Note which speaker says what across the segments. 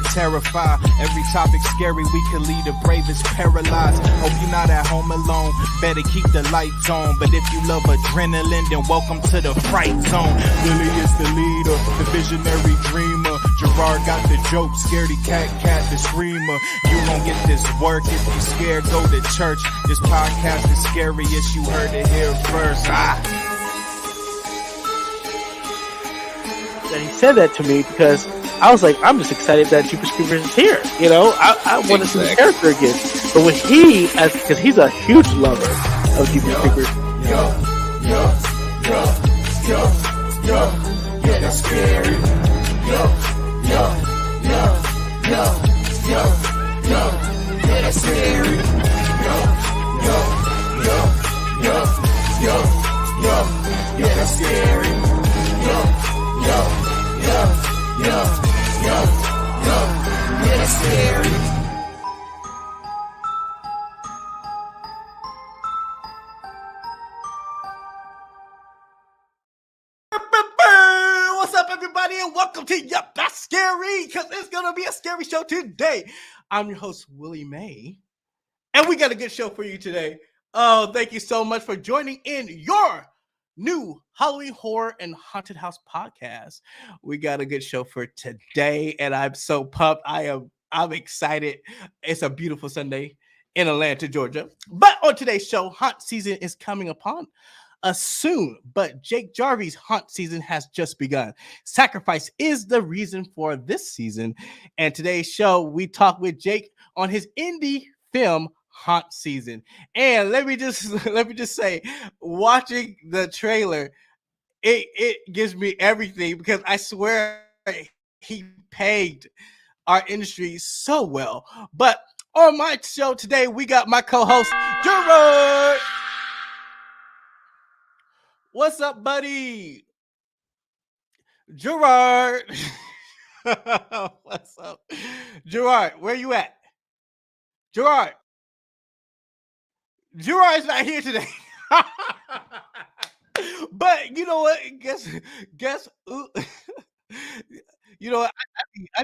Speaker 1: Terrify. Every topic scary, we could leave the bravest paralyzed. Hope you're not at home alone, better keep the lights on. But if you love adrenaline, then welcome to the fright zone. Willie is the leader, the visionary dreamer. Gerard got the joke, scaredy cat the screamer. You gon' get this work if you scared, go to church. This podcast is scariest, you heard it here first.
Speaker 2: And he said that to me because I was like, I'm just excited that Jeepers Creepers is here. You know, I want to see the character again. But when because he's a huge lover of Jeepers Creepers.
Speaker 3: Yeah, that's scary. Yeah, that's scary. Yeah, that's scary. Yeah, that's scary.
Speaker 4: What's up, everybody, and welcome to Yup, That's Scary, because it's gonna be a scary show today. I'm your host, Willie May, and we got a good show for you today. Oh, thank you so much for joining in your new Halloween horror and haunted house podcast. We got a good show for today, and I'm so pumped. I'm excited. It's a beautiful Sunday in Atlanta, Georgia. But on today's show, haunt season is coming upon us soon, but Jake Jarvi'S haunt season has just begun. Sacrifice is the reason for this season, and today's show we talk with Jake on his indie film haunt season. And let me just say, watching the trailer, it gives me everything, because I swear he pegged our industry so well. But on my show today, we got my co-host Jarvid. What's up, buddy? Gerard. What's up? Gerard, where you at? Gerard. Gerard's not here today. But you know what? Guess you know what? I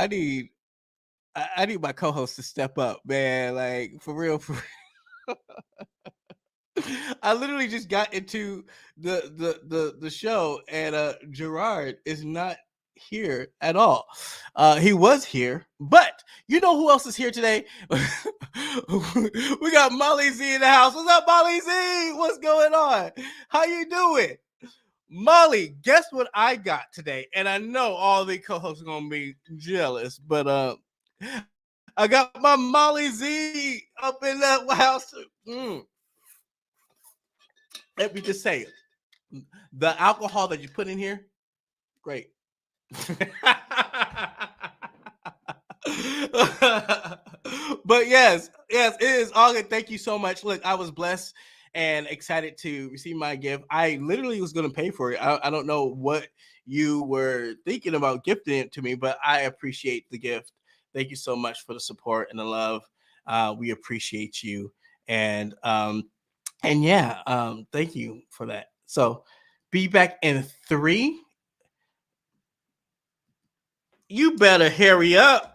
Speaker 4: need my co-host to step up, man. Like, for real. I literally just got into the show, and Gerard is not here at all. He was here, but you know who else is here today? We got Molly Z in the house. What's up, Molly Z? What's going on? How you doing? Molly, guess what I got today? And I know all the co-hosts are gonna be jealous, but I got my Molly Z up in that house. Let me just say, the alcohol that you put in here, great. But yes, it is all good. Thank you so much. Look, I was blessed and excited to receive my gift. I literally was going to pay for it. I don't know what you were thinking about gifting it to me, but I appreciate the gift. Thank you so much for the support and the love. We appreciate you. And thank you for that. So be back in 3. You better hurry up.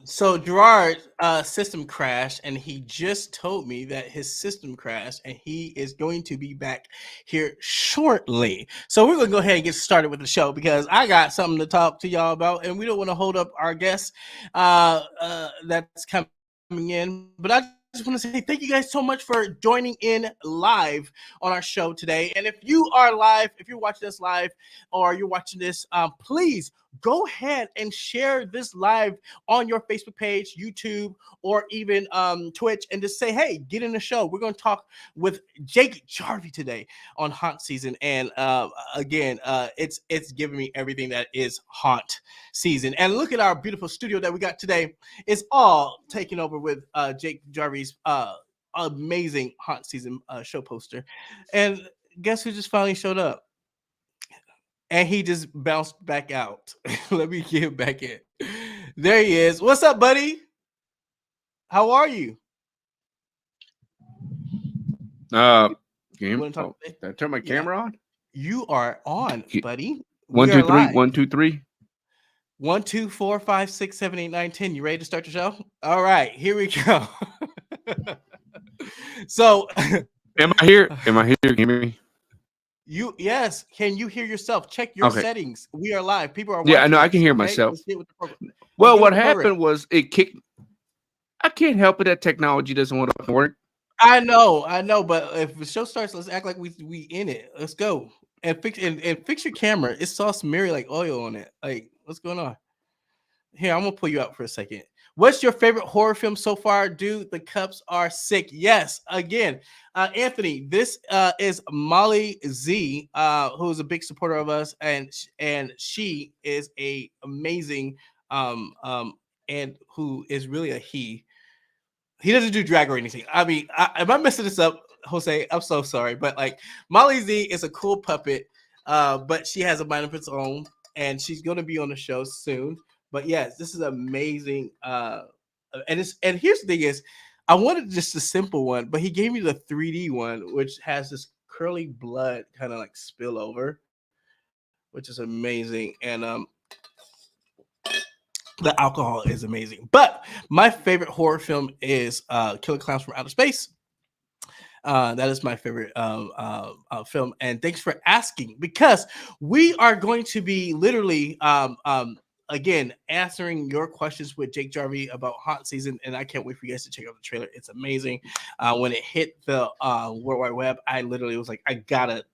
Speaker 4: So Gerard system crashed, and he just told me that his system crashed, and he is going to be back here shortly. So we're gonna go ahead and get started with the show because I got something to talk to y'all about, and we don't want to hold up our guests that's coming in. But I just want to say thank you guys so much for joining in live on our show today. And if you are live, if you're watching this live or you're watching this, please go ahead and share this live on your Facebook page, YouTube, or even Twitch, and just say, hey, get in the show. We're going to talk with Jake Jarvi today on Haunt Season. And again, it's giving me everything that is Haunt Season. And look at our beautiful studio that we got today. It's all taken over with Jake Jarvi's amazing Haunt Season show poster. And guess who just finally showed up? And he just bounced back out. Let me get him back in. There he is. What's up, buddy? How are you?
Speaker 5: Can you,
Speaker 4: Did
Speaker 5: I turn my camera on?
Speaker 4: You are on, buddy.
Speaker 5: 1, 2, 3, 1, 2, 3.
Speaker 4: 1, 2, 4, 5, 6, 7, 8, 9, 10. You ready to start the show? All right, here we go. So,
Speaker 5: am I here? Am I here? Can you hear me?
Speaker 4: Yes. Can you hear yourself? Check your settings. We are live. People are watching.
Speaker 5: Yeah, I know. I can hear myself. Well, what happened was it kicked. I can't help it that technology doesn't want to work.
Speaker 4: I know. But if the show starts, let's act like we in it. Let's go and fix your camera. It saw smeary like oil on it. Like, what's going on? Here, I'm gonna pull you out for a second. What's your favorite horror film so far, dude? The cups are sick. Yes, again, Anthony. This is Molly Z, who's a big supporter of us, and she is a amazing, and who is really a he. He doesn't do drag or anything. I mean, am I messing this up, Jose? I'm so sorry, but like Molly Z is a cool puppet, but she has a mind of its own, and she's gonna be on the show soon. But yes, this is amazing. And here's the thing is, I wanted just a simple one, but he gave me the 3D one, which has this curly blood kind of like spill over, which is amazing. And the alcohol is amazing. But my favorite horror film is Killer Clowns from Outer Space. That is my favorite film. And thanks for asking, because we are going to be literally again answering your questions with Jake Jarvi about Haunt Season, and I can't wait for you guys to check out the trailer. It's amazing. When it hit the World Wide Web, I literally was like, I gotta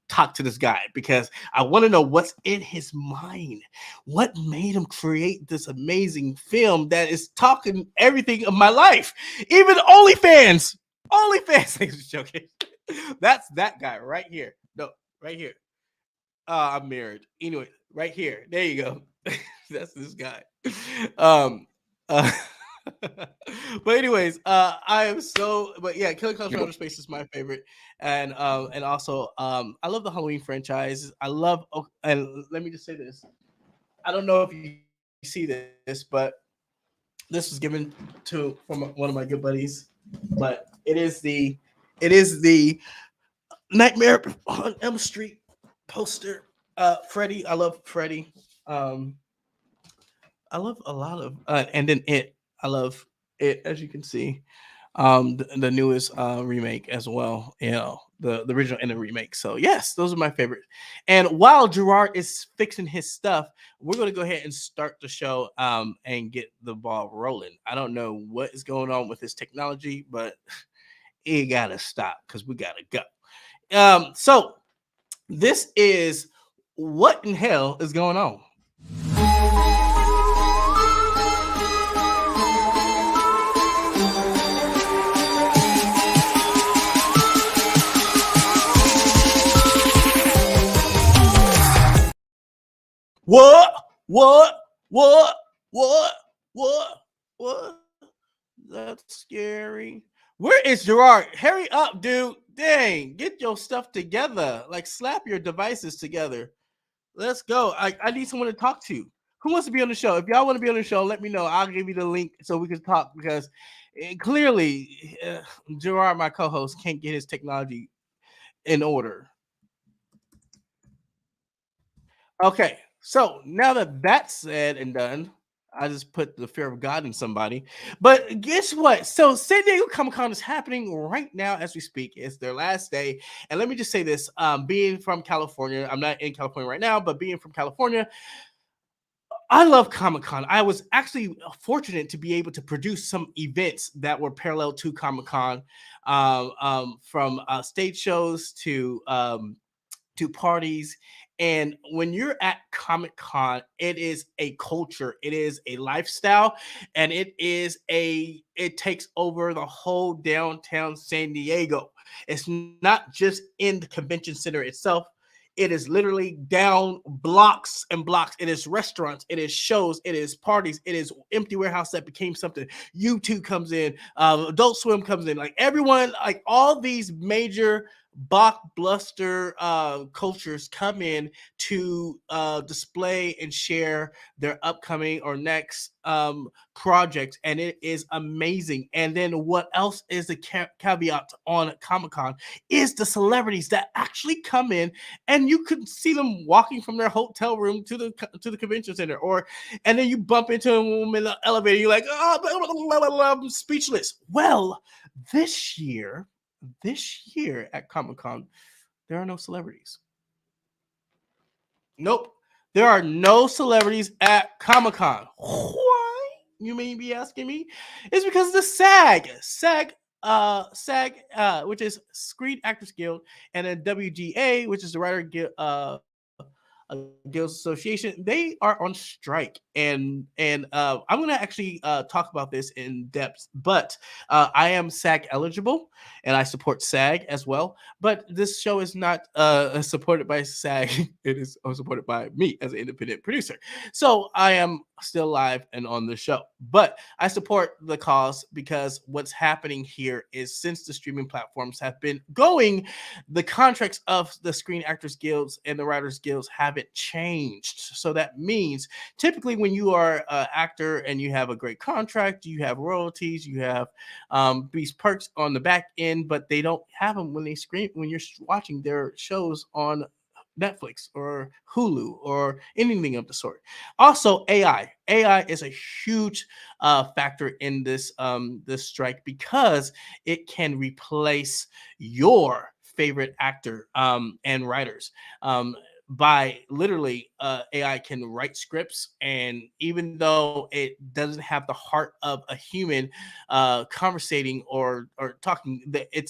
Speaker 4: talk to this guy because I want to know what's in his mind. What made him create this amazing film that is talking everything of my life, even OnlyFans. Thanks for joking. That's that guy right here. No, right here. I'm married. Anyway, right here. There you go. That's this guy. But anyways, I am so. But yeah, Killer Clowns from Outer Space is my favorite, and also I love the Halloween franchise. I love. And let me just say this. I don't know if you see this, but this was given from one of my good buddies. But it is the Nightmare on Elm Street poster. Freddy, I love Freddy. I love a lot of and then It. I love It, as you can see. The newest remake as well. You know, the original and the remake. So yes, those are my favorite. And while Gerard is fixing his stuff, we're gonna go ahead and start the show and get the ball rolling. I don't know what is going on with this technology, but it gotta stop because we gotta go. So this is what in hell is going on? What? That's scary. Where is Gerard? Hurry up, dude. Dang, get your stuff together. Like, slap your devices together. Let's go. I need someone to talk to. Who wants to be on the show? If y'all want to be on the show, let me know. I'll give you the link so we can talk, because clearly Gerard, my co-host, can't get his technology in order. Okay, so now that that's said and done, I just put the fear of God in somebody. But guess what? So San Diego Comic-Con is happening right now as we speak. It's their last day. And let me just say this, being from California, I'm not in California right now, but being from California, I love Comic-Con. I was actually fortunate to be able to produce some events that were parallel to Comic-Con, from stage shows to parties. And when you're at Comic Con, it is a culture, it is a lifestyle, and it takes over the whole downtown San Diego. It's not just in the convention center itself. It is literally down blocks and blocks. It is restaurants, it is shows, it is parties, it is empty warehouse that became something. YouTube comes in, Adult Swim comes in, like everyone, like all these major blockbuster cultures come in to display and share their upcoming or next projects, and it is amazing. And then what else is the caveat on Comic-Con is the celebrities that actually come in, and you could see them walking from their hotel room to the convention center, or and then you bump into them in the elevator, you're like, oh, blah, blah, blah, I'm speechless. Well, this year at Comic-Con, there are no celebrities. Nope. There are no celebrities at Comic-Con. Why? You may be asking me. It's because of the SAG, which is Screen Actors Guild, and then WGA, which is the Writer Guild, Guilds Association. They are on strike, and I'm going to actually talk about this in depth. But I am SAG eligible, and I support SAG as well. But this show is not supported by SAG. It is supported by me as an independent producer. So I am still live and on the show. But I support the cause because what's happening here is, since the streaming platforms have been going, the contracts of the Screen Actors Guilds and the Writers Guilds haven't changed. So that means typically when you are an actor and you have a great contract, you have royalties, you have these perks on the back end, but they don't have them when you're watching their shows on Netflix or Hulu or anything of the sort. Also, AI is a huge factor in this strike, because it can replace your favorite actor and writers. By literally, AI can write scripts, and even though it doesn't have the heart of a human conversating or talking, it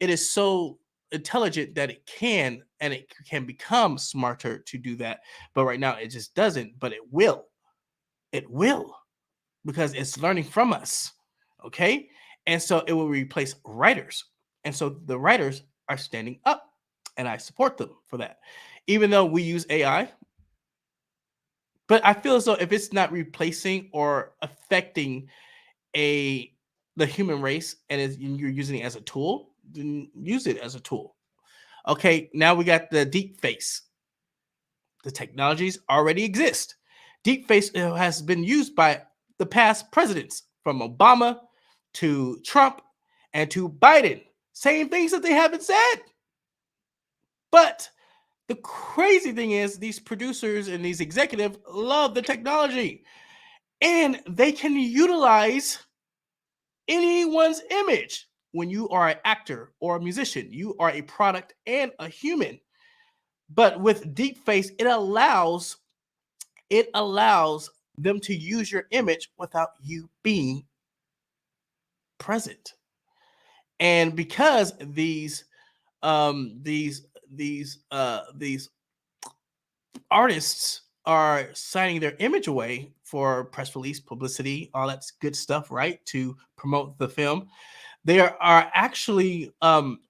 Speaker 4: is so intelligent that it can become smarter to do that. But right now it just doesn't, but it will, because it's learning from us. Okay. And so it will replace writers, and so the writers are standing up, and I support them for that, even though we use AI. But I feel as though if it's not replacing or affecting the human race, and you're using it as a tool, then use it as a tool. Okay, now we got the deep face. The technologies already exist. Deep face has been used by the past presidents, from Obama to Trump and to Biden, saying things that they haven't said. But the crazy thing is, these producers and these executives love the technology, and they can utilize anyone's image. When you are an actor or a musician, you are a product and a human. But with deepfake, it allows them to use your image without you being present. And because these artists are signing their image away for press release, publicity, all that good stuff, right, to promote the film, they are actually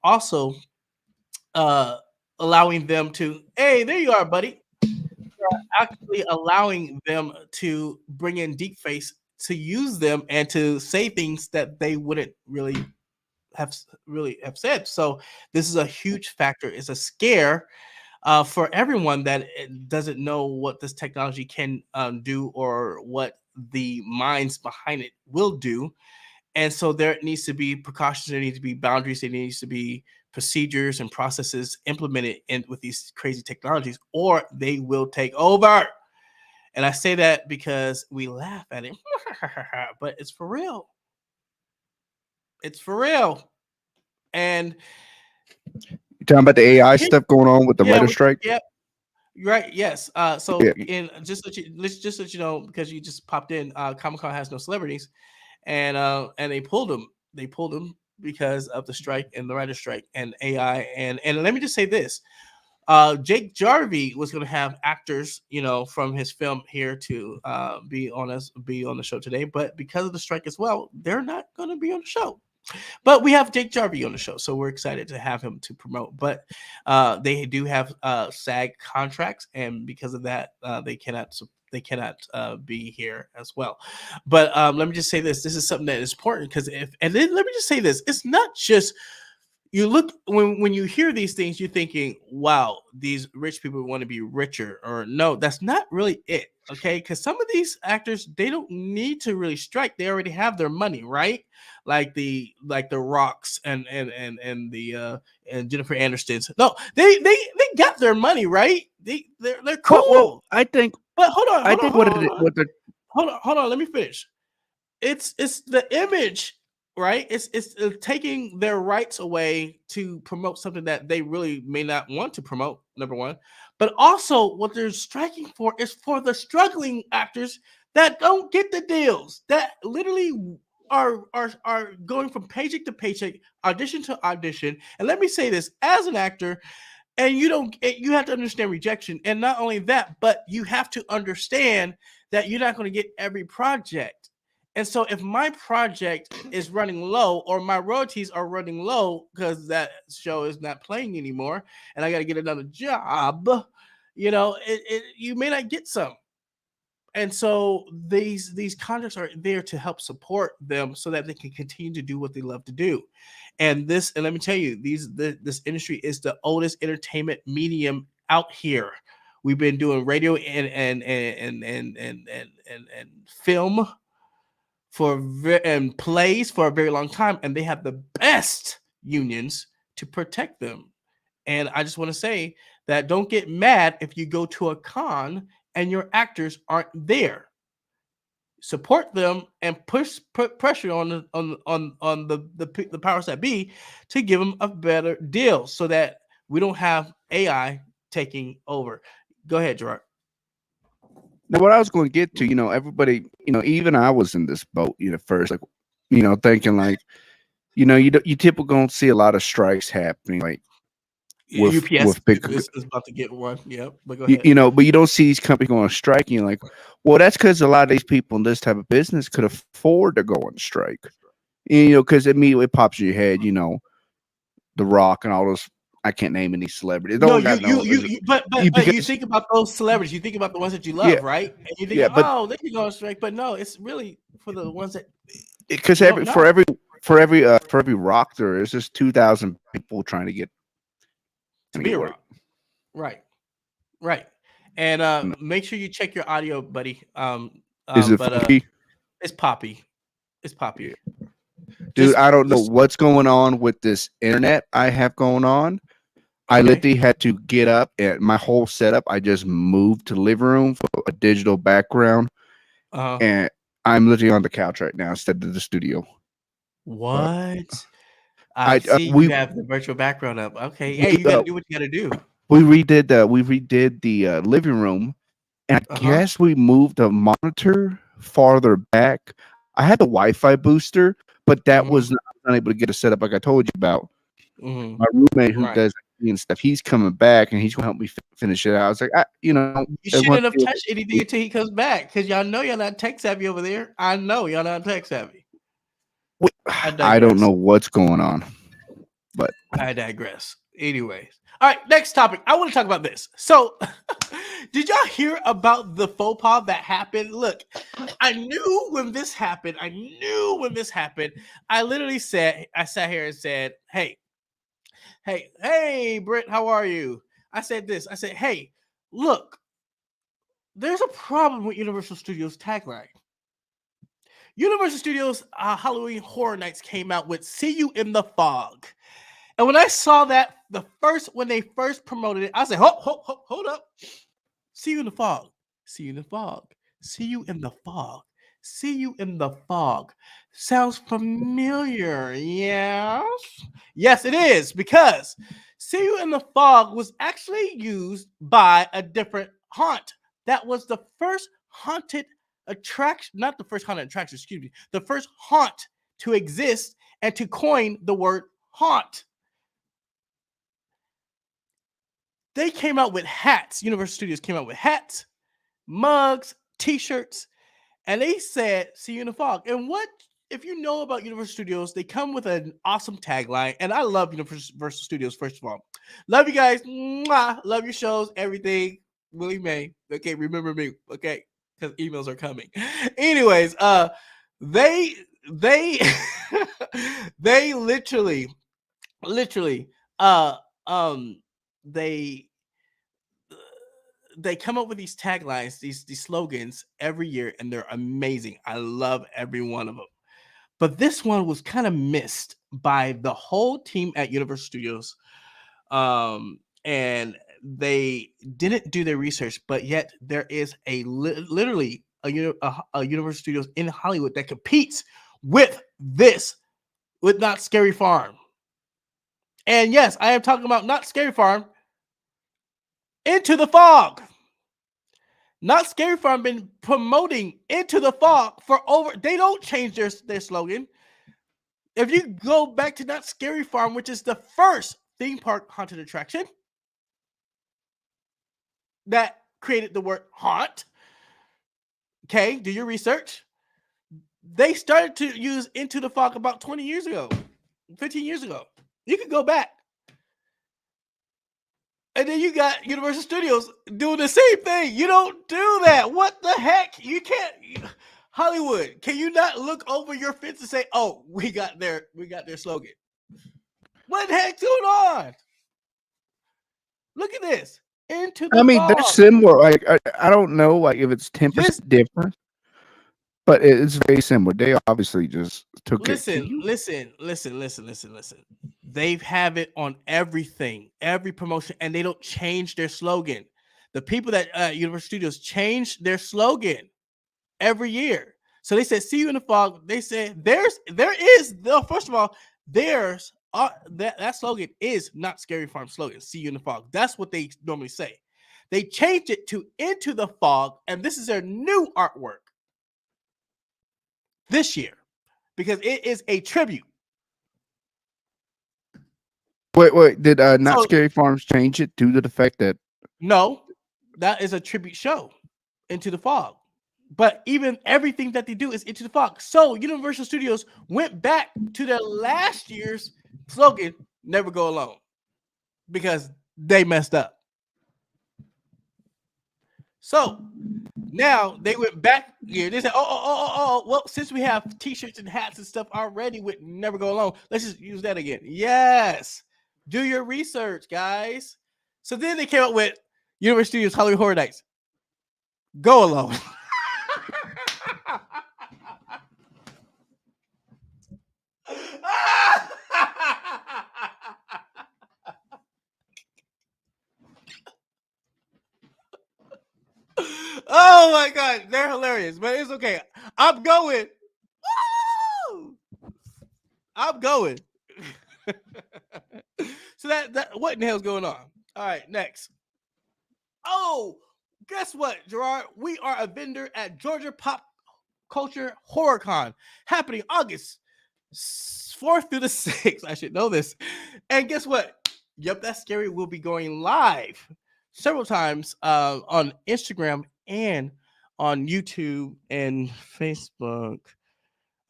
Speaker 4: also allowing them to, hey, there you are, buddy. They're actually allowing them to bring in deepfakes to use them and to say things that they wouldn't really have said. So this is a huge factor. It's a scare for everyone that doesn't know what this technology can do, or what the minds behind it will do. And so there needs to be precautions, there needs to be boundaries, there needs to be procedures and processes implemented with these crazy technologies, or they will take over. And I say that because we laugh at it, but it's for real. It's for real. And
Speaker 5: You talking about the AI
Speaker 4: here-
Speaker 5: stuff going on with the
Speaker 4: yeah,
Speaker 5: writer strike?
Speaker 4: yeah, right. Yes. So
Speaker 5: Yeah.
Speaker 4: in just so you know, because you just popped in, Comic-Con has no celebrities, and they pulled them. They pulled them because of the strike and the writer strike and AI. And let me just say this: Jake Jarvie was going to have actors, from his film here to be on the show today, but because of the strike as well, they're not going to be on the show. But we have Jake Jarvie on the show, so we're excited to have him to promote. But they do have SAG contracts, and because of that, they cannot be here as well. But let me just say this: this is something that is important because and then let me just say this: it's not just you look when you hear these things, you're thinking, wow, these rich people want to be richer, or no, that's not really it. Okay, because some of these actors, they don't need to really strike, they already have their money, right? Like the Rocks and and Jennifer Aniston's. No, they got their money, right? They're cool.
Speaker 5: Well, I think
Speaker 4: But hold on,
Speaker 5: I think what they're
Speaker 4: hold on, let me finish. It's the image, right? It's taking their rights away to promote something that they really may not want to promote, number one. But also what they're striking for is for the struggling actors that don't get the deals, that literally are going from paycheck to paycheck, audition to audition. And let me say this, as an actor, and you have to understand rejection, and not only that, but you have to understand that you're not going to get every project. And so if my project is running low, or my royalties are running low because that show is not playing anymore and I got to get another job, you may not get some. And so these contracts are there to help support them so that they can continue to do what they love to do. And let me tell you, this industry is the oldest entertainment medium out here. We've been doing radio and film and plays for a very long time, and they have the best unions to protect them. And I just want to say that don't get mad if you go to a con and your actors aren't there. Support them and put pressure on the powers that be to give them a better deal so that we don't have AI taking over. Go ahead, Gerard.
Speaker 5: Now, what I was going to get to, everybody, even I was in this boat, first, like, thinking like, you typically don't see a lot of strikes happening, like
Speaker 4: UPS
Speaker 5: with big,
Speaker 4: is about to get one. Yep, but go ahead.
Speaker 5: But you don't see these companies going on strike. And you're like, well, that's because a lot of these people in this type of business could afford to go on strike. And, because immediately it pops in your head, The Rock and all those. I can't name any celebrities.
Speaker 4: No, but you think about those celebrities. You think about the ones that you love, right? And you think, they can go on strike, but no, it's really for the ones that.
Speaker 5: Because for every rock there is, there's 2,000 people trying to get
Speaker 4: to be a rock. Right. And make sure you check your audio, buddy.
Speaker 5: Is it Poppy?
Speaker 4: It's Poppy. It's Poppy.
Speaker 5: Dude, I don't know what's going on with this internet I have going on. I literally had to get up, and my whole setup, I just moved to the living room for a digital background. And I'm literally on the couch right now instead of the studio.
Speaker 4: What? I see you have the virtual background up. Okay. Hey, you got to do what you got to do.
Speaker 5: We redid the living room, and I guess we moved the monitor farther back. I had the Wi-Fi booster, but that was not able to get it set up like I told you about. My roommate who does and stuff, he's coming back and he's gonna help me finish it out. I was like,
Speaker 4: you shouldn't have touched anything until he comes back, because y'all know you're not tech savvy over there. I know y'all not tech savvy.
Speaker 5: I don't know what's going on, but
Speaker 4: I digress. Anyways, all right, next topic. I want to talk about this. So, did y'all hear about the faux pas that happened? Look, I knew when this happened. I literally sat here and said, Hey, Britt, how are you? I said this. I said, hey, look, there's a problem with Universal Studios tagline. Universal Studios Halloween Horror Nights came out with "See You in the Fog," and when I saw that when they first promoted it, I said, hold up, "See You in the Fog." See you in the fog. See you in the fog. See you in the fog. Sounds familiar. Yes. Yes, it is, because see you in the fog was actually used by a different haunt. That was the first haunted attraction, not the first haunted attraction, excuse me, the first haunt to exist and to coin the word haunt. They came out with hats. Universal Studios came out with hats, mugs, t-shirts, and they said, see you in the fog. And what, if you know about Universal Studios, they come with an awesome tagline. And I love Universal Studios, first of all. Love you guys. Mwah. Love your shows, everything. Willie May. Okay, remember me. Okay, because emails are coming. Anyways, they they literally, uh, they come up with these taglines, these slogans every year, and they're amazing. I love every one of them. But this one was kind of missed by the whole team at Universal Studios. And they didn't do their research, but yet there is literally a Universal Studios in Hollywood that competes with this, with Not Scary Farm. And yes, I am talking about Not Scary Farm, Into the Fog. Not Scary Farm been promoting Into the Fog for over. They don't change their slogan. If you go back to Not Scary Farm, which is the first theme park haunted attraction that created the word haunt, okay, do your research. They started to use Into the Fog about 20 years ago, 15 years ago. You can go back. And then you got Universal Studios doing the same thing. You don't do that. What the heck? You can't. Hollywood, can you not look over your fence and say, "Oh, we got their slogan"? What the heck's going on? Look at this. Into the
Speaker 5: I mean, they're
Speaker 4: fog.
Speaker 5: similar. Like I don't know, like if it's 10% different, but it's very similar. They obviously just took it.
Speaker 4: Listen. They have it on everything, every promotion, and they don't change their slogan. The people at Universal Studios change their slogan every year. So they said, "See you in the fog." They said, "First of all, that slogan is Not Scary Farm slogan. See you in the fog." That's what they normally say. They changed it to Into the Fog, and this is their new artwork this year because it is a tribute.
Speaker 5: Wait. Did Not Scary Farms change it due to the fact that?
Speaker 4: No, that is a tribute show, Into the Fog. But even everything that they do is Into the Fog. So Universal Studios went back to their last year's slogan, "Never Go Alone," because they messed up. So now they went back here. They said, oh, well, since we have t-shirts and hats and stuff already with "Never Go Alone," let's just use that again. Yes. Do your research, guys. So then they came up with Universal Studios Halloween Horror Nights. Go Alone. Oh my God, they're hilarious, but it's okay. I'm going. Woo! I'm going. So that what in the hell's going on? All right, next. Oh, guess what, Gerard? We are a vendor at Georgia Pop Culture Horror Con, happening August 4th through the 6th. I should know this. And guess what? Yep, That's Scary will be going live several times on Instagram and on YouTube and Facebook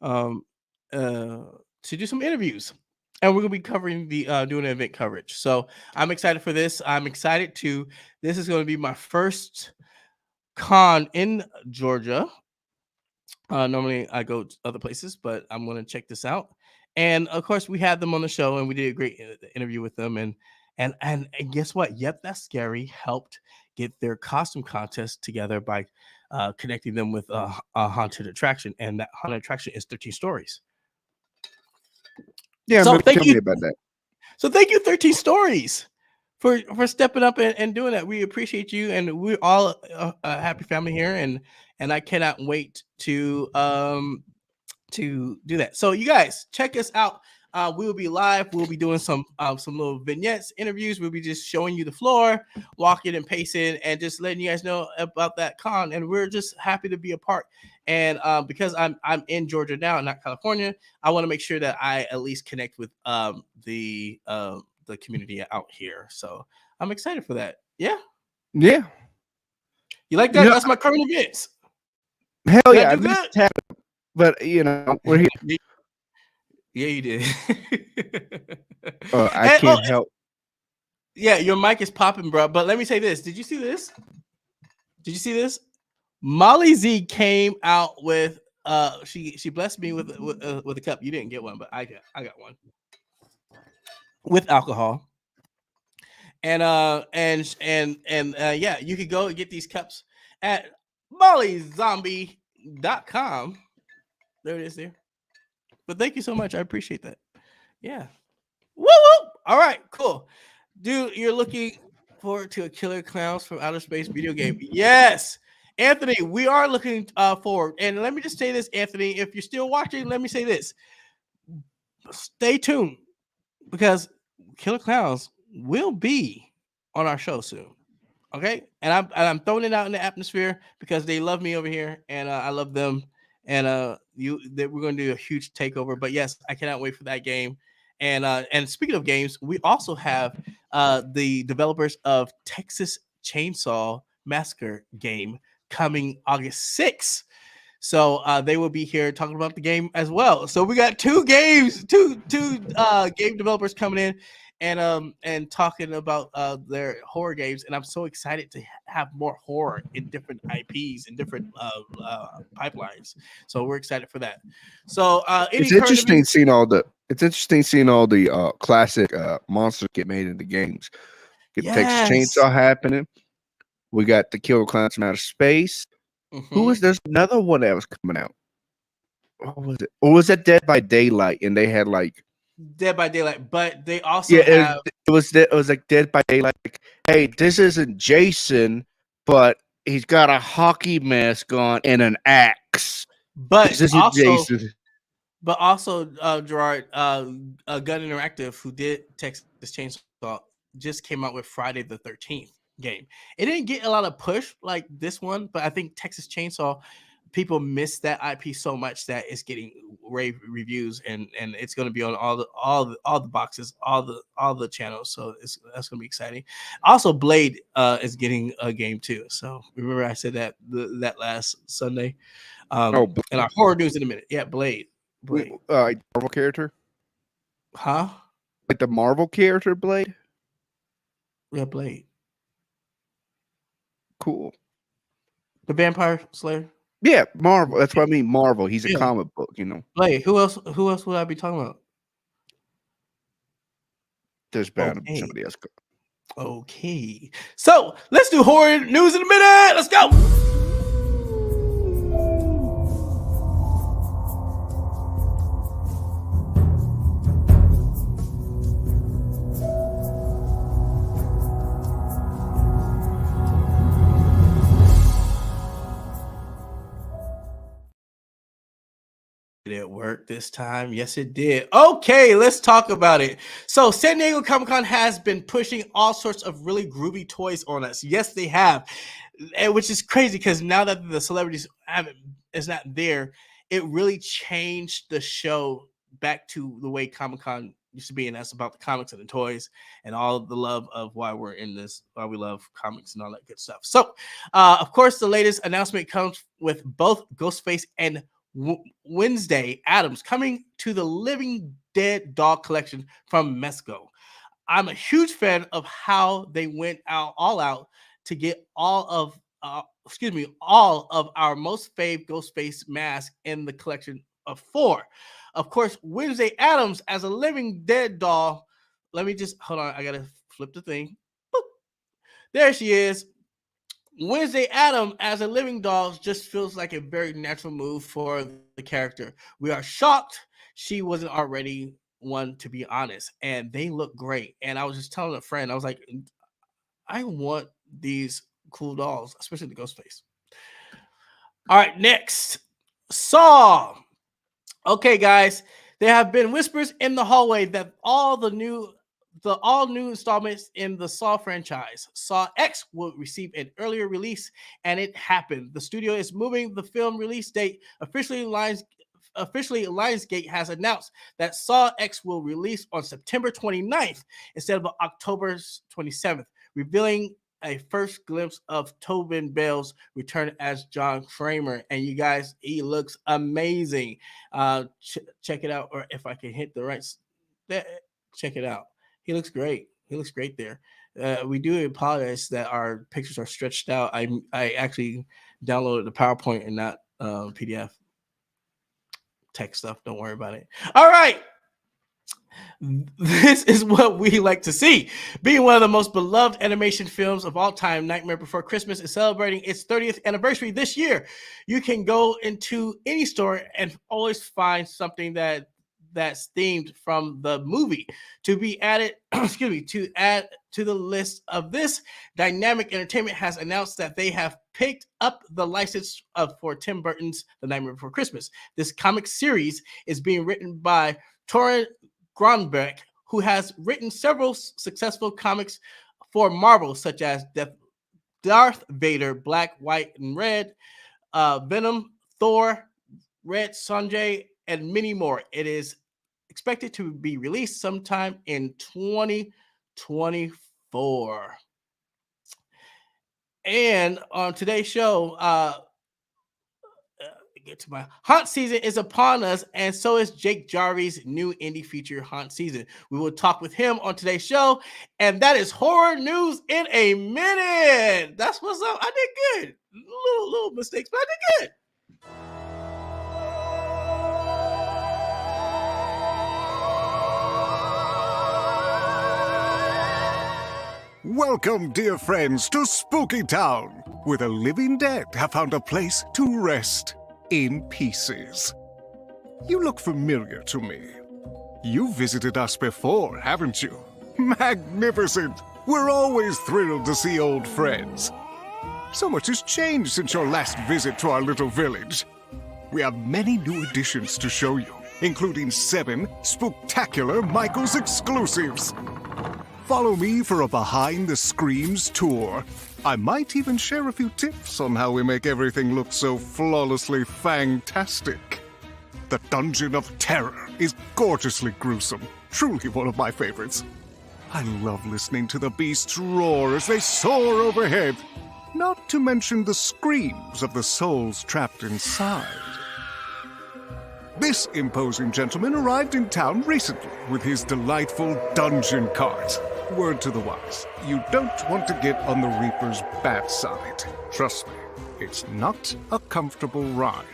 Speaker 4: to do some interviews. And we're going to be covering doing event coverage. So I'm excited for this. This is going to be my first con in Georgia. Normally I go to other places, but I'm going to check this out. And of course we had them on the show and we did a great interview with them. And guess what? Yep, That's Scary helped get their costume contest together by connecting them with a haunted attraction. And that haunted attraction is 13 Stories.
Speaker 5: Yeah,
Speaker 4: so
Speaker 5: tell me about that.
Speaker 4: So thank you, 13 Stories, for stepping up and doing that. We appreciate you, and we're all a happy family here, and I cannot wait to do that. So you guys check us out. We will be live. We'll be doing some little vignettes, interviews. We'll be just showing you the floor, walking and pacing, and just letting you guys know about that con. And we're just happy to be a part. And because I'm in Georgia now, not California, I want to make sure that I at least connect with the community out here. So I'm excited for that. Yeah.
Speaker 5: Yeah.
Speaker 4: You like that?
Speaker 5: Yeah.
Speaker 4: That's my current events.
Speaker 5: Hell
Speaker 4: Did
Speaker 5: yeah.
Speaker 4: I
Speaker 5: I
Speaker 4: do
Speaker 5: missed
Speaker 4: good?
Speaker 5: it, but we're here.
Speaker 4: Yeah, you did.
Speaker 5: I
Speaker 4: And,
Speaker 5: can't help.
Speaker 4: yeah, your mic is popping, bro. But let me say this. Did you see this? Did you see this? Molly Z came out with she blessed me with a cup. You didn't get one, but I got one with alcohol. And yeah, you could go and get these cups at mollyzombie.com. There it is there. But thank you so much. I appreciate that. Yeah. Woo woo. All right, cool. Dude, you're looking forward to a Killer Clowns from Outer Space video game. Yes. Anthony, we are looking forward. And let me just say this, Anthony, if you're still watching, let me say this. Stay tuned because Killer Clowns will be on our show soon. Okay? And I'm throwing it out in the atmosphere because they love me over here and I love them. And we're going to do a huge takeover. But yes, I cannot wait for that game. And speaking of games, we also have the developers of Texas Chainsaw Massacre game coming August 6th. So they will be here talking about the game as well. So we got two game developers coming in and talking about their horror games, and I'm so excited to have more horror in different IPs and different pipelines. So we're excited for that. So
Speaker 5: It's interesting seeing all the classic monsters get made into games. Get Texas Chainsaw happening. We got the Killer Clowns from Outer Space.
Speaker 4: Mm-hmm.
Speaker 5: There's another one that was coming out. What was it? Or was that Dead by Daylight? And they had like
Speaker 4: Dead by Daylight, but they also have
Speaker 5: it was like Dead by Daylight. Like, hey, this isn't Jason, but he's got a hockey mask on and an axe.
Speaker 4: But
Speaker 5: this isn't Jason.
Speaker 4: But also, Gerard, Gun Interactive, who did Texas Chainsaw, just came out with Friday the 13th game. It didn't get a lot of push like this one, but I think Texas Chainsaw, people miss that IP so much that it's getting rave reviews, and it's going to be on all the boxes, all the channels. So that's going to be exciting. Also, Blade is getting a game too. So remember I said that that last Sunday. And our horror news in a minute. Yeah, Blade.
Speaker 5: Marvel character?
Speaker 4: Huh?
Speaker 5: Like the Marvel character Blade?
Speaker 4: Yeah, Blade.
Speaker 5: Cool.
Speaker 4: The Vampire Slayer?
Speaker 5: Yeah, Marvel. That's what I mean. Marvel. He's a comic book,
Speaker 4: Blade. Who else would I be talking about?
Speaker 5: There's bound to be somebody else.
Speaker 4: Okay. So let's do horror news in a minute. Let's go. Did it work this time? Yes, it did. Okay, let's talk about it. So San Diego Comic-Con has been pushing all sorts of really groovy toys on us. Yes, they have. And which is crazy because now that the celebrities is not there, it really changed the show back to the way Comic-Con used to be, and that's about the comics and the toys and all of the love of why we're in this, why we love comics and all that good stuff. So, of course, the latest announcement comes with both Ghostface and Wednesday Addams coming to the Living Dead doll collection from Mezco. I'm a huge fan of how they went all out to get all of our most fave Ghostface masks in the collection of 4. Of course, Wednesday Addams as a Living Dead doll. Let me just hold on. I gotta flip the thing. Boop. There she is. Wednesday Addams as a living doll just feels like a very natural move for the character. We are shocked she wasn't already one, to be honest, and they look great. And I was just telling a friend, I was like, I want these cool dolls, especially the Ghostface. All right, next, Saw. Okay, guys, there have been whispers in the hallway that all new installments in the Saw franchise, Saw X, will receive an earlier release, and it happened. The studio is moving the film release date. Officially, Lionsgate has announced that Saw X will release on September 29th instead of October 27th, revealing a first glimpse of Tobin Bell's return as John Kramer. And you guys, he looks amazing. Check it out, or if I can hit the right, check it out. He looks great. He looks great there. We do apologize that our pictures are stretched out. I actually downloaded the PowerPoint and not PDF tech stuff. Don't worry about it. All right. This is what we like to see. Being one of the most beloved animation films of all time, Nightmare Before Christmas is celebrating its 30th anniversary this year. You can go into any store and always find something that's themed from the movie to be added. To add to the list of this, Dynamic Entertainment has announced that they have picked up the license for Tim Burton's The Nightmare Before Christmas. This comic series is being written by Torrin Grönbeck, who has written several successful comics for Marvel, such as Darth Vader, Black, White, and Red, Venom, Thor, Red Sonja, and many more. It is expected to be released sometime in 2024. And on today's show, get to my haunt season is upon us, and so is Jake Jarvi'S new indie feature haunt season. We will talk with him on today's show, and that is horror news in a minute. That's what's up. I did good. Little mistakes, but I did good.
Speaker 6: Welcome, dear friends, to Spooky Town, where the living dead have found a place to rest in pieces. You look familiar to me. You've visited us before, haven't you? Magnificent! We're always thrilled to see old friends. So much has changed since your last visit to our little village. We have many new additions to show you, including 7 spooktacular Michael's exclusives. Follow me for a Behind the Screams tour. I might even share a few tips on how we make everything look so flawlessly fantastic. The Dungeon of Terror is gorgeously gruesome, truly one of my favorites. I love listening to the beasts roar as they soar overhead, not to mention the screams of the souls trapped inside. This imposing gentleman arrived in town recently with his delightful dungeon cart. Word to the wise, you don't want to get on the Reaper's bad side. Trust me, it's not a comfortable ride.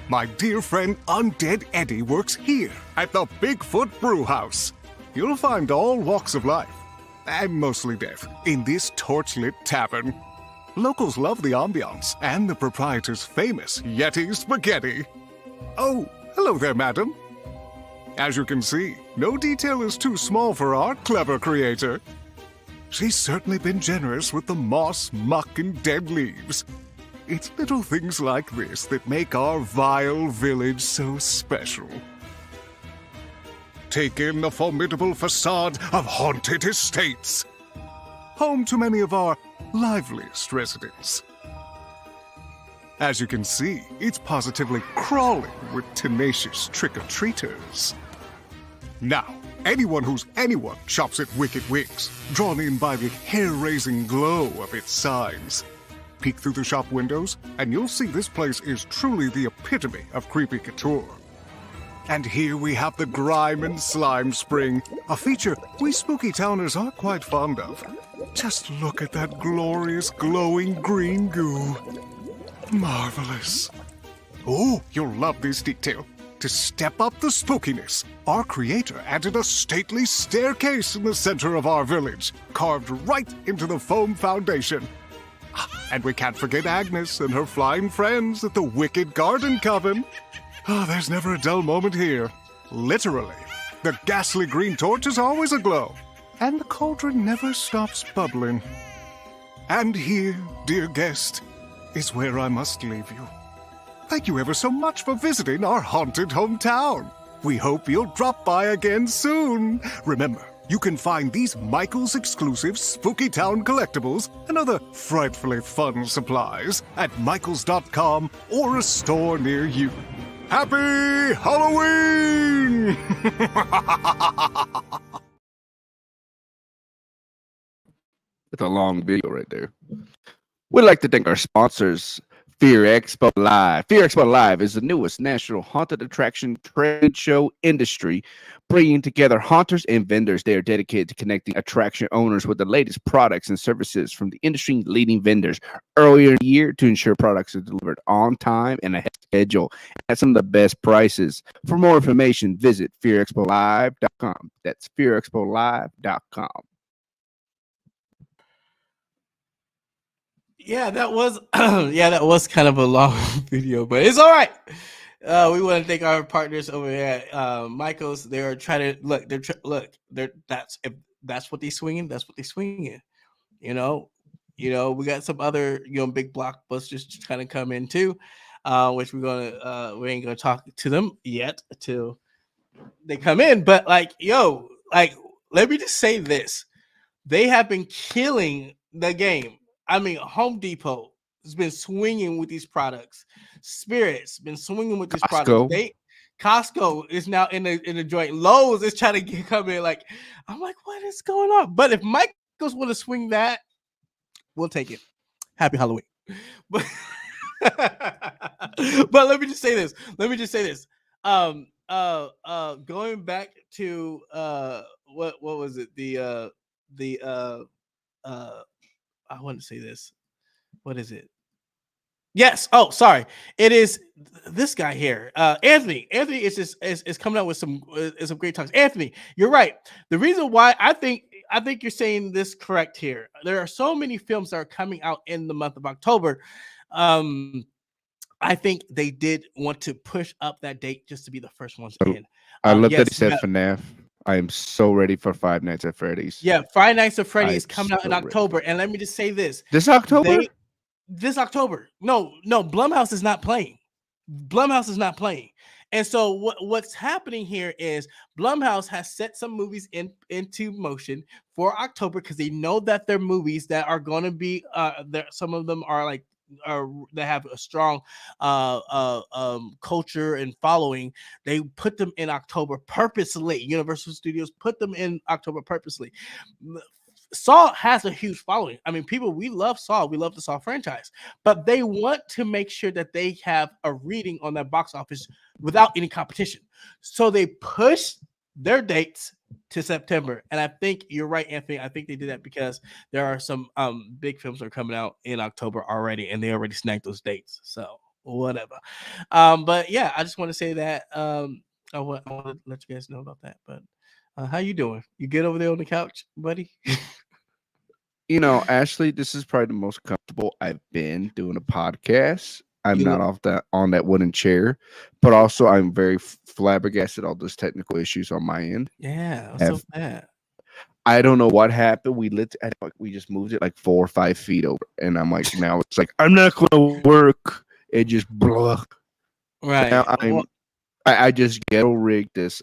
Speaker 6: My dear friend Undead Eddie works here at the Bigfoot Brewhouse. You'll find all walks of life, and mostly death, in this torchlit tavern. Locals love the ambiance and the proprietor's famous Yeti spaghetti. Oh, hello there, madam. As you can see, no detail is too small for our clever creator. She's certainly been generous with the moss, muck, and dead leaves. It's little things like this that make our vile village so special. Take in the formidable facade of Haunted Estates, home to many of our liveliest residents. As you can see, it's positively crawling with tenacious trick-or-treaters. Now, anyone who's anyone shops at Wicked Wicks, drawn in by the hair-raising glow of its signs. Peek through the shop windows, and you'll see this place is truly the epitome of creepy couture. And here we have the Grime and Slime Spring, a feature we Spooky Towners are quite fond of. Just look at that glorious glowing green goo. Marvelous. Oh, you'll love this detail. To step up the spookiness, our creator added a stately staircase in the center of our village, carved right into the foam foundation. And we can't forget Agnes and her flying friends at the Wicked Garden Coven. Oh, there's never a dull moment here. Literally. The ghastly green torch is always aglow, and the cauldron never stops bubbling. And here, dear guest, is where I must leave you. Thank you ever so much for visiting our haunted hometown. We hope you'll drop by again soon. Remember, you can find these Michael's exclusive Spooky Town collectibles and other frightfully fun supplies at michaels.com or a store near you. Happy Halloween!
Speaker 5: It's a long video right there. We'd like to thank our sponsors, Fear Expo Live. Fear Expo Live is the newest national haunted attraction trade show industry, bringing together haunters and vendors. They are dedicated to connecting attraction owners with the latest products and services from the industry leading vendors earlier in the year to ensure products are delivered on time and ahead of schedule at some of the best prices. For more information, visit fearexpolive.com. That's fearexpolive.com.
Speaker 4: Yeah, that was that was kind of a long video, but it's all right. We want to thank our partners over here at Michael's. They're trying to look. If that's what they swinging. That's what they swinging. You know, we got some other big blockbusters trying to come in too, which we ain't gonna talk to them yet till they come in. But let me just say this: they have been killing the game. I mean, Home Depot has been swinging with these products. Spirit's been swinging with these products. Costco is now in the joint. Lowe's is trying to come in. I'm like, what is going on? But if Michael's want to swing that, we'll take it. Happy Halloween. But let me just say this. Going back to what was it? I want to say this. What is it? Yes. Oh, sorry. It is this guy here, Anthony. Anthony is coming out with some great talks. Anthony, you're right. The reason why I think you're saying this correct here. There are so many films that are coming out in the month of October. I think they did want to push up that date just to be the first ones in.
Speaker 5: I love that he said FNAF. I am so ready for Five Nights at Freddy's.
Speaker 4: Yeah, Five Nights at Freddy's is coming out in October. And let me just say this.
Speaker 5: This October?
Speaker 4: This October. No, Blumhouse is not playing. And so what's happening here is Blumhouse has set some movies into motion for October because they know that they're movies that are going to be some of them are that have a strong culture and following. They put them in October purposely. Universal Studios put them in October purposely. Saw has a huge following. I mean, we love Saw. We love the Saw franchise, but they want to make sure that they have a reading on that box office without any competition. So they push their dates to September. And I think you're right, Anthony. I think they did that because there are some big films that are coming out in October already, and they already snagged those dates. So whatever. But yeah, I just want to say that I want to let you guys know about that. But how you doing? You good over there on the couch, buddy?
Speaker 5: Ashley, this is probably the most comfortable I've been doing a podcast. I'm not on that wooden chair, but also I'm very flabbergasted all those technical issues on my end.
Speaker 4: Yeah, so bad.
Speaker 5: I don't know what happened. We just moved it like 4 or 5 feet over, and I'm like, now it's like I'm not going to work. It just blah.
Speaker 4: Right.
Speaker 5: Now I just ghetto rigged this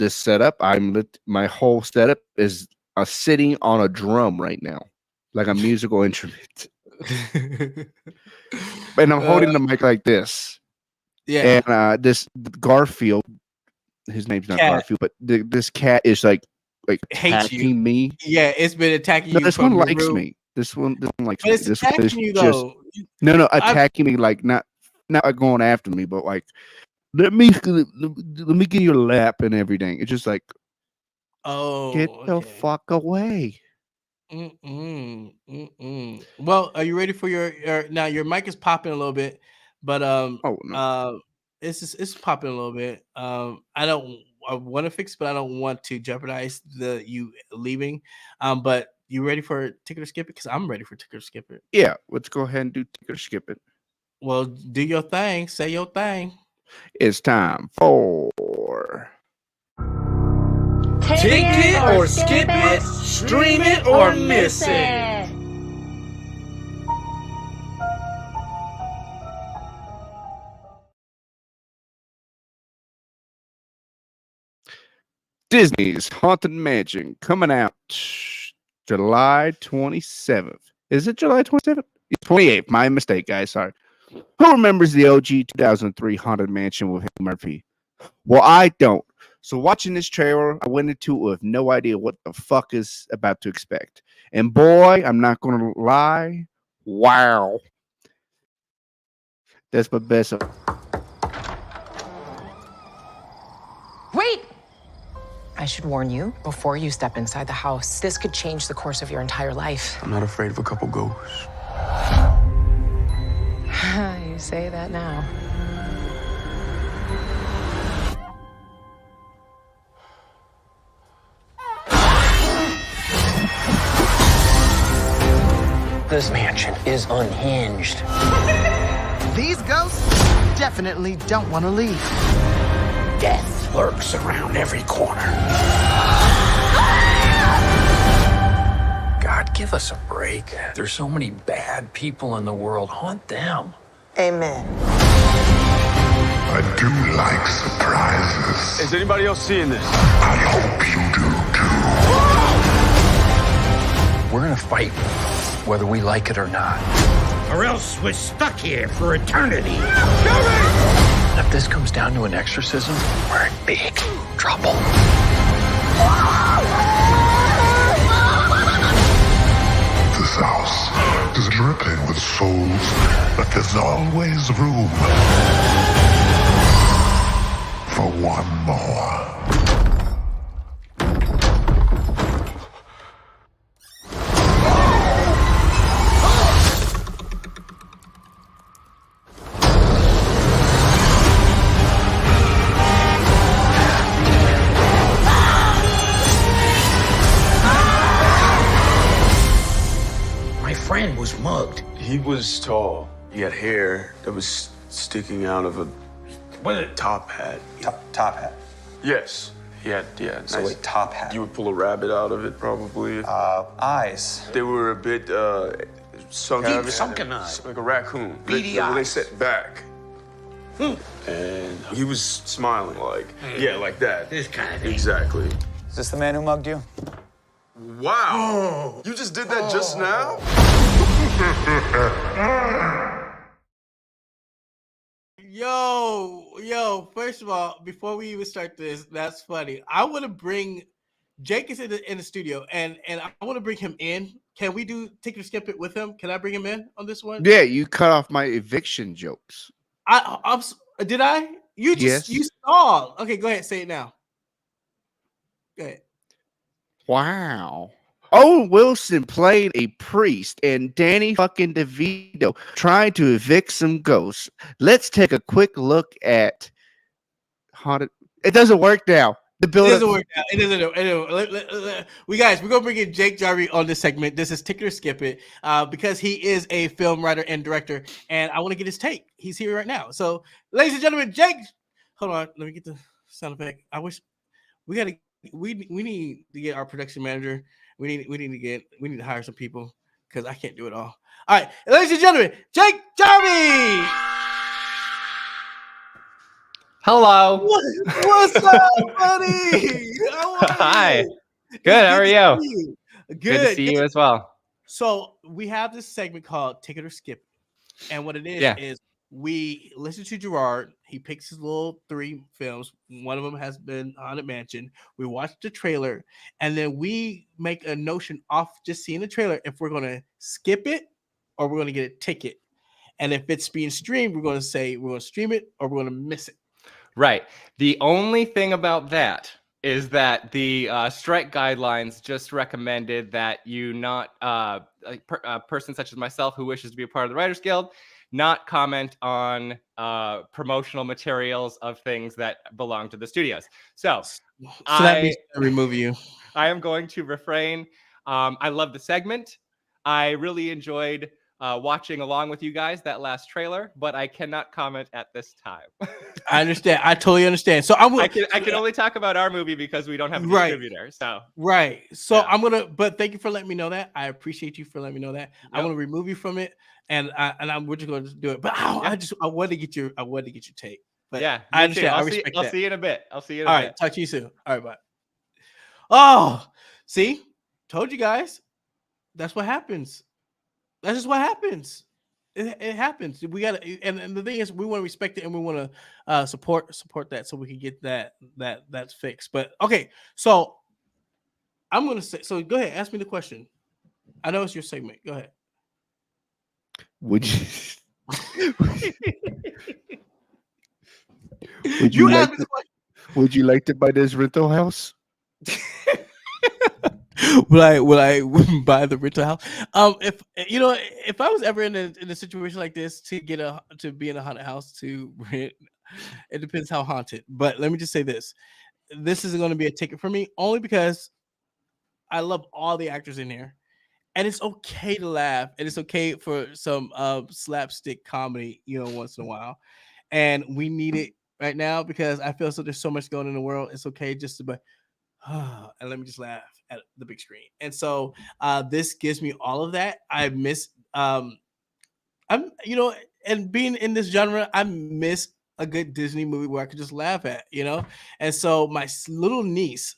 Speaker 5: setup. My whole setup is sitting on a drum right now, like a musical instrument. And I'm holding the mic like this.
Speaker 4: Yeah.
Speaker 5: And this Garfield, his name's not Garfield, but this cat is like attacking me.
Speaker 4: Yeah, it's been attacking you.
Speaker 5: This one likes me. This one likes me.
Speaker 4: It's attacking you though.
Speaker 5: No, attacking me, like not going after me, but like let me get your lap and everything. It's just like, get the fuck away.
Speaker 4: Well, are you ready for your now? Your mic is popping a little bit, but it's popping a little bit. I want to fix, but I don't want to jeopardize you leaving. But you ready for Ticket or Skip It? Because I'm ready for Ticket or Skip It.
Speaker 5: Yeah, let's go ahead and do Ticket or Skip It.
Speaker 4: Well, do your thing. Say your thing.
Speaker 5: It's time for
Speaker 3: Take it or skip it, stream it or miss it.
Speaker 5: Disney's Haunted Mansion coming out July 27th. Is it July 27th? 28th. My mistake, guys. Sorry. Who remembers the OG 2003 Haunted Mansion with Eddie Murphy? Well, I don't. So watching this trailer, I went into it with no idea what the fuck is about to expect. And boy, I'm not going to lie. Wow. That's my best.
Speaker 7: Wait! I should warn you before you step inside the house. This could change the course of your entire life.
Speaker 8: I'm not afraid of a couple ghosts.
Speaker 7: You say that now.
Speaker 8: This mansion is unhinged.
Speaker 9: These ghosts definitely don't want to leave.
Speaker 8: Death lurks around every corner. God, give us a break. There's so many bad people in the world. Haunt them.
Speaker 9: Amen.
Speaker 10: I do like surprises.
Speaker 8: Is anybody else seeing this?
Speaker 10: I hope you do too.
Speaker 8: We're gonna fight, whether we like it or not.
Speaker 11: Or else we're stuck here for eternity.
Speaker 8: If this comes down to an exorcism, we're in big trouble.
Speaker 10: This house is dripping with souls, but there's always room for one more.
Speaker 11: Friend was mugged.
Speaker 12: He was tall. He had hair that was sticking out of a top hat.
Speaker 13: Top hat.
Speaker 12: Yes. He had,
Speaker 13: So
Speaker 12: nice.
Speaker 13: a top hat.
Speaker 12: You would pull a rabbit out of it, probably.
Speaker 13: Eyes.
Speaker 12: They were a bit sunken.
Speaker 11: Deep sunken eyes.
Speaker 12: Like a raccoon.
Speaker 11: Beady
Speaker 12: they
Speaker 11: eyes.
Speaker 12: set back. And he was smiling like, like that.
Speaker 11: This kind of thing.
Speaker 12: Exactly.
Speaker 13: Is this the man who mugged you?
Speaker 12: Wow. You just did that just now?
Speaker 4: Yo, first of all, before we even start this, that's funny. I want to bring Jake is in the studio and I want to bring him in. Can we take or skip it with him? Can I bring him in on this one?
Speaker 5: Yeah, you cut off my eviction jokes.
Speaker 4: Did I? You saw. Okay, go ahead. Say it now. Go ahead.
Speaker 5: Wow. Owen Wilson played a priest and Danny fucking DeVito trying to evict some ghosts. Let's take a quick look at Haunted. It doesn't work now. The build
Speaker 4: doesn't work out. It doesn't. We're gonna bring in Jake Jarvi on this segment. This is Tick It or Skip It, because he is a film writer and director, and I want to get his take. He's here right now. So, ladies and gentlemen, Jake. Hold on, let me get the sound effect. I wish we need to get our production manager. We need to hire some people because I can't do it all. All right, ladies and gentlemen, Jake Jarvi.
Speaker 14: Hello.
Speaker 4: What's up, buddy? How are
Speaker 14: Hi.
Speaker 4: you?
Speaker 14: Good. How are you?
Speaker 4: Good
Speaker 14: to see you as well.
Speaker 4: So we have this segment called Tick It or Skip It. And what it is is we listen to Gerard. He picks his little 3 films. One of them has been Haunted Mansion. We watch the trailer, and then we make a notion off just seeing the trailer if we're going to skip it or we're going to get a ticket. And if it's being streamed, we're going to say we're going to stream it or we're going to miss it.
Speaker 14: Right. The only thing about that is that the strike guidelines just recommended that you not, a person such as myself who wishes to be a part of the Writers Guild, not comment on promotional materials of things that belong to the studios. So
Speaker 4: that means to remove you.
Speaker 14: I am going to refrain. I love the segment. I really enjoyed watching along with you guys that last trailer, but I cannot comment at this time.
Speaker 4: I understand. I totally understand. So
Speaker 14: I can only talk about our movie because we don't have a distributor. So
Speaker 4: I'm gonna. But thank you for letting me know that. I appreciate you for letting me know that. Yep. I'm gonna remove you from it, and we're just gonna do it. But I wanted to get your take. But
Speaker 14: yeah,
Speaker 4: I understand.
Speaker 14: I'll see you in a bit. All
Speaker 4: right. Talk to you soon. All right. Bye. Oh, see, told you guys. That's what happens. That's just what happens. It happens. We got to, and the thing is, we want to respect it and we want to support that so we can get that's fixed. But okay, so I'm gonna say. So go ahead, ask me the question. I know it's your segment. Go ahead.
Speaker 5: Would you? Would you like to buy this rental house?
Speaker 4: Will I buy the rental house? If I was ever in a situation like this to be in a haunted house to rent, it depends how haunted. But let me just say this isn't going to be a ticket for me, only because I love all the actors in here, and it's okay to laugh, and it's okay for some slapstick comedy, once in a while, and we need it right now because I feel there's so much going on in the world. It's okay just to and let me just laugh at the big screen. And so this gives me all of that. I miss and being in this genre, I miss a good Disney movie where I could just laugh at, And so my little niece,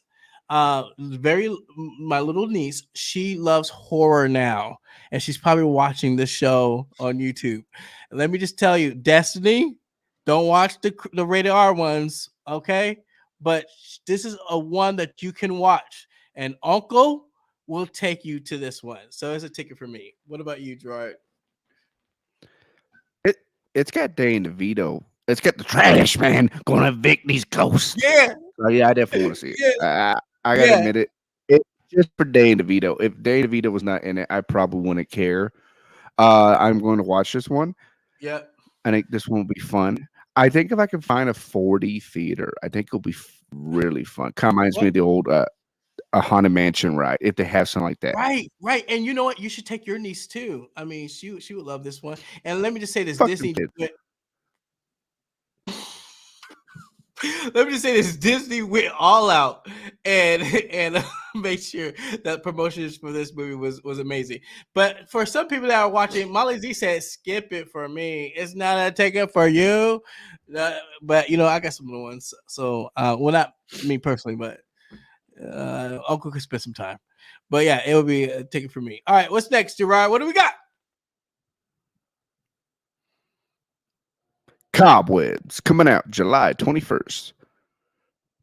Speaker 4: she loves horror now, and she's probably watching this show on YouTube. And let me just tell you, Destiny, don't watch the rated R ones, okay? But this is a one that you can watch, and Uncle will take you to this one. So it's a ticket for me. What about you, Gerard?
Speaker 5: It's got Danny DeVito. It's got the trash man going to evict these ghosts.
Speaker 4: Yeah.
Speaker 5: I definitely want to see it. Yeah. I gotta admit it. It's just for Danny DeVito. If Danny DeVito was not in it, I probably wouldn't care. I'm going to watch this one.
Speaker 4: Yeah.
Speaker 5: I think this one will be fun. I think if I can find a 4D theater, I think it'll be really fun. Kind of reminds me of the old a Haunted Mansion ride, if they have something like that.
Speaker 4: Right. And you know what? You should take your niece too. I mean, she would love this one. And let me just say this: Disney. Let me just say this: Disney went all out and made sure that promotions for this movie was amazing. But for some people that are watching, Molly Z said, "Skip it for me. It's not a ticket for you." But I got some little ones, so well, not me personally, but Uncle could spend some time. But yeah, it would be a ticket for me. All right, what's next, Gerard? What do we got?
Speaker 5: Cobwebs, coming out July 21st.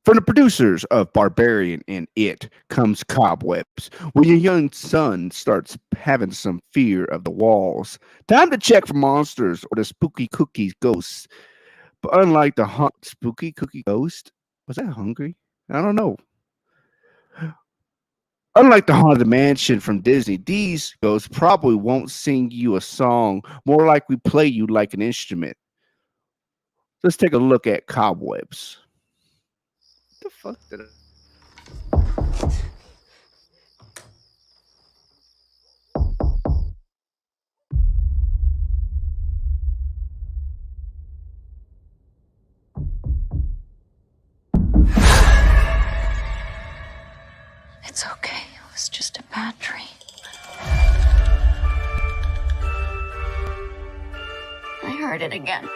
Speaker 5: From the producers of Barbarian and It comes Cobwebs, when your young son starts having some fear of the walls. Time to check for monsters or the spooky cookie ghosts. But unlike the spooky cookie ghost, was that hungry? I don't know. Unlike the Haunted Mansion from Disney, these ghosts probably won't sing you a song, more likely play you like an instrument. Let's take a look at Cobwebs. What the fuck did I...
Speaker 15: It's okay. It was just a bad dream. I heard it again.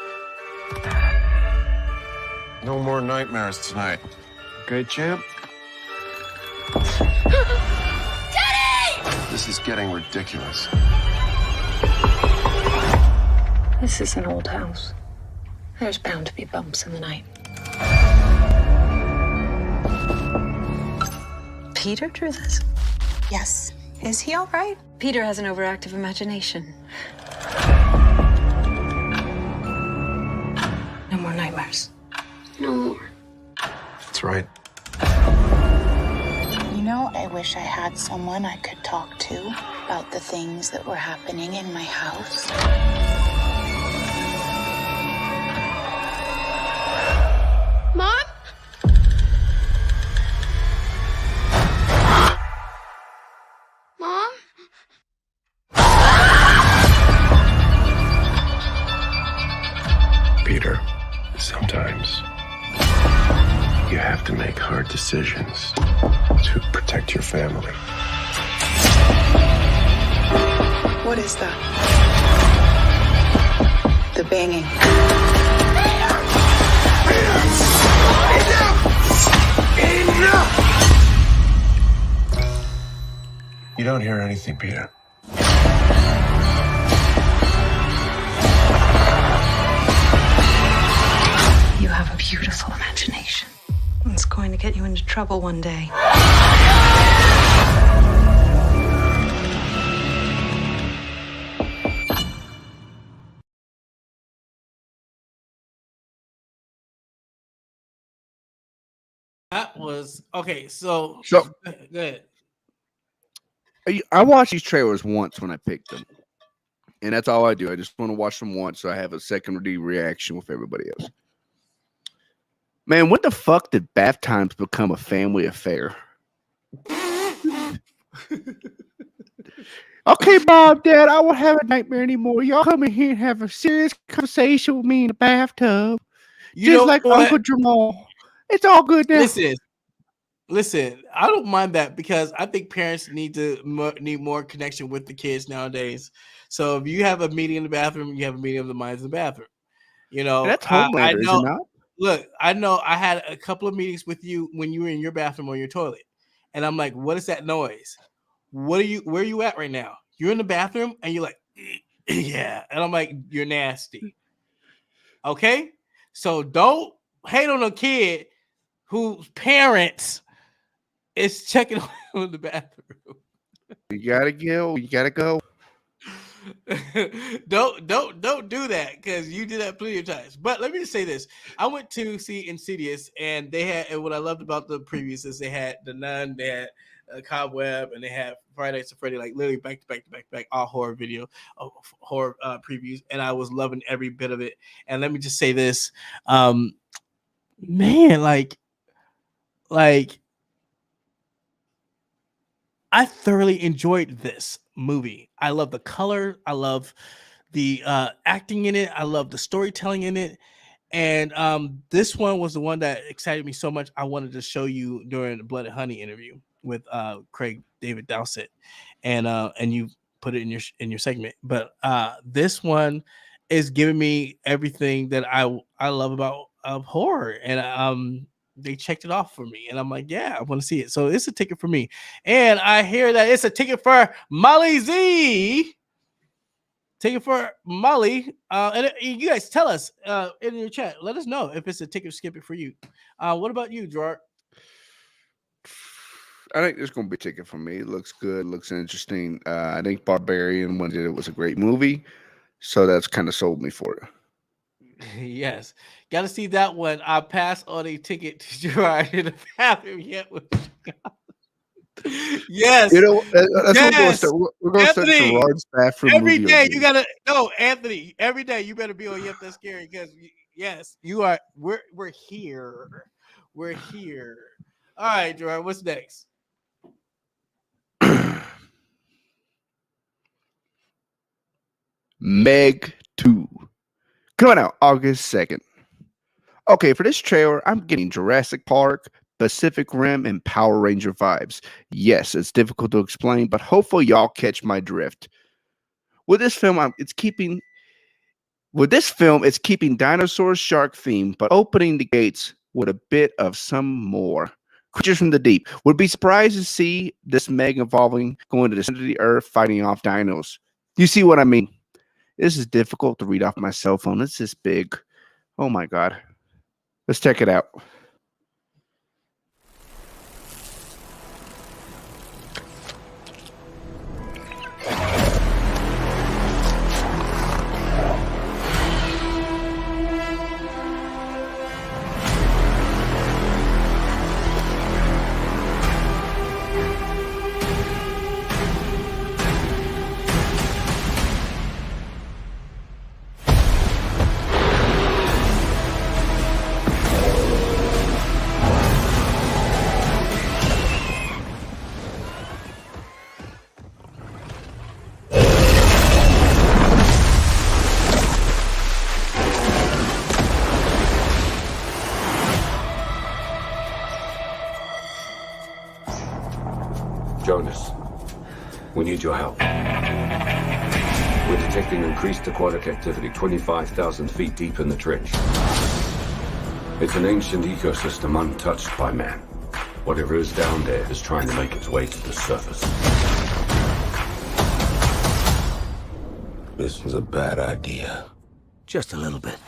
Speaker 16: No more nightmares tonight. Okay, champ?
Speaker 15: Daddy!
Speaker 16: This is getting ridiculous.
Speaker 15: This is an old house. There's bound to be bumps in the night. Peter drew this?
Speaker 17: Yes. Is he all right?
Speaker 15: Peter has an overactive imagination. No more nightmares.
Speaker 17: No more.
Speaker 16: That's right.
Speaker 17: I wish I had someone I could talk to about the things that were happening in my house.
Speaker 15: Mom?
Speaker 17: Mom?
Speaker 16: Sometimes you have to make hard decisions to protect your family.
Speaker 17: What is that? The banging.
Speaker 16: You don't hear anything, Peter.
Speaker 15: You have a beautiful imagination. It's going to get you into trouble one day.
Speaker 4: That was okay. So good.
Speaker 5: I watch these trailers once when I pick them, and that's all I do. I just want to watch them once, so I have a secondary reaction with everybody else. Man, when the fuck did bath times become a family affair? Okay, Mom, Dad, I won't have a nightmare anymore. Y'all come in here and have a serious conversation with me in the bathtub, just like Uncle Jamal. It's all good now.
Speaker 4: Listen, I don't mind that because I think parents need more connection with the kids nowadays. So if you have a meeting in the bathroom, you have a meeting of the minds in the bathroom. You know,
Speaker 5: And that's Homelander, is it not?
Speaker 4: Look, I know I had a couple of meetings with you when you were in your bathroom or your toilet, and I'm like, "What is that noise? Where are you at right now? You're in the bathroom, and you're like, yeah," and I'm like, "You're nasty." Okay, so don't hate on a kid whose parents is checking on the bathroom.
Speaker 5: You gotta go. You gotta go.
Speaker 4: Don't do that because you did that plenty of times. But let me just say this: I went to see Insidious, and they had. And what I loved about the previews is they had The Nun, they had Cobweb, and they had Friday Nights at Freddy, like literally back to back, all horror horror previews, and I was loving every bit of it. And let me just say this, man, like. I thoroughly enjoyed this movie. I love the color. I love the acting in it. I love the storytelling in it. And this one was the one that excited me so much. I wanted to show you during the Blood and Honey interview with Craig David Dowsett, and you put it in your segment. But this one is giving me everything that I love about horror, and they checked it off for me, and I'm like, yeah, I want to see it. So it's a ticket for me, and I hear that it's a ticket for Molly Z. Ticket for Molly, and you guys tell us in your chat. Let us know if it's a ticket skip it for you. What about you, Gerard?
Speaker 5: I think it's gonna be a ticket for me. It looks good, looks interesting. I think Barbarian when it was a great movie, so that's kind of sold me for it.
Speaker 4: Yes, got to see that one. I passed on a ticket to Gerard in the bathroom yet. Yes,
Speaker 5: you know that's what we're going to start Gerard's bathroom
Speaker 4: every
Speaker 5: movie
Speaker 4: day.
Speaker 5: again.
Speaker 4: You gotta Anthony. Every day you better be on Yep That's Scary because yes, you are. We're here. We're here. All right, Gerard. What's next?
Speaker 5: Meg 2. Coming out August 2nd. Okay, for this trailer, I'm getting Jurassic Park, Pacific Rim, and Power Ranger vibes. Yes, it's difficult to explain, but hopefully y'all catch my drift. With this film, it's keeping dinosaur shark theme, but opening the gates with a bit of some more. Creatures from the deep. Would be surprised to see this Meg evolving, going to the center of the earth, fighting off dinos. You see what I mean? This is difficult to read off my cell phone. It's this big. Oh my God. Let's check it out.
Speaker 18: We need your help. We're detecting increased aquatic activity 25,000 feet deep in the trench. It's an ancient ecosystem untouched by man. Whatever is down there is trying to make its way to the surface. This was a bad idea.
Speaker 11: Just a little bit.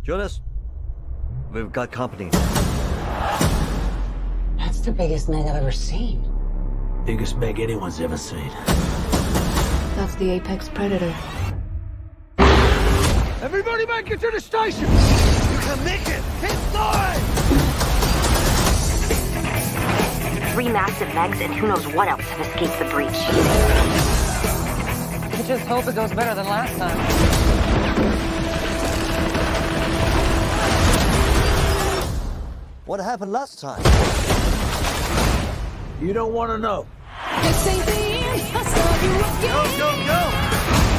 Speaker 19: Jonas, we've got company.
Speaker 20: That's the biggest Meg I've ever seen.
Speaker 11: Biggest Meg anyone's ever seen.
Speaker 15: That's the apex predator.
Speaker 19: Everybody make it to the station! You can make it! Inside!
Speaker 21: 3 massive Megs and who knows what else have escaped the breach.
Speaker 22: We just hope it goes better than last time.
Speaker 19: What happened last time? You don't want to know.
Speaker 3: This ain't the end. I saw you again.
Speaker 19: Go!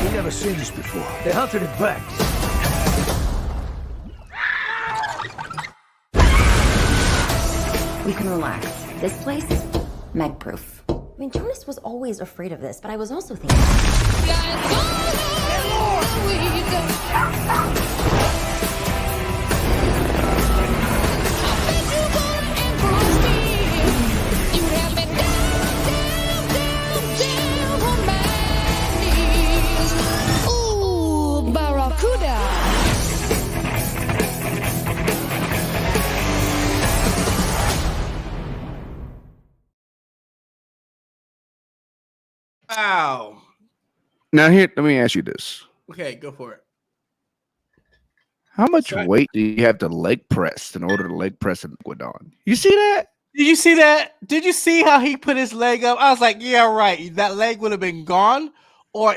Speaker 19: We've never seen this before. They hunted it back.
Speaker 23: We can relax. This place, Meg-proof. I mean, Jonas was always afraid of this, but I was also thinking...
Speaker 3: Ooh, Barracuda.
Speaker 4: Wow.
Speaker 5: Now here, let me ask you this:
Speaker 4: Okay, go for it.
Speaker 5: how much weight do you have to leg press in order to leg press a Liquidon? You see that?
Speaker 4: Did you see that? Did you see how he put his leg up? I was like, yeah, right. That leg would have been gone or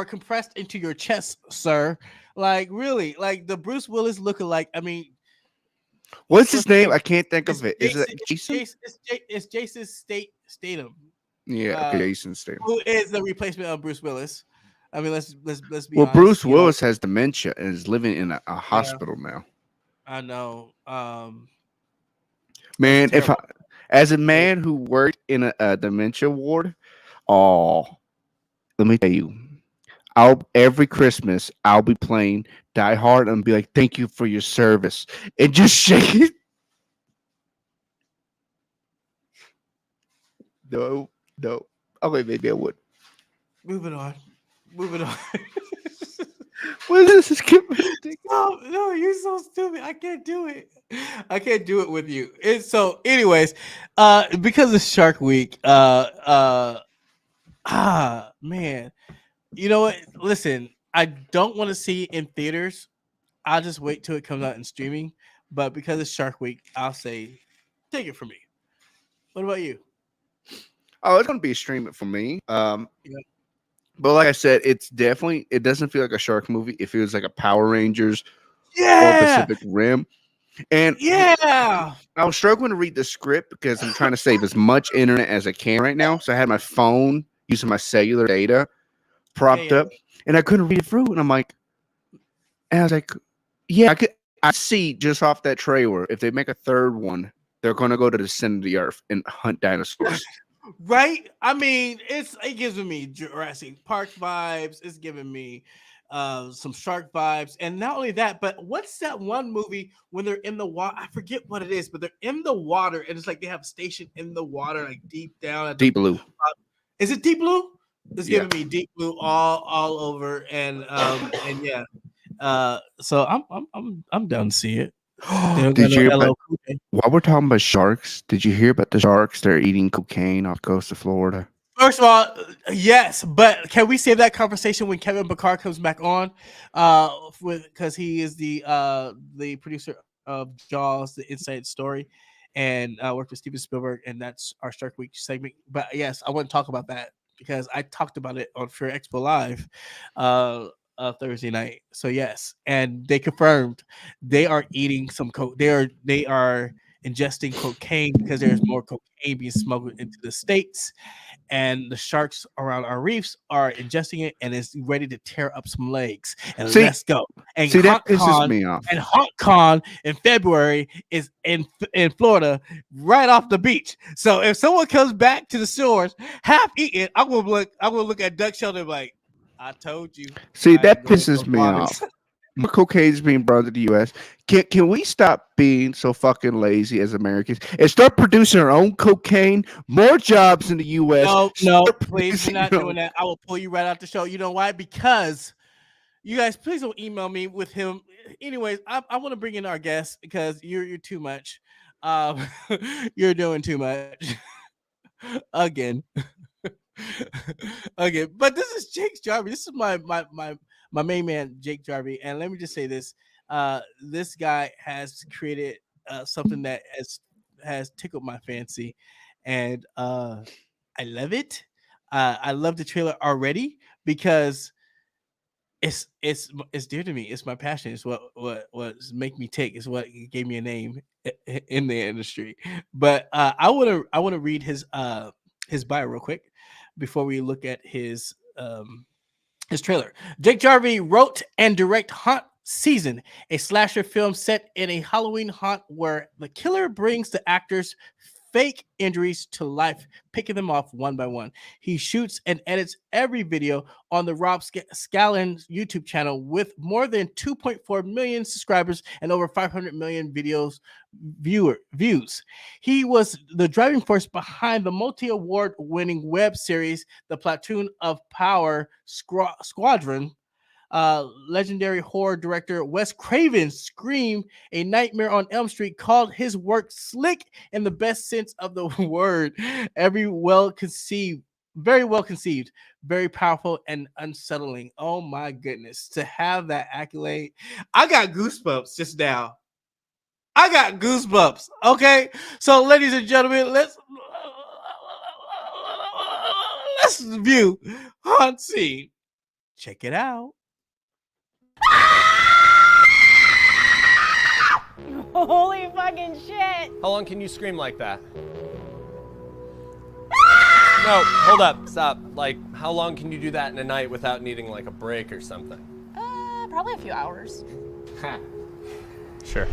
Speaker 4: compressed into your chest, sir. Like, really? Like the Bruce Willis lookalike. I mean,
Speaker 5: What's his name? I can't think of it. Is it Jason?
Speaker 4: It's Jason Statham.
Speaker 5: Yeah, okay, Jason Statham.
Speaker 4: Who is the replacement of Bruce Willis? I mean, let's be
Speaker 5: Well,
Speaker 4: honest.
Speaker 5: Bruce Willis has dementia and is living in a hospital now.
Speaker 4: I know.
Speaker 5: Man, if I, as a man who worked in a dementia ward, let me tell you, every Christmas I'll be playing Die Hard and be like, "Thank you for your service," and just shake it. No. Okay, maybe I would.
Speaker 4: Moving on.
Speaker 5: What is this?
Speaker 4: No, you're so stupid. I can't do it. I can't do it with you. So, anyways, because of Shark Week, man, you know what? Listen, I don't want to see it in theaters. I'll just wait till it comes out in streaming. But because it's Shark Week, I'll say, take it from me. What about you?
Speaker 5: Oh, it's gonna be a stream for me. But like I said, it doesn't feel like a shark movie. It feels like a Power Rangers or Pacific Rim. And I was struggling to read the script because I'm trying to save as much internet as I can right now. So I had my phone using my cellular data propped up, and I couldn't read it through. And I was like, yeah, I see just off that trailer, if they make a third one, they're gonna go to the center of the earth and hunt dinosaurs.
Speaker 4: Right? I mean, it gives me Jurassic Park vibes. It's giving me some shark vibes. And not only that, but what's that one movie when they're in the water? I forget what it is, but they're in the water and it's like they have a station in the water, like deep down at
Speaker 5: Deep Blue.
Speaker 4: Is it Deep Blue? It's giving me Deep Blue all over. And yeah. So I'm down to see it.
Speaker 5: Did you hear while we're talking about sharks? Did you hear about the sharks that are eating cocaine off the coast of Florida?
Speaker 4: First of all, yes, but can we save that conversation when Kevin Bacard comes back on? Because he is the producer of Jaws, the Inside Story, and worked with Steven Spielberg, and that's our Shark Week segment. But yes, I want to talk about that because I talked about it on Fear Expo Live. Thursday night. So yes, and they confirmed they are eating some coke. They are ingesting cocaine because there's more cocaine being smuggled into the states, and the sharks around our reefs are ingesting it and is ready to tear up some legs. And let's go. And
Speaker 5: that pisses me off.
Speaker 4: And HauntCon in February is in Florida, right off the beach. So if someone comes back to the shores half eaten, I'm gonna look at Doug Sheldon like, I told you.
Speaker 5: See, that pisses me off. More cocaine is being brought to the U.S. Can we stop being so fucking lazy as Americans and start producing our own cocaine? More jobs in the U.S.
Speaker 4: No, please, we're not doing that. I will pull you right out the show. You know why? Because you guys, please don't email me with him. Anyways, I want to bring in our guest because you're too much. You're doing too much again. Okay, but this is Jake Jarvi. This is my main man, Jake Jarvi, and let me just say this: this guy has created something that has tickled my fancy, and I love it. I love the trailer already because it's dear to me. It's my passion. It's what make me tick. It's what gave me a name in the industry. But I want to read his bio real quick before we look at his trailer. Jake Jarvi wrote and directed Haunt Season, a slasher film set in a Halloween haunt where the killer brings the actors' fake injuries to life, picking them off one by one. He shoots and edits every video on the Rob Scallon's YouTube channel with more than 2.4 million subscribers and over 500 million views. He was the driving force behind the multi-award winning web series The Platoon of Power Squadron. Legendary horror director Wes Craven's Scream, A Nightmare on Elm Street called his work slick in the best sense of the word. Very well conceived, very powerful and unsettling. Oh my goodness, to have that accolade. I got goosebumps just now. I got goosebumps. Okay, so ladies and gentlemen, let's view Haunt Scene. Check it out.
Speaker 1: Holy fucking shit!
Speaker 2: How long can you scream like that? No, hold up, stop. Like, how long can you do that in a night without needing like a break or something?
Speaker 1: Probably a few hours.
Speaker 2: Sure.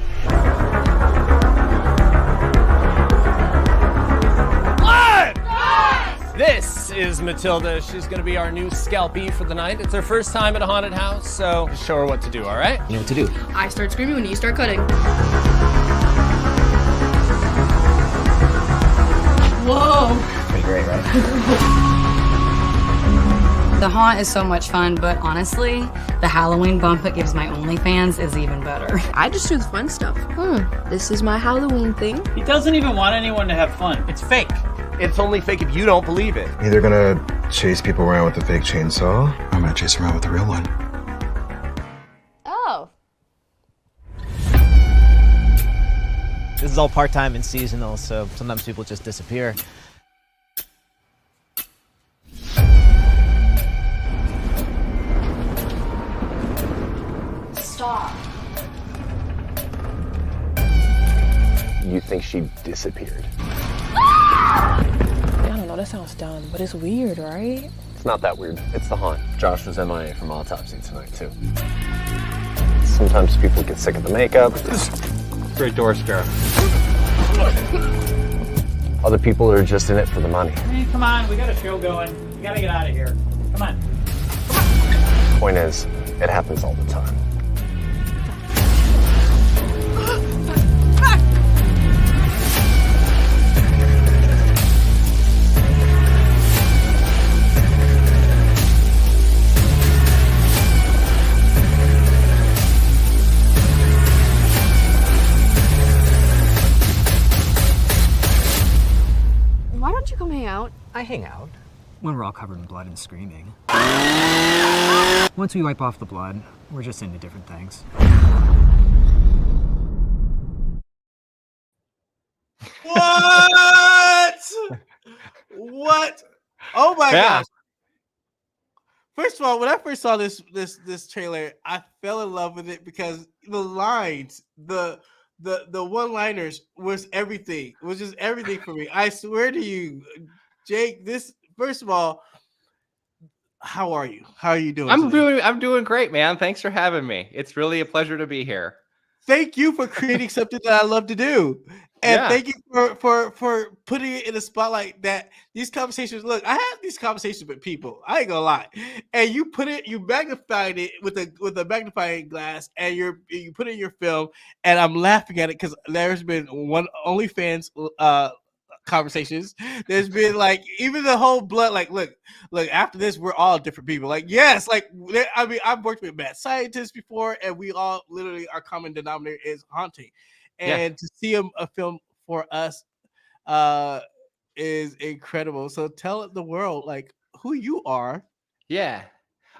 Speaker 1: What?
Speaker 2: This is Matilda. She's gonna be our new scalpee for the night. It's her first time at a haunted house, so just show her what to do, all right?
Speaker 6: You know what to do.
Speaker 1: I start screaming when you start cutting. Whoa.
Speaker 6: Pretty great, right?
Speaker 24: The haunt is so much fun, but honestly, the Halloween bump it gives my OnlyFans is even better.
Speaker 1: I just do the fun stuff. This is my Halloween thing.
Speaker 6: He doesn't even want anyone to have fun. It's fake.
Speaker 2: It's only fake if you don't believe it.
Speaker 16: Either gonna chase people around with a fake chainsaw, or I'm gonna chase around with the real one.
Speaker 1: Oh.
Speaker 6: This is all part-time and seasonal, so sometimes people just disappear.
Speaker 1: Stop.
Speaker 16: You think she disappeared?
Speaker 1: I don't know, that sounds dumb, but it's weird, right?
Speaker 16: It's not that weird. It's the haunt. Josh was MIA from autopsy tonight, too. Sometimes people get sick of the makeup.
Speaker 2: Great door scare.
Speaker 16: Other people are just in it for the money.
Speaker 6: Hey, come on, we got a show going. We gotta get out of here. Come on.
Speaker 16: Point is, it happens all the time.
Speaker 1: Why don't you come hang out?
Speaker 6: I hang out when we're all covered in blood and screaming. Once we wipe off the blood, we're just into different things.
Speaker 4: What? What? Oh my gosh. First of all, when I first saw this trailer, I fell in love with it because the lines, the the one-liners was everything. It was just everything for me. I swear to you, Jake. This first of all, how are you? How are you doing?
Speaker 14: I'm doing great, man. Thanks for having me. It's really a pleasure to be here.
Speaker 4: Thank you for creating something that I love to do. And
Speaker 14: Yeah.
Speaker 4: thank you for putting it in the spotlight that these conversations. Look, I have these conversations with people. I ain't gonna lie, and you magnified it with a magnifying glass, and you put it in your film, and I'm laughing at it because there's been one OnlyFans conversations. There's been like even the whole blood. Like, look. After this, we're all different people. Like, yes, like I mean, I've worked with mad scientists before, and we all literally our common denominator is haunting. And to see a film for us is incredible. So tell the world like who you are.
Speaker 14: Yeah.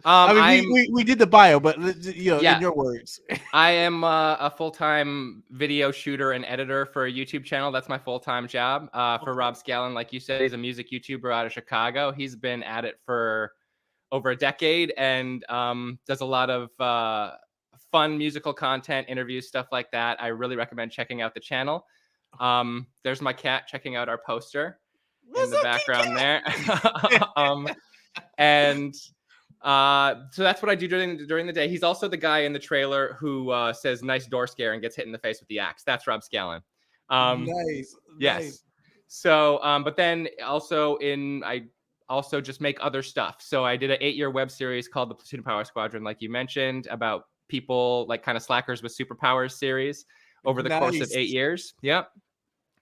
Speaker 4: I mean, we did the bio, but in your words.
Speaker 14: I am a full-time video shooter and editor for a YouTube channel. That's my full-time job. For Rob Scallon, like you said, he's a music YouTuber out of Chicago. He's been at it for over a decade and does a lot of fun musical content, interviews, stuff like that. I really recommend checking out the channel. There's my cat checking out our poster in the background there. And so that's what I do during the day. He's also the guy in the trailer who says nice door scare and gets hit in the face with the axe. That's Rob Scallon.
Speaker 4: Nice.
Speaker 14: Yes.
Speaker 4: Nice.
Speaker 14: So, but then also I also just make other stuff. So I did an 8-year web series called the Platoon Power Squadron, like you mentioned, about people like kind of slackers with superpowers series over the course of 8 years. Yep.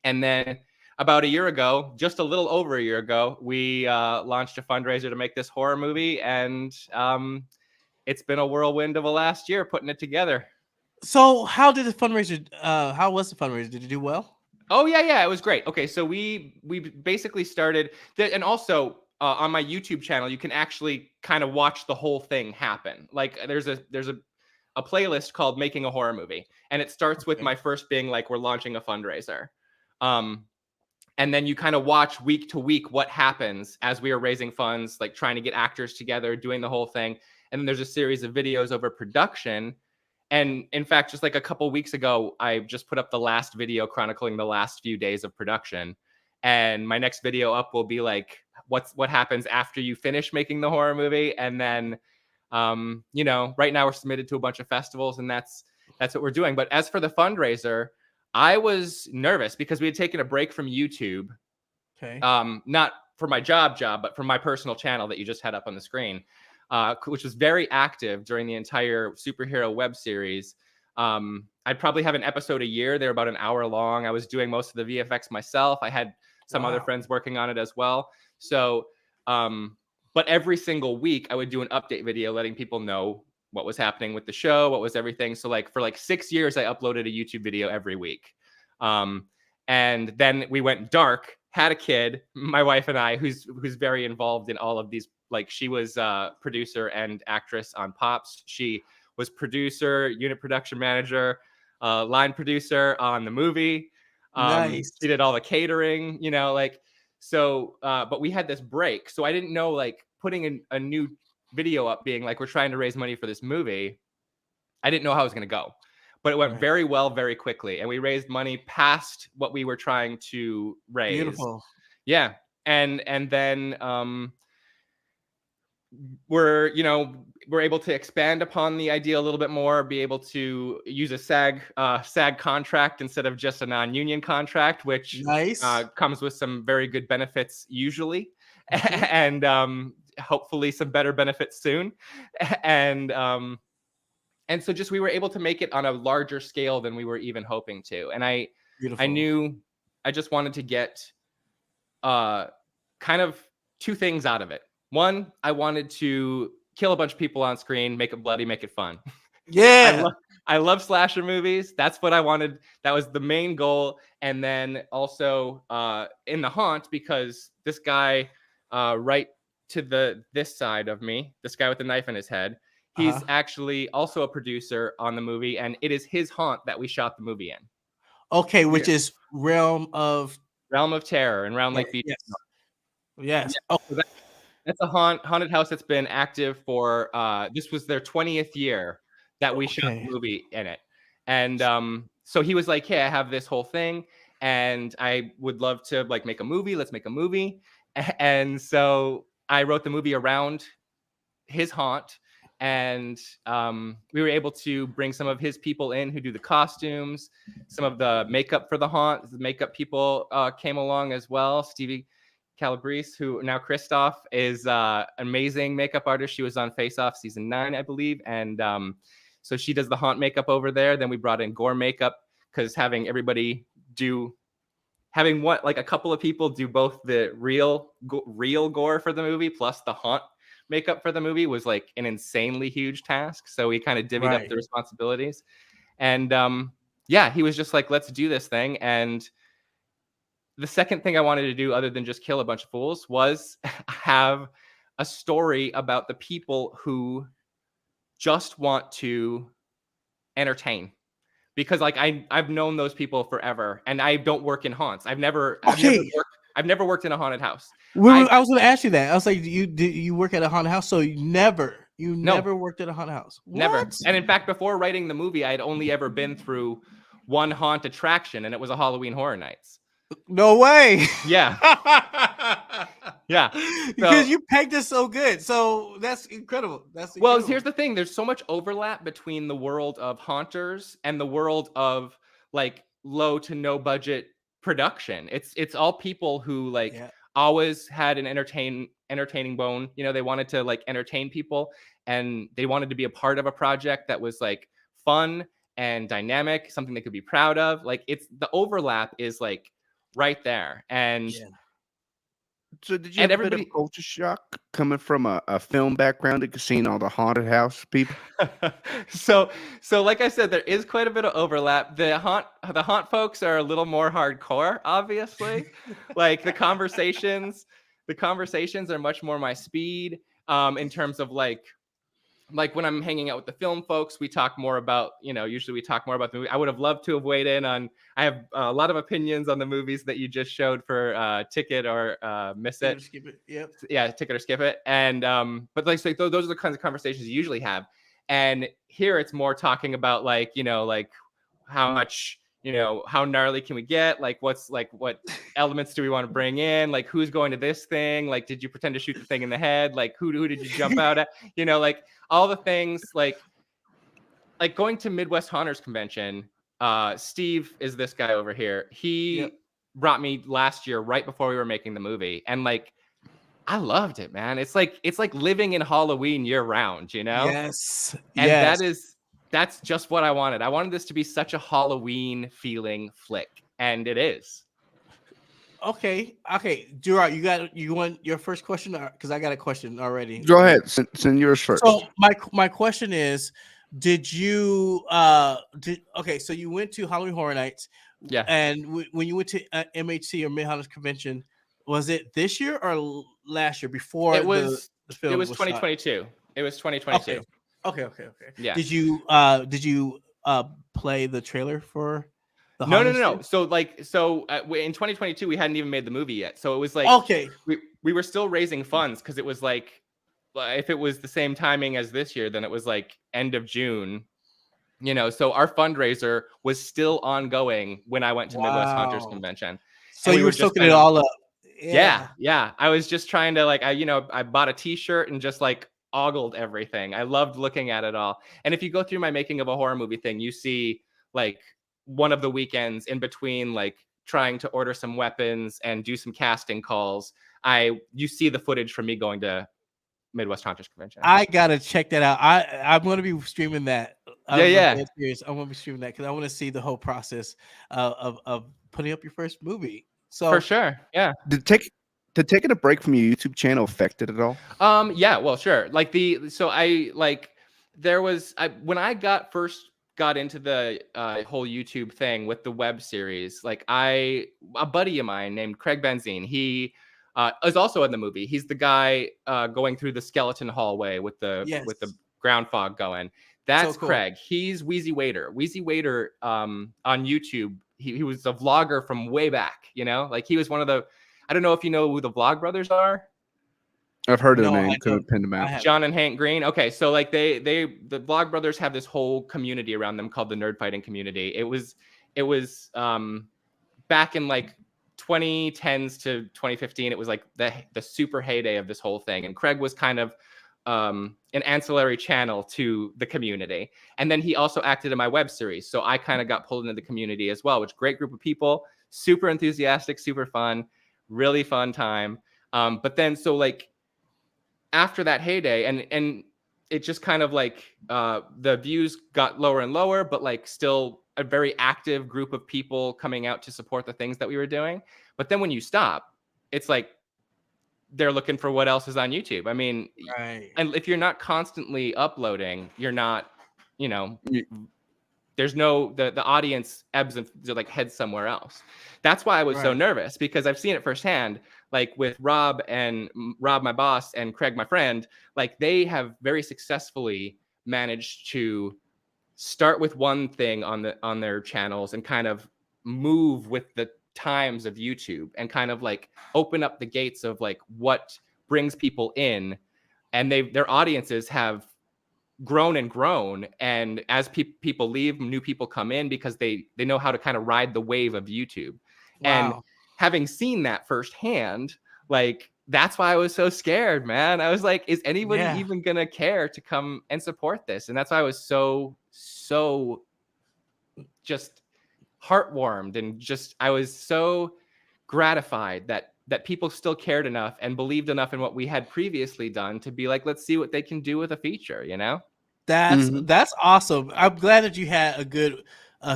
Speaker 14: And then about a year ago, just a little over a year ago, we launched a fundraiser to make this horror movie, and it's been a whirlwind of a last year putting it together.
Speaker 4: So how did the fundraiser? How was the fundraiser? Did it do well?
Speaker 14: Oh yeah, it was great. Okay, so we basically started, and also on my YouTube channel, you can actually kind of watch the whole thing happen. Like there's a playlist called Making a Horror Movie, and it starts with my first being like, we're launching a fundraiser. And then you kind of watch week to week what happens as we are raising funds, like trying to get actors together, doing the whole thing. And then there's a series of videos over production. And in fact, just like a couple weeks ago, I just put up the last video chronicling the last few days of production. And my next video up will be like, what happens after you finish making the horror movie. And then, right now we're submitted to a bunch of festivals, and that's what we're doing. But as for the fundraiser, I was nervous because we had taken a break from YouTube.
Speaker 4: Okay.
Speaker 14: Not for my job, but for my personal channel that you just had up on the screen, which was very active during the entire superhero web series. I'd probably have an episode a year. They're about an hour long. I was doing most of the VFX myself. I had some other friends working on it as well. So, but every single week I would do an update video letting people know what was happening with the show, what was everything. So like for like 6 years, I uploaded a YouTube video every week. And then we went dark, had a kid, my wife and I, who's very involved in all of these. Like she was producer and actress on Pops. She was producer, unit production manager, line producer on the movie.
Speaker 4: Nice.
Speaker 14: She did all the catering, but we had this break. So I didn't know, like putting a new video up being like, we're trying to raise money for this movie. I didn't know how it was going to go, but it went very well, very quickly. And we raised money past what we were trying to raise.
Speaker 4: Beautiful.
Speaker 14: Yeah. And then, we're able to expand upon the idea a little bit more, be able to use a SAG contract instead of just a non-union contract, which comes with some very good benefits usually, and hopefully some better benefits soon. And so just we were able to make it on a larger scale than we were even hoping to. And I knew I just wanted to get kind of two things out of it. One, I wanted to kill a bunch of people on screen, make it bloody, make it fun.
Speaker 4: Yeah.
Speaker 14: I love slasher movies. That's what I wanted. That was the main goal. And then also in The Haunt, because this guy right to this side of me, this guy with the knife in his head, he's actually also a producer on the movie, and it is his haunt that we shot the movie in.
Speaker 4: Okay, which is Realm of
Speaker 14: Terror in Round Lake Beach.
Speaker 4: Yes.
Speaker 14: Yeah, so that's a haunted house that's been active for this was their 20th year that we shot the movie in it. And so he was like, hey, I have this whole thing and I would love to like make a movie. Let's make a movie. And so I wrote the movie around his haunt, and we were able to bring some of his people in who do the costumes, some of the makeup for the haunt. The makeup people came along as well. Stevie Calabrese, who now Christoph is an amazing makeup artist. She was on Face Off season 9, I believe. And so she does the haunt makeup over there. Then we brought in gore makeup, because having everybody having a couple of people do both the real gore for the movie plus the haunt makeup for the movie was like an insanely huge task. So we kind of divvied up the responsibilities. And he was just like, let's do this thing. And the second thing I wanted to do, other than just kill a bunch of fools, was have a story about the people who just want to entertain. Because like I've known those people forever, and I don't work in haunts. I've never worked in a haunted house.
Speaker 4: I was going to ask you that. I was like, do you work at a haunted house? So you never worked at a haunted house? What?
Speaker 14: Never. And in fact, before writing the movie, I had only ever been through one haunt attraction, and it was a Halloween Horror Nights.
Speaker 4: No way.
Speaker 14: Yeah. Yeah.
Speaker 4: Because you pegged it so good. So that's incredible.
Speaker 14: Well, here's the thing. There's so much overlap between the world of haunters and the world of like low to no budget production. It's all people who always had an entertaining bone. You know, they wanted to like entertain people, and they wanted to be a part of a project that was like fun and dynamic, something they could be proud of. Like the overlap is like right there. And
Speaker 5: so did you have a bit of culture shock coming from a film background and seeing all the haunted house people?
Speaker 14: So like I said, there is quite a bit of overlap. The haunt folks are a little more hardcore, obviously. Like the conversations are much more my speed, in terms of like when I'm hanging out with the film folks, we talk more about, usually we talk more about the movie. I would have loved to have weighed in on, I have a lot of opinions on the movies that you just showed for Ticket or Miss It.
Speaker 4: Skip it. Yep.
Speaker 14: Yeah, Ticket or Skip It. And, but like, so those are the kinds of conversations you usually have. And here it's more talking about like, like how much, how gnarly can we get? Like, what elements do we want to bring in? Like, who's going to this thing? Like, did you pretend to shoot the thing in the head? Like, who did you jump out at? Like all the things, like going to Midwest Haunters Convention. Steve is this guy over here. He brought me last year, right before we were making the movie. And like, I loved it, man. It's like living in Halloween year round,
Speaker 4: Yes.
Speaker 14: And that's just what I wanted. I wanted this to be such a Halloween feeling flick, and it is.
Speaker 4: Okay. Gerard, you want your first question, because I got a question already.
Speaker 5: Go ahead. Send yours first.
Speaker 4: So my question is, did you so you went to Halloween Horror Nights?
Speaker 14: Yeah.
Speaker 4: And when you went to MHC or Mid Haunters Convention, was it this year or last year? Before
Speaker 14: it was
Speaker 4: the film
Speaker 14: it was
Speaker 4: was
Speaker 14: 2022.
Speaker 4: Shot?
Speaker 14: It was 2022.
Speaker 4: Okay.
Speaker 14: Yeah.
Speaker 4: Did you play the trailer for the
Speaker 14: No. So in 2022 we hadn't even made the movie yet. So it was like we were still raising funds, because it was like, if it was the same timing as this year, then it was like end of June. So our fundraiser was still ongoing when I went to Midwest Haunters Convention.
Speaker 4: So you were soaking it all up.
Speaker 14: Yeah. I was just trying to I bought a t-shirt and just like ogled everything. I loved looking at it all. And if you go through my making of a horror movie thing, you see like one of the weekends in between, like trying to order some weapons and do some casting calls, you see the footage from me going to Midwest Haunters Convention.
Speaker 4: I gotta check that out. I'm gonna be streaming that.
Speaker 14: Yeah.
Speaker 4: I'm gonna be streaming that because I want to see the whole process of putting up your first movie. So
Speaker 14: for sure, yeah.
Speaker 5: Did taking a break from your YouTube channel affect it at all?
Speaker 14: Yeah, well, sure. Like when I first got into the whole YouTube thing with the web series, like a buddy of mine named Craig Benzine, he is also in the movie. He's the guy going through the skeleton hallway with the ground fog going. That's so cool. Craig. He's Wheezy Waiter. Wheezy Waiter on YouTube. He was a vlogger from way back. Like he was one of the. I don't know if you know who the Vlog Brothers are.
Speaker 5: I've heard of
Speaker 4: No,
Speaker 5: the
Speaker 4: I
Speaker 5: name. Couldn't
Speaker 4: don't.
Speaker 5: pin them
Speaker 4: I
Speaker 5: out.
Speaker 4: have.
Speaker 14: John and Hank Green. Okay, so like the Vlogbrothers have this whole community around them called the Nerd Fighting Community. It was back in like 2010s to 2015. It was like the super heyday of this whole thing, and Craig was kind of an ancillary channel to the community. And then he also acted in my web series, so I kind of got pulled into the community as well, which great group of people, super enthusiastic, super fun, really fun time. But then so like after that heyday, and it just kind of like the views got lower and lower, but like still a very active group of people coming out to support the things that we were doing. But then when you stop, it's like they're looking for what else is on YouTube. I mean,
Speaker 4: Right.
Speaker 14: and if you're not constantly uploading, you're not, you know, there's no, the audience ebbs and like heads somewhere else. That's why I was so nervous, because I've seen it firsthand, like with Rob, my boss, and Craig, my friend. Like they have very successfully managed to start with one thing on their channels and kind of move with the times of YouTube and kind of like open up the gates of like what brings people in, and their audiences have grown and grown, and as people leave, new people come in because they know how to kind of ride the wave of YouTube. And having seen that firsthand, like that's why I was so scared, man. I was like, is anybody even gonna care to come and support this? And that's why I was so just heartwarmed, and just I was so gratified that people still cared enough and believed enough in what we had previously done to be like, let's see what they can do with a feature, you know?
Speaker 4: That's awesome. I'm glad that you had a good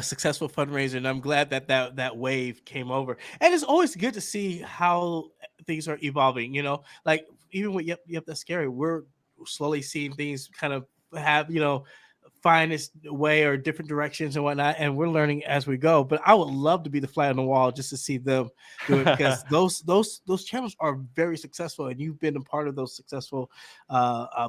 Speaker 4: successful fundraiser, and I'm glad that wave came over. And it's always good to see how things are evolving, you know, like even with Yep, That's Scary, we're slowly seeing things kind of have, you know, find its way or different directions and whatnot, and we're learning as we go. But I would love to be the fly on the wall just to see them do it, because those channels are very successful, and you've been a part of those successful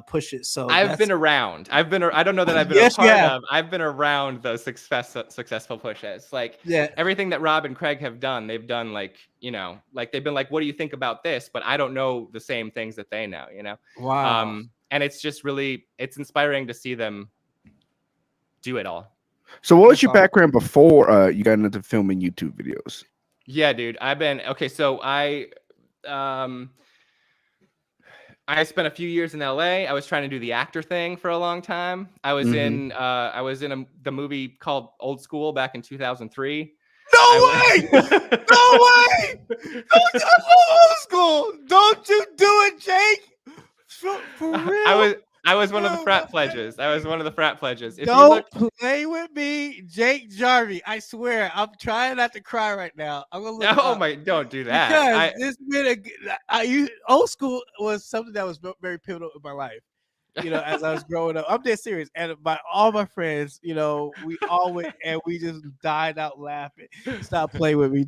Speaker 4: pushes. So
Speaker 14: I've been around. I don't know that I've been
Speaker 4: Yes,
Speaker 14: a part
Speaker 4: you have.
Speaker 14: of. I've been around those successful pushes. Like
Speaker 4: Yeah.
Speaker 14: everything that Rob and Craig have done, they've done like, you know, like they've been like, what do you think about this? But I don't know the same things that they know, you know?
Speaker 4: Wow.
Speaker 14: And it's just really, it's inspiring to see them do it all.
Speaker 5: So what was your background before you got into filming YouTube videos?
Speaker 14: Yeah, dude. So I spent a few years in LA. I was trying to do the actor thing for a long time. I was in the movie called Old School back in 2003.
Speaker 4: No way! No way! I love Old School. Don't you do it, Jake? For real?
Speaker 14: I was one of the frat pledges. I was one of the frat pledges. If
Speaker 4: Don't play with me, Jake Jarvi. I swear, I'm trying not to cry right now. I'm gonna look.
Speaker 14: Oh my! Don't do that.
Speaker 4: Because it's been Old School was something that was very pivotal in my life. You know, as I was growing up, I'm dead serious. And all my friends, you know, we all went and we just died out laughing. Stop playing with me.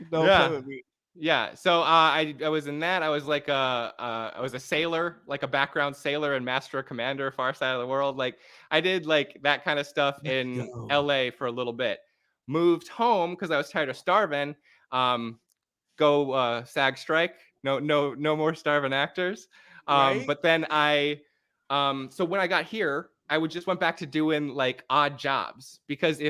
Speaker 4: Don't play with me.
Speaker 14: Yeah, so I was in that. I was like I was a sailor, like a background sailor and master and commander, Far Side of the World. Like I did like that kind of stuff in LA for a little bit. Moved home because I was tired of starving. Go SAG strike. No more starving actors. But then so when I got here, I just went back to doing like odd jobs, because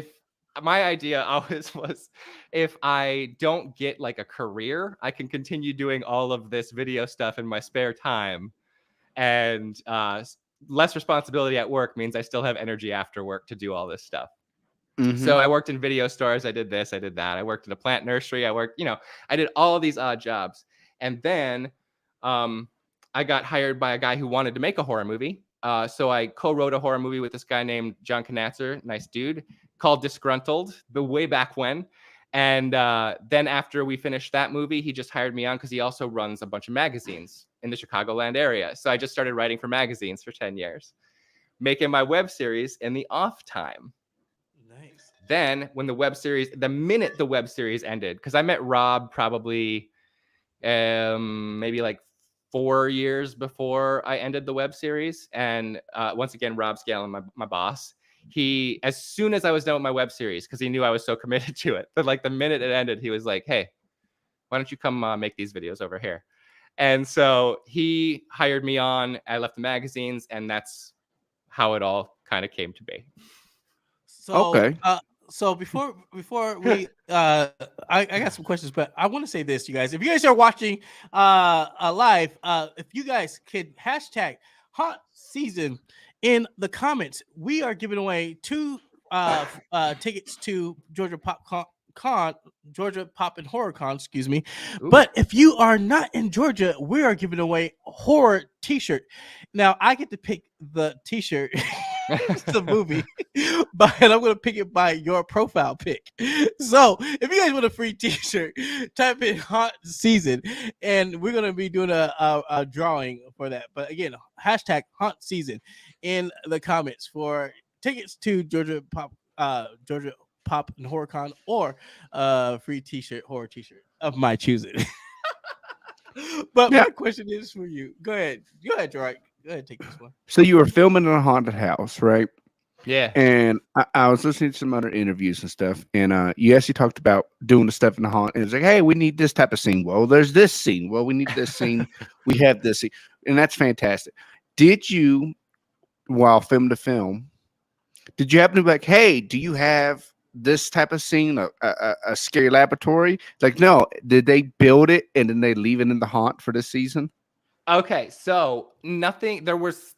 Speaker 14: my idea always was, if I don't get like a career, I can continue doing all of this video stuff in my spare time, and less responsibility at work means I still have energy after work to do all this stuff. So I worked in video stores. I did this, I did that. I worked in a plant nursery. I did all of these odd jobs. And then I got hired by a guy who wanted to make a horror movie. So I co-wrote a horror movie with this guy named John Knatzer, nice dude, called Disgruntled, but way back when. And then after we finished that movie, he just hired me on because he also runs a bunch of magazines in the Chicagoland area. So I just started writing for magazines for 10 years, making my web series in the off time.
Speaker 4: Nice.
Speaker 14: Then when the minute the web series ended, because I met Rob probably maybe like 4 years before I ended the web series. And once again, Rob Scallon, my boss, he, as soon as I was done with my web series, because he knew I was so committed to it, but like the minute it ended, he was like, hey, why don't you come make these videos over here? And so he hired me on. I left the magazines, and that's how it all kind of came to be.
Speaker 4: So,
Speaker 5: Okay.
Speaker 4: So before we I got some questions, but I want to say this, you guys. If you guys are watching live, if you guys could hashtag haunt season in the comments, we are giving away 2 tickets to Georgia Georgia Pop and Horror Con, excuse me.
Speaker 14: Ooh.
Speaker 4: But if you are not in Georgia, we are giving away horror t-shirt. Now I get to pick the t-shirt. It's the movie, but I'm gonna pick it by your profile pic. So if you guys want a free t-shirt, type in haunt season, and we're gonna be doing a drawing for that. But again, hashtag haunt season in the comments for tickets to Georgia Pop and Horror Con, or free t-shirt, horror t-shirt of my choosing. But my question is for you. Go ahead, Gerard. Go ahead, take this one.
Speaker 5: So you were filming in a haunted house, right?
Speaker 14: Yeah.
Speaker 5: And I was listening to some other interviews and stuff, and you actually talked about doing the stuff in the haunt, and it's like, hey, we need this type of scene. Well, there's this scene. Well, we need this scene. We have this scene, and that's fantastic. Did you, while filming the film, did you happen to be like, hey, do you have this type of scene, a scary laboratory? Like, no, did they build it and then they leave it in the haunt for this season?
Speaker 14: Okay, so nothing. There was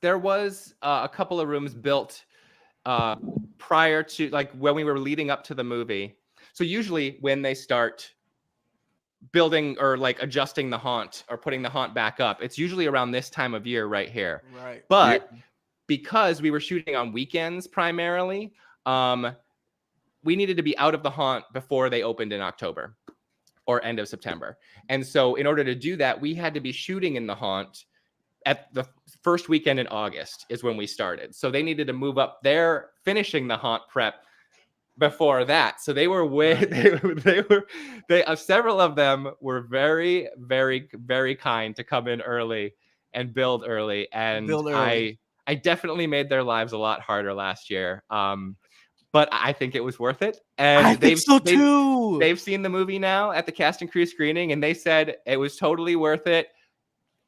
Speaker 14: a couple of rooms built prior to, like, when we were leading up to the movie. So usually when they start building or like adjusting the haunt or putting the haunt back up, it's usually around this time of year right here.
Speaker 4: Right.
Speaker 14: But because we were shooting on weekends primarily, we needed to be out of the haunt before they opened in October or end of September. And so in order to do that, we had to be shooting in the haunt at the first weekend in August is when we started. So they needed to move up their finishing the haunt prep before that. So they were several of them were very, very, very kind to come in early and build early. And I definitely made their lives a lot harder last year. But I think it was worth it. And
Speaker 4: I think so too.
Speaker 14: They've seen the movie now at the cast and crew screening, and they said it was totally worth it.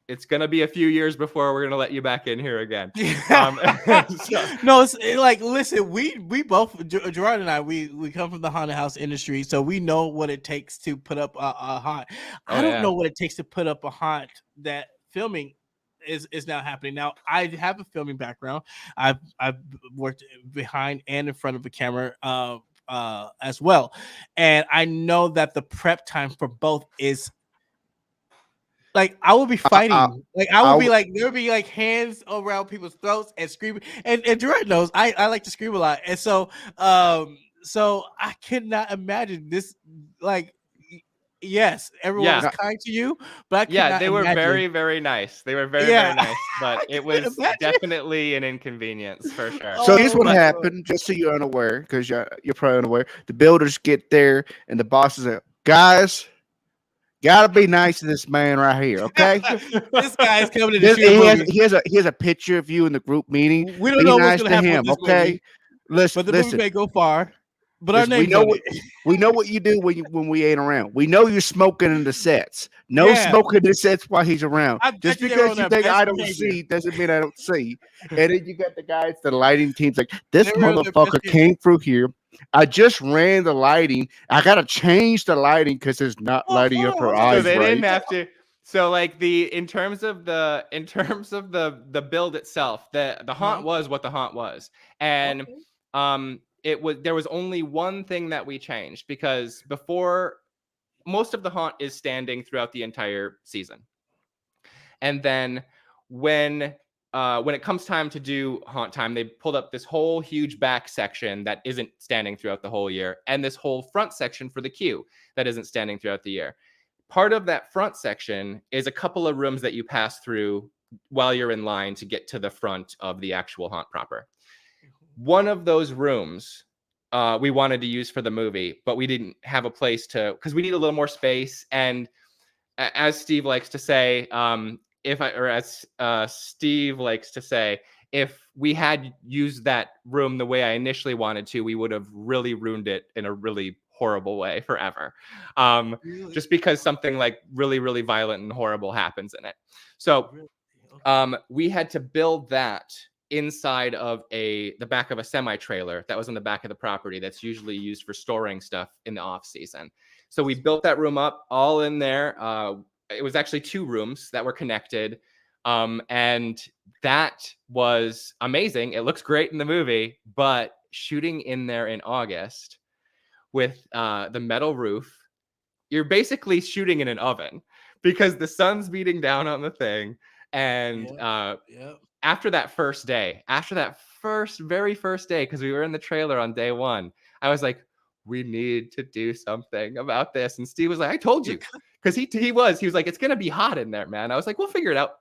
Speaker 14: It's gonna be a few years before we're gonna let you back in here again.
Speaker 4: No, it's like, listen, we both, Gerard and I, we come from the haunted house industry, so we know what it takes to put up a haunt. I don't know what it takes to put up a haunt that filming is now happening. Now I have a filming background. I've worked behind and in front of the camera as well, and I know that the prep time for both is like, I will be fighting. Like, I will be like, there will be like hands around people's throats and screaming. And Gerard knows I like to scream a lot, and so so I cannot imagine this. Like, yes, everyone was kind to you, but
Speaker 14: they were very, very nice. They were very, very nice, but it was definitely an inconvenience for sure.
Speaker 5: So here's what happened, just so you're unaware, because you're probably unaware. The builders get there, and the bosses are, guys, gotta be nice to this man right here, okay?
Speaker 4: This guy's coming to shoot.
Speaker 5: He has a picture of you in the group meeting.
Speaker 4: We don't know what's gonna happen with this
Speaker 5: okay?
Speaker 4: Movie, but the movie may go far. But our names
Speaker 5: we know what you do when we ain't around. We know you're smoking in the sets. No smoking in the sets while he's around. Just because you think I don't see doesn't mean I don't see. And then you got the guys, the lighting teams, like, this motherfucker came through here. I just ran the lighting. I gotta change the lighting because it's not lighting up her eyes.
Speaker 14: So they
Speaker 5: right.
Speaker 14: didn't have to. So like in terms of the build itself, the haunt was what the haunt was, and there was only one thing that we changed, because before, most of the haunt is standing throughout the entire season, and then when it comes time to do haunt time, they pulled up this whole huge back section that isn't standing throughout the whole year, and this whole front section for the queue that isn't standing throughout the year. Part of that front section is a couple of rooms that you pass through while you're in line to get to the front of the actual haunt proper. One of those rooms we wanted to use for the movie, but we didn't have a place to, because we need a little more space. And as Steve likes to say, Steve likes to say, if we had used that room the way I initially wanted to, we would have really ruined it in a really horrible way forever. Just because something like really, really violent and horrible happens in it. So we had to build that inside of the back of a semi-trailer that was in the back of the property that's usually used for storing stuff in the off season. So we built that room up all in there. It was actually 2 rooms that were connected. And that was amazing. It looks great in the movie, but shooting in there in August with the metal roof, you're basically shooting in an oven because the sun's beating down on the thing. And after that very first day, because we were in the trailer on day 1, I was like, we need to do something about this. And Steve was like, I told you, because he was like, it's gonna be hot in there, man. I was like, we'll figure it out.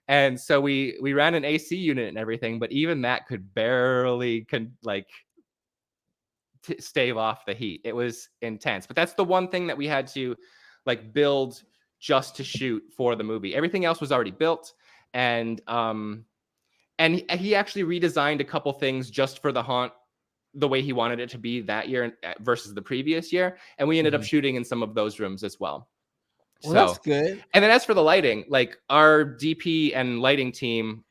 Speaker 14: And so we ran an AC unit and everything, but even that could barely stave off the heat. It was intense. But that's the one thing that we had to like build just to shoot for the movie. Everything else was already built, and he actually redesigned a couple things just for the haunt the way he wanted it to be that year versus the previous year, and we ended up shooting in some of those rooms as well.
Speaker 4: Well, that's good.
Speaker 14: And then as for the lighting, like our DP and lighting team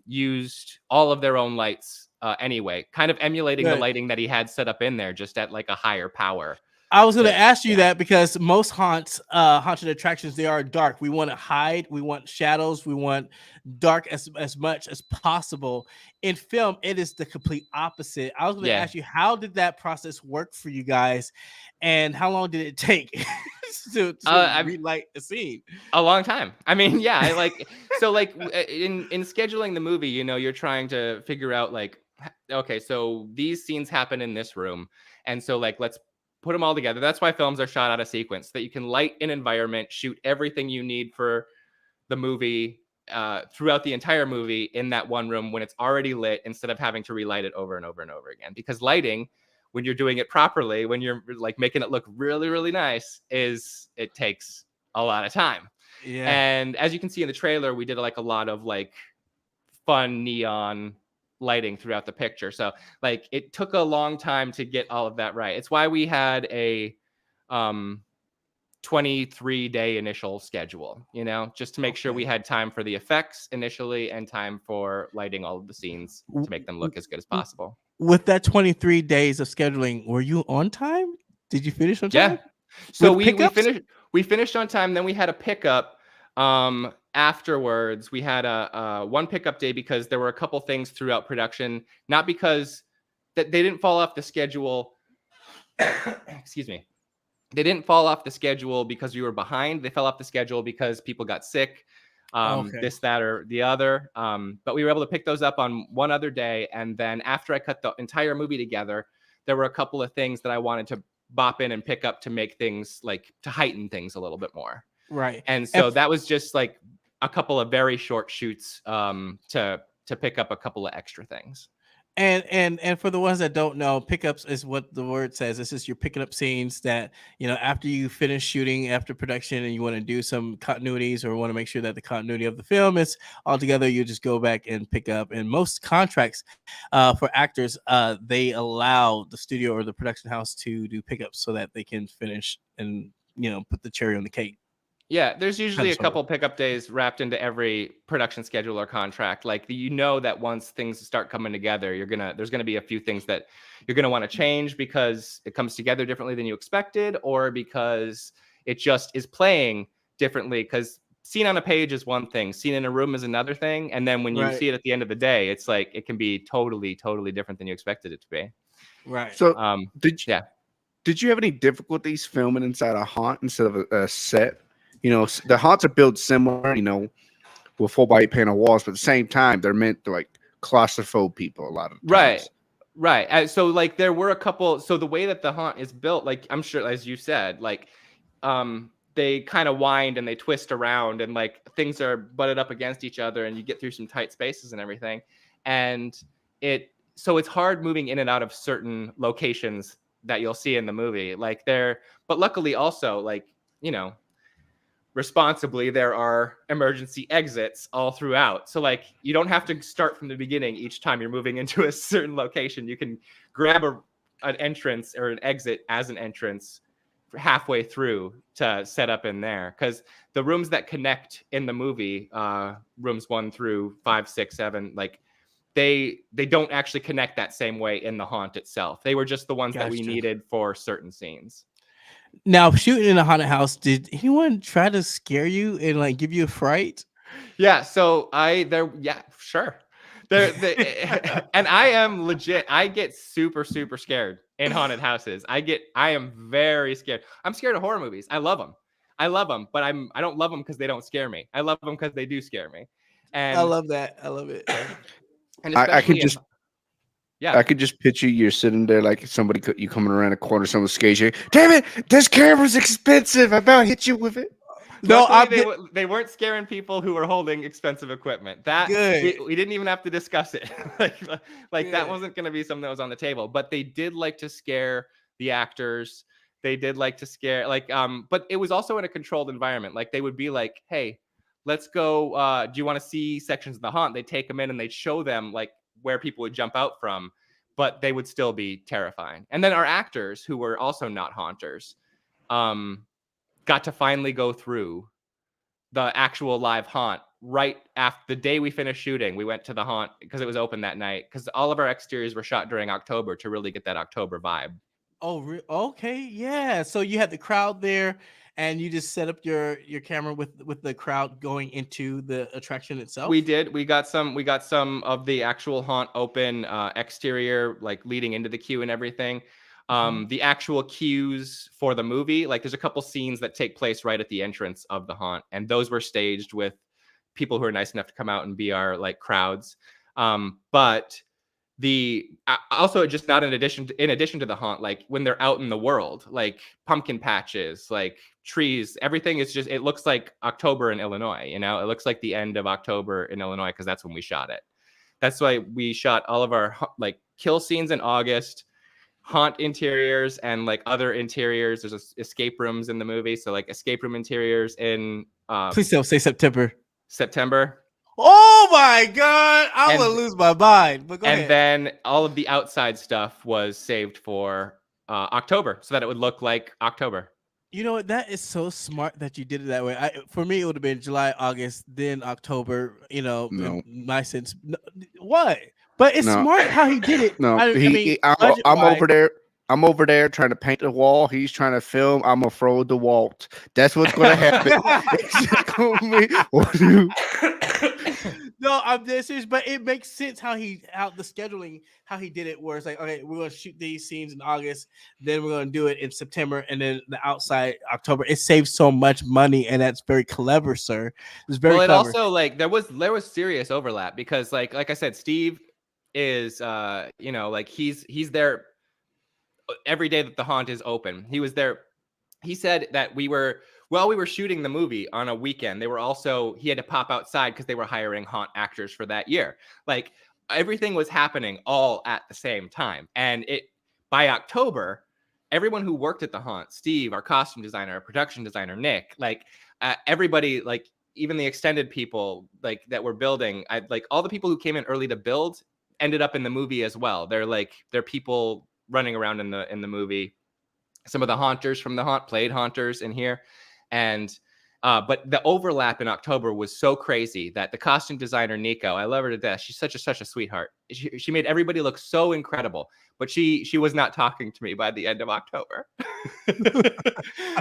Speaker 14: used all of their own lights anyway, kind of emulating the lighting that he had set up in there, just at like a higher power.
Speaker 4: I was going to ask you that because most haunted attractions, they are dark. We want to hide. We want shadows. We want dark as much as possible. In film, it is the complete opposite. I was going to ask you, how did that process work for you guys? And how long did it take to relight the scene?
Speaker 14: A long time. I mean, yeah, so in scheduling the movie, you know, you're trying to figure out like, okay, so these scenes happen in this room. And so like, let's put them all together. That's why films are shot out of sequence, so that you can light an environment, shoot everything you need for the movie throughout the entire movie in that one room when it's already lit, instead of having to relight it over and over and over again. Because lighting, when you're doing it properly, when you're like making it look really, really nice, it takes a lot of time. Yeah. And as you can see in the trailer, we did like a lot of like fun neon lighting throughout the picture. So like it took a long time to get all of that right. It's why we had a 23-day initial schedule, you know, just to make sure we had time for the effects initially and time for lighting all of the scenes to make them look as good as possible.
Speaker 4: With that 23 days of scheduling, were you on time? Did you finish on time?
Speaker 14: Yeah. So we finished on time. Then we had a pickup afterwards. We had a one pickup day because there were a couple things throughout production, not because that they didn't fall off the schedule. Excuse me. They didn't fall off the schedule because we were behind. They fell off the schedule because people got sick, this, that, or the other. But we were able to pick those up on one other day. And then after I cut the entire movie together, there were a couple of things that I wanted to bop in and pick up to make things like to heighten things a little bit more.
Speaker 4: Right.
Speaker 14: And so that was just like a couple of very short shoots to pick up a couple of extra things.
Speaker 4: And for the ones that don't know, pickups is what the word says. This is you're picking up scenes that, you know, after you finish shooting, after production, and you want to do some continuities or want to make sure that the continuity of the film is all together, you just go back and pick up. And most contracts for actors, they allow the studio or the production house to do pickups so that they can finish and, you know, put the cherry on the cake.
Speaker 14: Yeah, there's usually a couple pickup days wrapped into every production schedule or contract. Like, you know that once things start coming together, there's gonna be a few things that you're gonna want to change because it comes together differently than you expected, or because it just is playing differently. Because seen on a page is one thing, seen in a room is another thing, and then when you see it at the end of the day, it's like it can be totally different than you expected it to be.
Speaker 4: Right.
Speaker 5: So did you have any difficulties filming inside a haunt instead of a set? You know, the haunts are built similar, you know, with full body panel walls, but at the same time, they're meant to like claustrophobe people a lot of times.
Speaker 14: Right. So like there were a couple. So the way that the haunt is built, like I'm sure, as you said, like they kind of wind and they twist around and like things are butted up against each other and you get through some tight spaces and everything. And so it's hard moving in and out of certain locations that you'll see in the movie. Like but luckily also, like, you know, responsibly, there are emergency exits all throughout. So like you don't have to start from the beginning each time you're moving into a certain location. You can grab a an entrance or an exit as an entrance halfway through to set up in there, because the rooms that connect in the movie, rooms 1 through 5, 6, 7, like they don't actually connect that same way in the haunt itself. They were just the ones that we needed for certain scenes.
Speaker 4: Now, shooting in a haunted house, did anyone try to scare you and like give you a fright?
Speaker 14: Yeah, so yeah, sure. And I am legit. I get super scared in haunted houses. I am very scared. I'm scared of horror movies. I love them, but I don't love them because they don't scare me. I love them because they do scare me. And
Speaker 4: I love that. I love it.
Speaker 14: And
Speaker 5: I could just
Speaker 14: yeah,
Speaker 5: I could just picture you sitting there like somebody you coming around a corner, someone scares you. Damn it, this camera's expensive. I about hit you with it.
Speaker 14: No, they weren't scaring people who were holding expensive equipment. That we didn't even have to discuss it. like that wasn't going to be something that was on the table. But they did like to scare the actors. They did like to scare but it was also in a controlled environment. Like they would be like, "Hey, let's go. Do you want to see sections of the haunt?" They'd take them in and they'd show them like where people would jump out from, but they would still be terrifying. And then our actors, who were also not haunters, got to finally go through the actual live haunt right after the day we finished shooting. We went to the haunt because it was open that night, because all of our exteriors were shot during October to really get that October vibe.
Speaker 4: Oh, okay, yeah. So you had the crowd there, and you just set up your camera with the crowd going into the attraction itself.
Speaker 14: We did. We got some of the actual haunt open exterior, like leading into the queue and everything. The actual queues for the movie, like there's a couple scenes that take place right at the entrance of the haunt, and those were staged with people who are nice enough to come out and be our like crowds. But also just not in addition to the haunt, like when they're out in the world, like pumpkin patches, like trees, everything is just, it looks like October in Illinois. You know, it looks like the end of October in Illinois because that's when we shot it. That's why we shot all of our like kill scenes in August. Haunt interiors and like other interiors. There's escape rooms in the movie, so like escape room interiors in
Speaker 4: please don't say September.
Speaker 14: Oh
Speaker 4: my god, I will lose my mind. But go ahead.
Speaker 14: Then all of the outside stuff was saved for October, so that it would look like October.
Speaker 4: You know what? That is so smart that you did it that way. For me, it would have been July, August, then October. You know,
Speaker 5: no.
Speaker 4: In my sense. What? But it's smart how he did it.
Speaker 5: No, I'm over there. I'm over there trying to paint the wall. He's trying to film. I'm afraid to walk. That's what's going to happen.
Speaker 4: No, I'm dead serious, but it makes sense how the scheduling, how he did it, where it's like, okay, we're going to shoot these scenes in August, then we're going to do it in September, and then the outside October. It saves so much money, and that's very clever, sir. It's very clever.
Speaker 14: It also, like, there was serious overlap because, like I said, Steve is, you know, like he's there every day that the haunt is open. He was there. He said that we were shooting the movie on a weekend. He had to pop outside because they were hiring haunt actors for that year. Like everything was happening all at the same time. And by October, everyone who worked at the haunt, Steve, our costume designer, our production designer, Nick, like everybody, like even the extended people like that were building, like all the people who came in early to build ended up in the movie as well. They're people running around in the movie. Some of the haunters from the haunt played haunters in here. And but the overlap in October was so crazy that the costume designer Nico, I love her to death. She's such a sweetheart. She made everybody look so incredible, but she was not talking to me by the end of October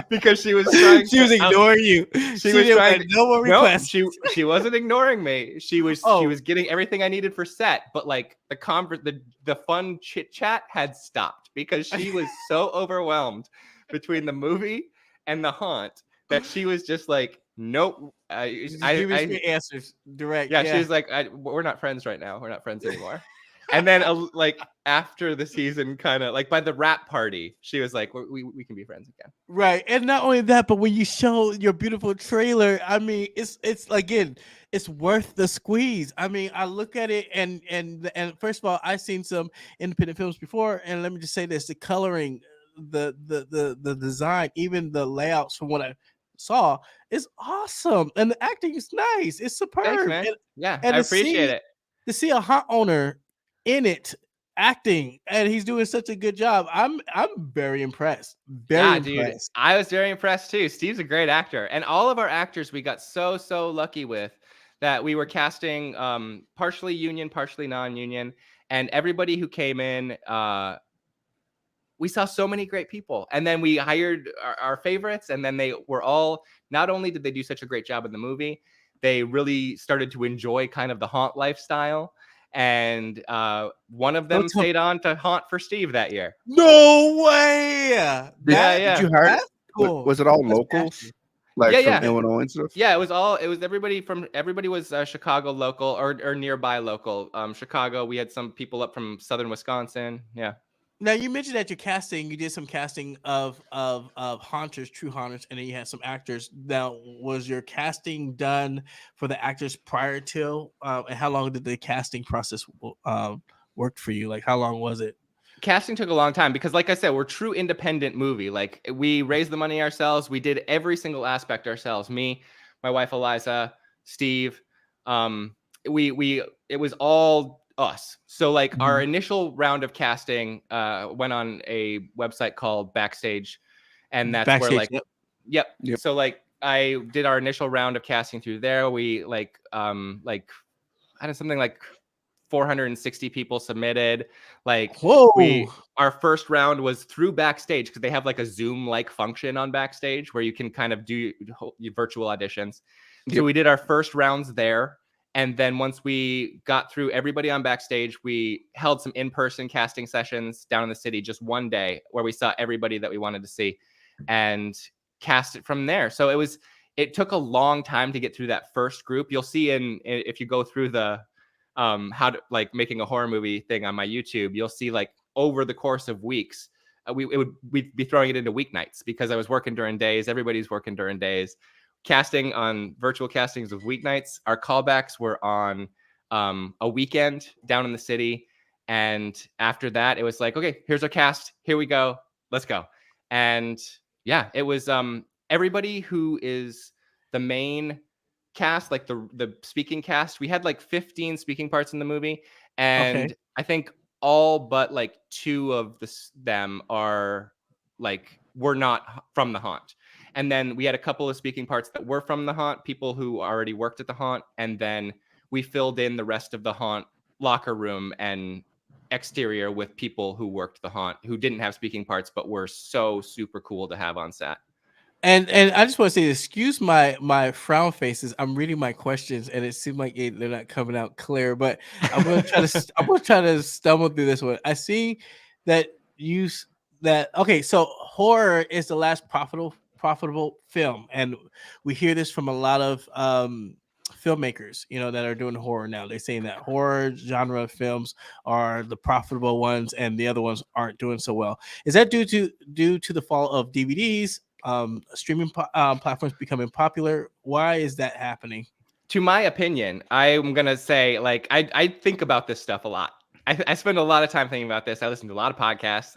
Speaker 14: because she was trying.
Speaker 4: She was ignoring you.
Speaker 14: She was trying.
Speaker 4: No more requests.
Speaker 14: No, she wasn't ignoring me. She was getting everything I needed for set, but like the fun chit chat had stopped because she was so overwhelmed between the movie and the haunt that she was just like, nope.
Speaker 4: Give me answers direct.
Speaker 14: Yeah, she was like, we're not friends right now. We're not friends anymore. And then like after the season, kind of like by the wrap party, she was like, we can be friends again.
Speaker 4: Right. And not only that, but when you show your beautiful trailer, I mean, it's again, it's worth the squeeze. I mean, I look at it and first of all, I've seen some independent films before, and let me just say this: the coloring, the design, even the layouts from what I saw is awesome, and the acting is nice. It's superb.
Speaker 14: Thanks, man. I appreciate it.
Speaker 4: To see a haunt owner in it acting, and he's doing such a good job. I'm very impressed. Very impressed.
Speaker 14: Dude, I was very impressed too. Steve's a great actor, and all of our actors we got so lucky with that we were casting partially union, partially non-union, and everybody who came in. We saw so many great people, and then we hired our favorites, and then they were all, not only did they do such a great job in the movie, they really started to enjoy kind of the haunt lifestyle. And one of them stayed on to haunt for Steve that year.
Speaker 4: No way!
Speaker 14: Did
Speaker 5: you hire?
Speaker 4: Cool.
Speaker 5: Was it all locals? Like from Illinois and stuff?
Speaker 14: Yeah, it was everybody was Chicago local or nearby local. Chicago, we had some people up from southern Wisconsin. Yeah.
Speaker 4: Now you mentioned that you did some casting of haunters, true haunters, and then you had some actors. Now, was your casting done for the actors prior to, and how long did the casting process work for you? Like, how long was it?
Speaker 14: Casting took a long time because, like I said, we're true independent movie. Like, we raised the money ourselves. We did every single aspect ourselves. Me, my wife Eliza, Steve. It was all us. So like our initial round of casting went on a website called Backstage, and that's where like yep. So like I did our initial round of casting through there. We I had something like 460 people submitted. Like our first round was through Backstage because they have like a Zoom like function on Backstage where you can kind of do virtual auditions. So we did our first rounds there. And then once we got through everybody on Backstage, we held some in-person casting sessions down in the city just one day where we saw everybody that we wanted to see and cast it from there. So it took a long time to get through that first group. You'll see if you go through the how to like making a horror movie thing on my YouTube, you'll see like over the course of weeks, we'd be throwing it into weeknights because I was working during days. Everybody's working during days. Casting on virtual castings of weeknights. Our callbacks were on a weekend down in the city. And after that, it was like, okay, here's our cast. Here we go. Let's go. And yeah, it was everybody who is the main cast, like the speaking cast. We had like 15 speaking parts in the movie. And I think all but like 2 of them are like, were not from the haunt. And then we had a couple of speaking parts that were from the haunt, people who already worked at the haunt. And then we filled in the rest of the haunt locker room and exterior with people who worked the haunt, who didn't have speaking parts, but were so super cool to have on set.
Speaker 4: And I just want to say, excuse my frown faces. I'm reading my questions, and it seems like they're not coming out clear. But I'm gonna try to stumble through this one. I see that so horror is the last profitable film, and we hear this from a lot of filmmakers, that are doing horror now. They're saying that horror genre films are the profitable ones, and the other ones aren't doing so well. Is that due to the fall of DVDs? Streaming platforms becoming popular? Why is that happening?
Speaker 14: To my opinion, I'm gonna say, like, I think about this stuff a lot. I spend a lot of time thinking about this. I listen to a lot of podcasts.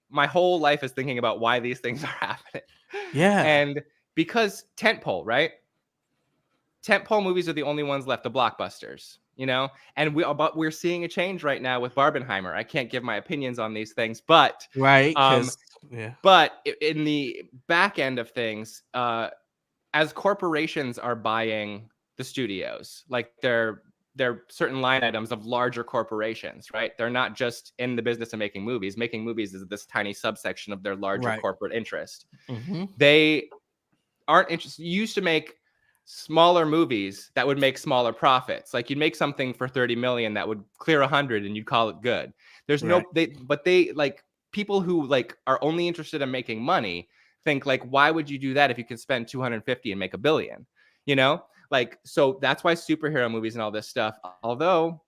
Speaker 14: My whole life is thinking about why these things are happening.
Speaker 4: Yeah.
Speaker 14: And because tentpole, right? Tentpole movies are the only ones left, the blockbusters, and we're seeing a change right now with Barbenheimer. I can't give my opinions on these things, but
Speaker 4: right.
Speaker 14: But in the back end of things, as corporations are buying the studios, like they're certain line items of larger corporations, right? They're not just in the business of making movies. Making movies is this tiny subsection of their larger corporate interest.
Speaker 4: Mm-hmm.
Speaker 14: They aren't interested. You used to make smaller movies that would make smaller profits. Like you'd make something for 30 million that would clear 100 and you'd call it good. There's people who like are only interested in making money think like, why would you do that if you can spend 250 and make $1 billion? Like, so that's why superhero movies and all this stuff, although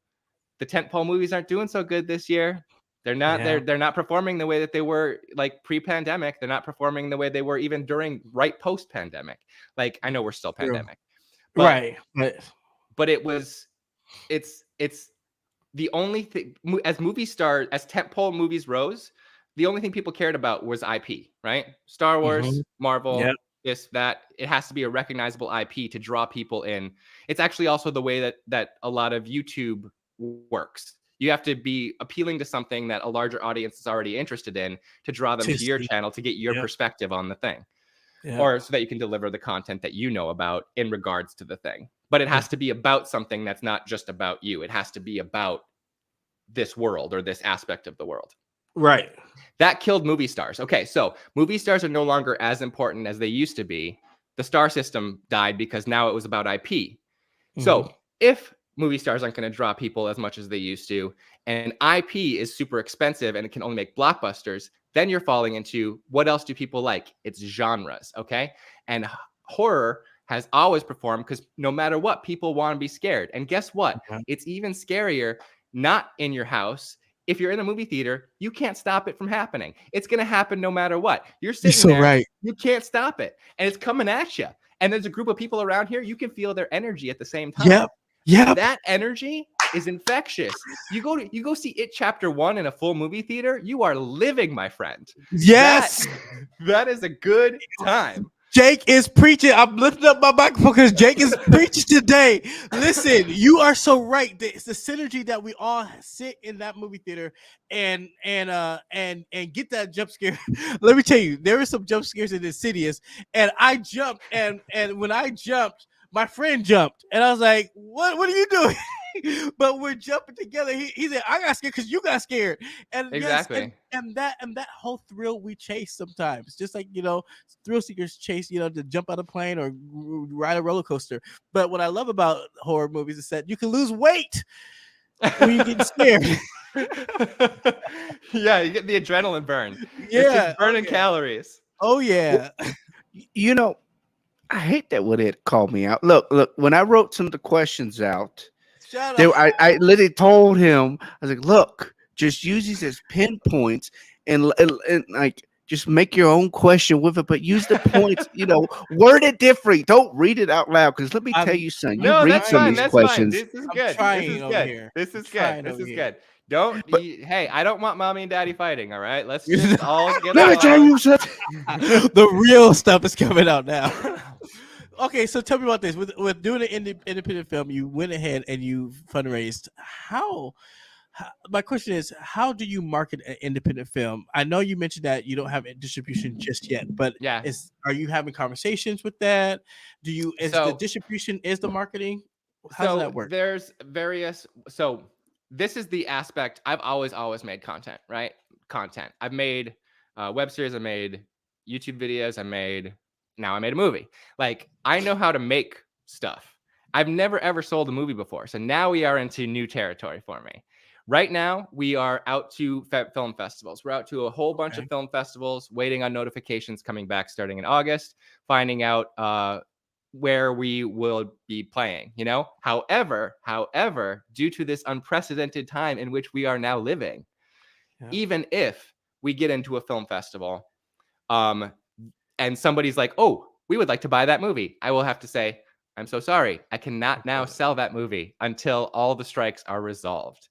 Speaker 14: the tentpole movies aren't doing so good this year, they're not performing the way that they were like pre-pandemic. They're not performing the way they were even right post-pandemic. Like, I know we're still pandemic,
Speaker 4: but
Speaker 14: it's the only thing as tentpole movies rose, the only thing people cared about was IP, right? Star Wars, Marvel, this, that. It has to be a recognizable IP to draw people in. It's actually also the way that a lot of YouTube works. You have to be appealing to something that a larger audience is already interested in to draw them to your channel to get your perspective on the thing. Or so that you can deliver the content that you know about in regards to the thing. But it has to be about something that's not just about you. It has to be about this world or this aspect of the world.
Speaker 4: Right.
Speaker 14: That killed movie stars. Okay, so movie stars are no longer as important as they used to be. The star system died because now it was about IP. So if movie stars aren't going to draw people as much as they used to, and IP is super expensive and it can only make blockbusters, then you're falling into what else do people like? It's genres, okay? And horror has always performed because no matter what, people want to be scared. And guess what? It's even scarier not in your house. If you're in a movie theater, you can't stop it from happening. It's going to happen no matter what. You're sitting there, you can't stop it. And it's coming at you. And there's a group of people around here, you can feel their energy at the same time. That energy is infectious. You go see It Chapter 1 in a full movie theater, you are living, my friend.
Speaker 4: Yes.
Speaker 14: That is a good time.
Speaker 4: Jake is preaching. I'm lifting up my microphone because Jake is preaching today. Listen, you are so right. It's the synergy that we all sit in that movie theater and get that jump scare. Let me tell you, there were some jump scares in Insidious, and I jumped, and when I jumped, my friend jumped, and I was like, "What are you doing?" But we're jumping together. He said, "I got scared because you got scared." And
Speaker 14: exactly,
Speaker 4: and that whole thrill we chase sometimes, just like thrill seekers chase, to jump out of a plane or ride a roller coaster. But what I love about horror movies is that you can lose weight when you get scared.
Speaker 14: Yeah, you get the adrenaline burn.
Speaker 4: Yeah,
Speaker 14: it's just burning calories.
Speaker 4: Oh yeah.
Speaker 5: I hate that when it called me out. Look, when I wrote some of the questions out, I literally told him, I was like, look, just use these as pinpoints and like just make your own question with it, but use the points, word it differently. Don't read it out loud. Because let me tell you, son, you read some of these questions.
Speaker 14: This is good. This is good. Hey, I don't want mommy and daddy fighting. All right, let's just all get
Speaker 5: Let me tell you something.
Speaker 4: The real stuff is coming out now. Okay, so tell me about this. With doing an independent film, you went ahead and you fundraised. My question is, how do you market an independent film? I know you mentioned that you don't have distribution just yet, but are you having conversations with that? The distribution is the marketing? How does that work?
Speaker 14: There's various. So this is the aspect. I've always made content, right? I've made web series. I made YouTube videos. I made a movie. Like, I know how to make stuff. I've never ever sold a movie before. So now we are into new territory for me. Right now, we are out to film festivals. We're out to a whole bunch of film festivals, waiting on notifications coming back starting in August, finding out where we will be playing, However, due to this unprecedented time in which we are now living, even if we get into a film festival, and somebody's like, "Oh, we would like to buy that movie," I will have to say, "I'm so sorry. I cannot now sell that movie until all the strikes are resolved."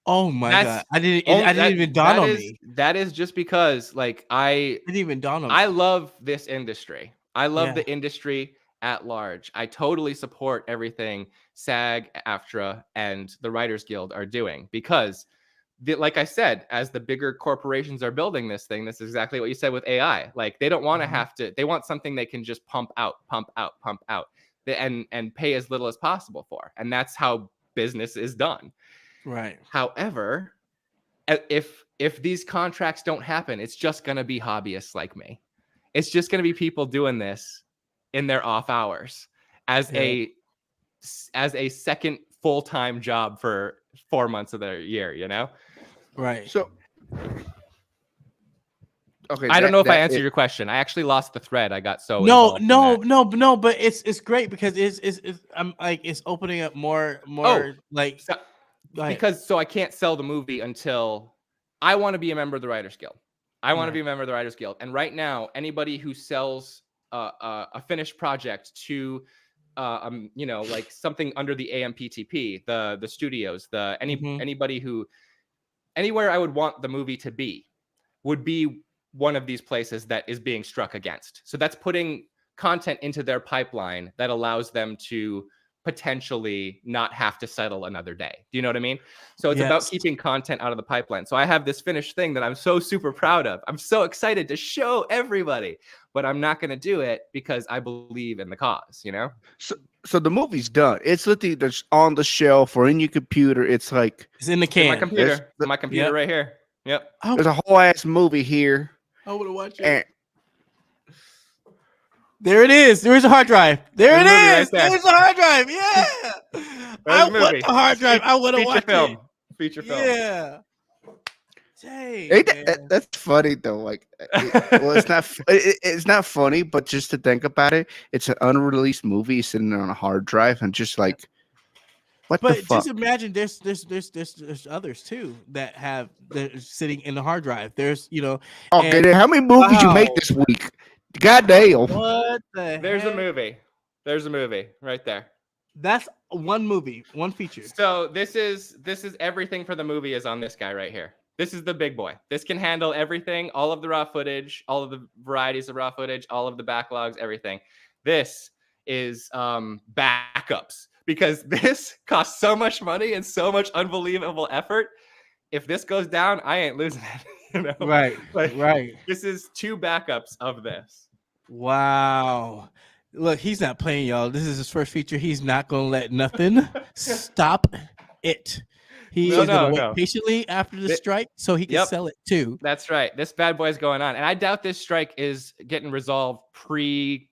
Speaker 4: Oh my God. I didn't even dawn on me.
Speaker 14: That is just because I
Speaker 4: didn't even dawn on me.
Speaker 14: I love this industry. I love the industry at large. I totally support everything SAG, AFTRA, and the Writers Guild are doing because like I said, as the bigger corporations are building this thing, this is exactly what you said with AI. Like, they don't want to have to, they want something they can just pump out, and pay as little as possible for. And that's how business is done.
Speaker 4: Right.
Speaker 14: However, if these contracts don't happen, it's just going to be hobbyists like me. It's just going to be people doing this in their off hours as a second full-time job for 4 months of their year,
Speaker 4: Right.
Speaker 5: So, okay.
Speaker 14: I don't know if I answered your question. I actually lost the thread. I got so
Speaker 4: no, but it's great because it's opening up more
Speaker 14: because I can't sell the movie until I want to be a member of the Writers Guild. And right now, anybody who sells a finished project to like something under the AMPTP, the studios, anybody who anywhere I would want the movie to be would be one of these places that is being struck against. So that's putting content into their pipeline that allows them to potentially not have to settle another day. Do you know what I mean? So it's about keeping content out of the pipeline. So I have this finished thing that I'm so super proud of. I'm so excited to show everybody, but I'm not going to do it because I believe in the cause, you know?
Speaker 5: So the movie's done. It's literally that's on the shelf or in your computer. It's like
Speaker 4: it's in the can.
Speaker 14: My computer right here. Yep.
Speaker 5: There's a whole ass movie here.
Speaker 4: I want to watch it. There it is. There is a hard drive. There it is. There's a hard drive. Yeah. I want the hard drive. I want to watch it.
Speaker 14: Feature film.
Speaker 4: Yeah. Dang,
Speaker 5: that's funny though. Like, it's not. It's not funny, but just to think about it, it's an unreleased movie sitting on a hard drive, and just like, what the fuck?
Speaker 4: But just imagine, there's others too that have they're sitting in the hard drive. There's
Speaker 5: Okay, how many movies you make this week? Goddamn.
Speaker 4: What the?
Speaker 14: There's a movie. There's a movie right there.
Speaker 4: That's one movie, one feature.
Speaker 14: So this is everything for the movie is on this guy right here. This is the big boy. This can handle everything, all of the raw footage, all of the varieties of raw footage, all of the backlogs, everything. This is backups, because this costs so much money and so much unbelievable effort. If this goes down, I ain't losing it. You know?
Speaker 4: Right. Right.
Speaker 14: This is 2 backups of this.
Speaker 4: Wow. Look, he's not playing, y'all. This is his first feature. He's not going to let nothing stop it. He is going to wait patiently after the strike so he can sell it too.
Speaker 14: That's right. This bad boy's going on. And I doubt this strike is getting resolved I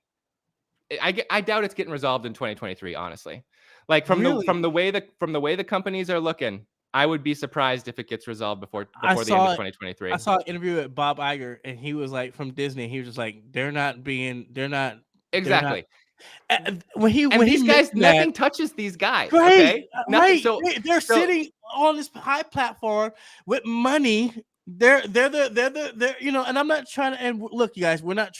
Speaker 14: doubt it's getting resolved in 2023, honestly. Like from the way the companies are looking, I would be surprised if it gets resolved before the end of 2023.
Speaker 4: I saw an interview with Bob Iger, and he was like, from Disney, he was just like,
Speaker 14: exactly.
Speaker 4: When
Speaker 14: these guys, nothing touches these guys.
Speaker 4: Right.
Speaker 14: Okay?
Speaker 4: Right. They're sitting on this high platform with money. They're and I'm not trying to, and look, you guys, we're not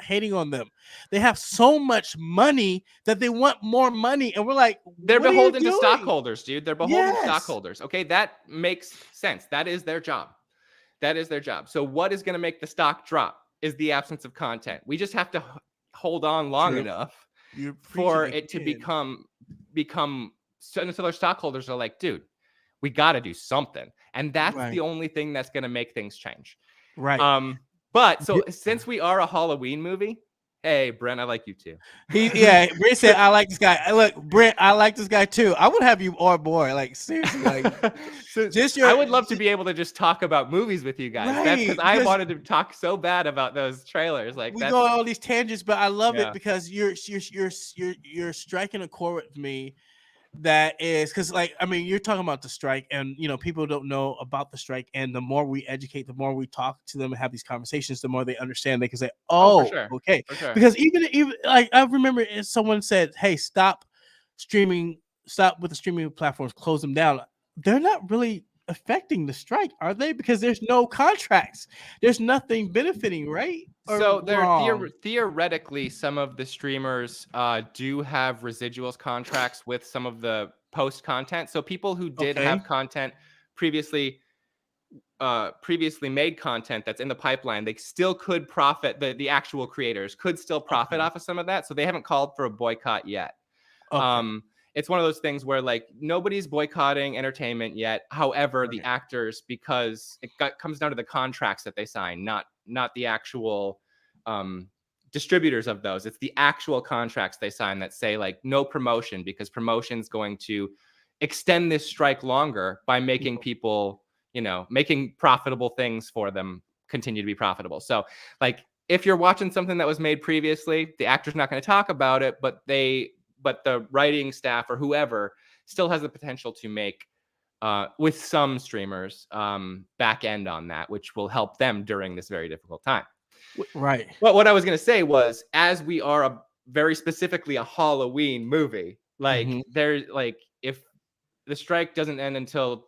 Speaker 4: hating on them. They have so much money that they want more money, and we're like,
Speaker 14: they're beholden to stockholders, dude. They're beholden to stockholders. Okay, that makes sense. That is their job. So what is going to make the stock drop is the absence of content. We just have to hold on long enough for it to become until our stockholders are like, dude, we got to do something. And that's the only thing that's going to make things change.
Speaker 4: Right.
Speaker 14: But so since we are a Halloween movie, hey, Brent, I like you too.
Speaker 4: Brent said, I like this guy. Look, Brent, I like this guy too. I would have you on board. Like, seriously. Like,
Speaker 14: I would love to be able to just talk about movies with you guys.
Speaker 4: Right,
Speaker 14: that's because I wanted to talk so bad about those trailers. Like,
Speaker 4: we go on all these tangents, but I love it because you're striking a chord with me. That is because, like, I mean, you're talking about the strike, and people don't know about the strike. And the more we educate, the more we talk to them and have these conversations, the more they understand. They can say, "Oh, okay." For sure. Because even like I remember, someone said, "Hey, stop streaming. Stop with the streaming platforms. Close them down." They're not really affecting the strike, are they? Because there's no contracts. There's nothing benefiting, right?
Speaker 14: So theoretically, some of the streamers do have residuals contracts with some of the post content. So people who did have content previously made content that's in the pipeline, they still could profit. The actual creators could still profit off of some of that. So they haven't called for a boycott yet. It's one of those things where, like, nobody's boycotting entertainment yet. However, the actors, because it comes down to the contracts that they sign, not the actual distributors of those. It's the actual contracts they sign that say, like, no promotion, because promotion's going to extend this strike longer by making people, making profitable things for them continue to be profitable. So, like, if you're watching something that was made previously, the actor's not going to talk about it, but the writing staff or whoever still has the potential to make, with some streamers, back end on that, which will help them during this very difficult time.
Speaker 4: Right.
Speaker 14: But what I was going to say was, as we are very specifically a Halloween movie, like there's like, if the strike doesn't end until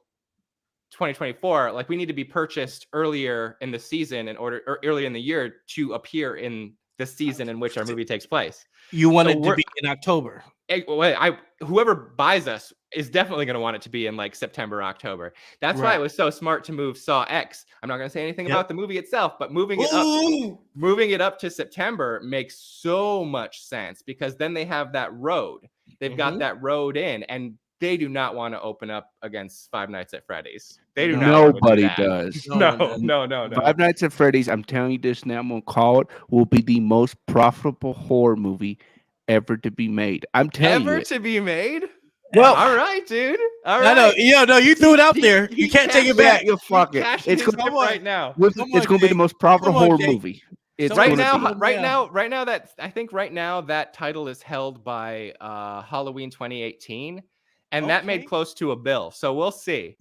Speaker 14: 2024, like, we need to be purchased earlier in the season or early in the year to appear in the season in which our movie takes place.
Speaker 4: You want
Speaker 14: So
Speaker 4: it to be in October.
Speaker 14: Whoever buys us is definitely going to want it to be in like September, October. That's why it was so smart to move Saw X. I'm not going to say anything about the movie itself, but moving it up to September makes so much sense because then they have that road. They've got that road in, and they do not want to open up against Five Nights at Freddy's. They do not.
Speaker 5: Nobody does.
Speaker 14: No.
Speaker 5: Five Nights at Freddy's, I'm telling you this now, I'm going to call it, will be the most profitable horror movie ever to be made. I'm telling you.
Speaker 14: Ever to be made?
Speaker 5: Well,
Speaker 14: all right, dude. All right.
Speaker 4: I know. No, you threw it out there. You can't take it back.
Speaker 5: You fuck it. It's
Speaker 14: going right now.
Speaker 5: It's going to be the most profitable horror movie. It's
Speaker 14: right now, that I think right now that title is held by Halloween 2018, and that made close to $1 billion. So we'll see.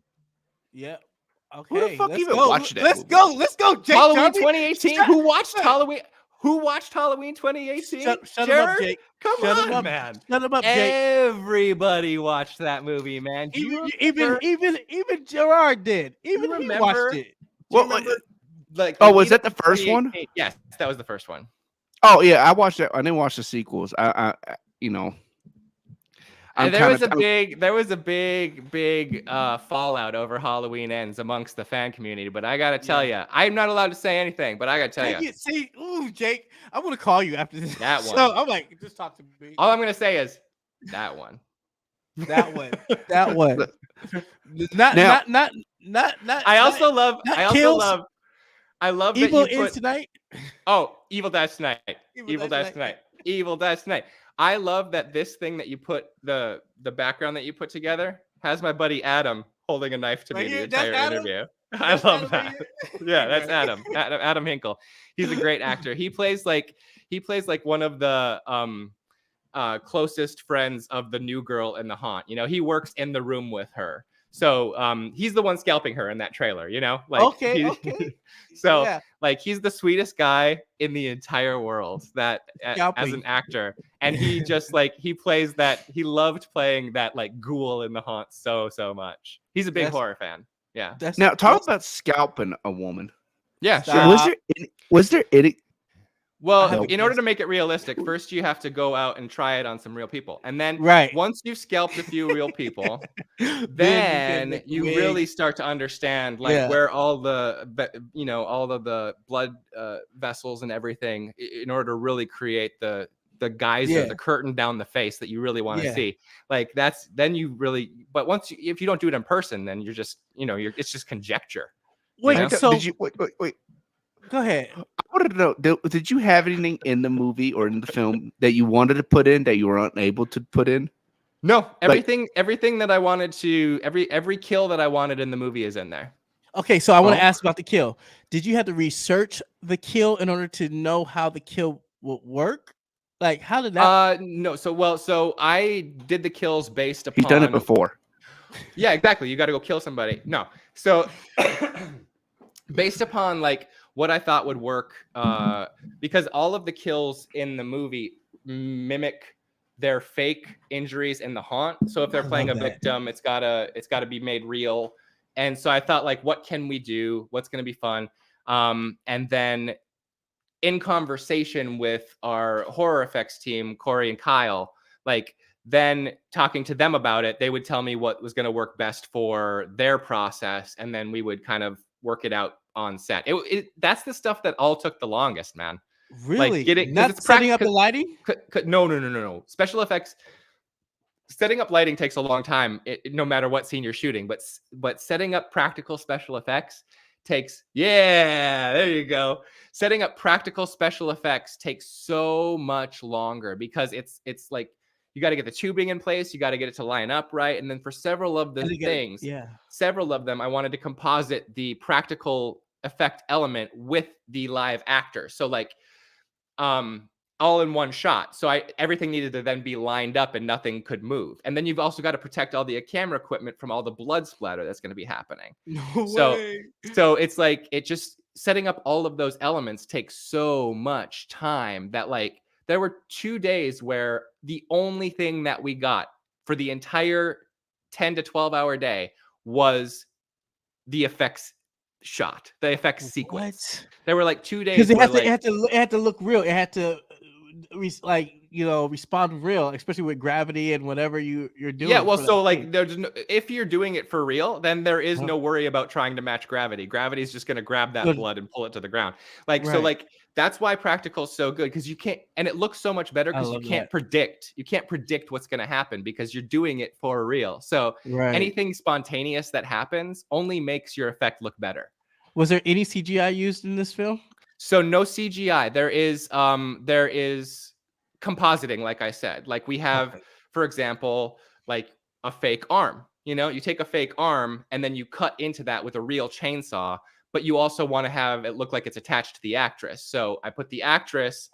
Speaker 4: Yeah. Okay.
Speaker 5: Who the fuck
Speaker 4: let's
Speaker 5: even
Speaker 4: go.
Speaker 5: watched that?
Speaker 4: Let's go. Jake,
Speaker 14: Halloween 2018. Who watched Halloween? Who watched Halloween 2018?
Speaker 4: Shut him up, Jake.
Speaker 14: Come on, man.
Speaker 4: Shut him up, Jake.
Speaker 14: Everybody watched that movie, man.
Speaker 4: Even Gerard did. Even he watched it.
Speaker 5: Was that the first one?
Speaker 14: Yes, that was the first one.
Speaker 5: Oh yeah, I watched that. I didn't watch the sequels. There
Speaker 14: was a big fallout over Halloween Ends amongst the fan community. But I gotta tell you, I'm not allowed to say anything. But I gotta tell you,
Speaker 4: see, Jake, I'm gonna call you after this.
Speaker 14: That one.
Speaker 4: So I'm like, just talk to me.
Speaker 14: All I'm gonna say is that one.
Speaker 4: That one.
Speaker 14: I love
Speaker 4: Evil
Speaker 14: that you put
Speaker 4: Tonight.
Speaker 14: Oh, Evil Dies Tonight. Evil Dies Tonight. I love that this thing that you put the background that you put together has my buddy Adam holding a knife to me the entire interview. I love that. Yeah, that's Adam Hinkle. He's a great actor. He plays like one of the closest friends of the new girl in the haunt. You know, he works in the room with her. So he's the one scalping her in that trailer, you know? Like
Speaker 4: okay.
Speaker 14: So
Speaker 4: Yeah.
Speaker 14: like he's the sweetest guy in the entire world as an actor. And he just he plays that, he loved playing that like ghoul in the haunt so much. He's a big horror fan. Yeah.
Speaker 5: Now talk about scalping a woman.
Speaker 14: Yeah.
Speaker 5: Sure. Was there any
Speaker 14: Well, in order to make it realistic, first you have to go out and try it on some real people. And then once you've scalped a few real people, then you really start to understand where all all of the blood vessels and everything in order to really create the geyser, the curtain down the face that you really want to see. Like but if you don't do it in person, then you're just, it's just conjecture.
Speaker 4: Wait, so
Speaker 5: did you wait.
Speaker 4: Go ahead.
Speaker 5: I wanted to know, did you have anything in the movie or in the film that you wanted to put in that you were unable to put in?
Speaker 14: No, everything that I wanted to, every kill that I wanted in the movie is in there.
Speaker 4: Okay, so I want to ask about the kill. Did you have to research the kill in order to know how the kill would work? Like, how did that?
Speaker 14: No. So I did the kills based upon.
Speaker 5: He's done it before.
Speaker 14: Yeah, exactly. You got to go kill somebody. No, so based upon what I thought would work, because all of the kills in the movie mimic their fake injuries in the haunt. So if they're playing a victim, it's gotta be made real. And so I thought, what can we do? What's gonna be fun? And then in conversation with our horror effects team, Corey and Kyle, then talking to them about it, they would tell me what was gonna work best for their process, and then we would kind of work it out on set. That's the stuff that all took the longest, man.
Speaker 4: Really? Not setting up the lighting?
Speaker 14: No. Special effects, setting up lighting takes a long time, no matter what scene you're shooting. But setting up practical special effects takes, there you go. Setting up practical special effects takes so much longer because it's you got to get the tubing in place. You got to get it to line up right. And then for several of the things, several of them, I wanted to composite the practical effect element with the live actor. So all in one shot. So everything needed to then be lined up and nothing could move. And then you've also got to protect all the camera equipment from all the blood splatter that's going to be happening. So it's it just setting up all of those elements takes so much time that there were 2 days where the only thing that we got for the entire 10 to 12 hour day was the effects shot, the effects sequence.
Speaker 4: What?
Speaker 14: There were like 2 days
Speaker 4: Because it
Speaker 14: where
Speaker 4: it had to look real. It had to respond real, especially with gravity and whatever you're doing.
Speaker 14: yeah, well,
Speaker 4: for that
Speaker 14: so like
Speaker 4: scene.
Speaker 14: there's if you're doing it for real, then there is
Speaker 4: Uh-huh.
Speaker 14: no worry about trying to match gravity. Gravity is just going to grab that
Speaker 4: Good.
Speaker 14: blood and pull it to the ground. Like so,
Speaker 4: Right.
Speaker 14: like that's why practical is so good because you can't, and it looks so much better
Speaker 4: I
Speaker 14: because you
Speaker 4: love
Speaker 14: can't
Speaker 4: that.
Speaker 14: predict. You can't predict what's going to happen because you're doing it for real. So
Speaker 4: Right.
Speaker 14: anything spontaneous that happens only makes your effect look better.
Speaker 4: Was there any CGI used in this film?
Speaker 14: So no CGI. There is compositing, like I said. Like we have, for example, like a fake arm. You know, you take a fake arm and then you cut into that with a real chainsaw, but you also want to have it look like it's attached to the actress. So I put the actress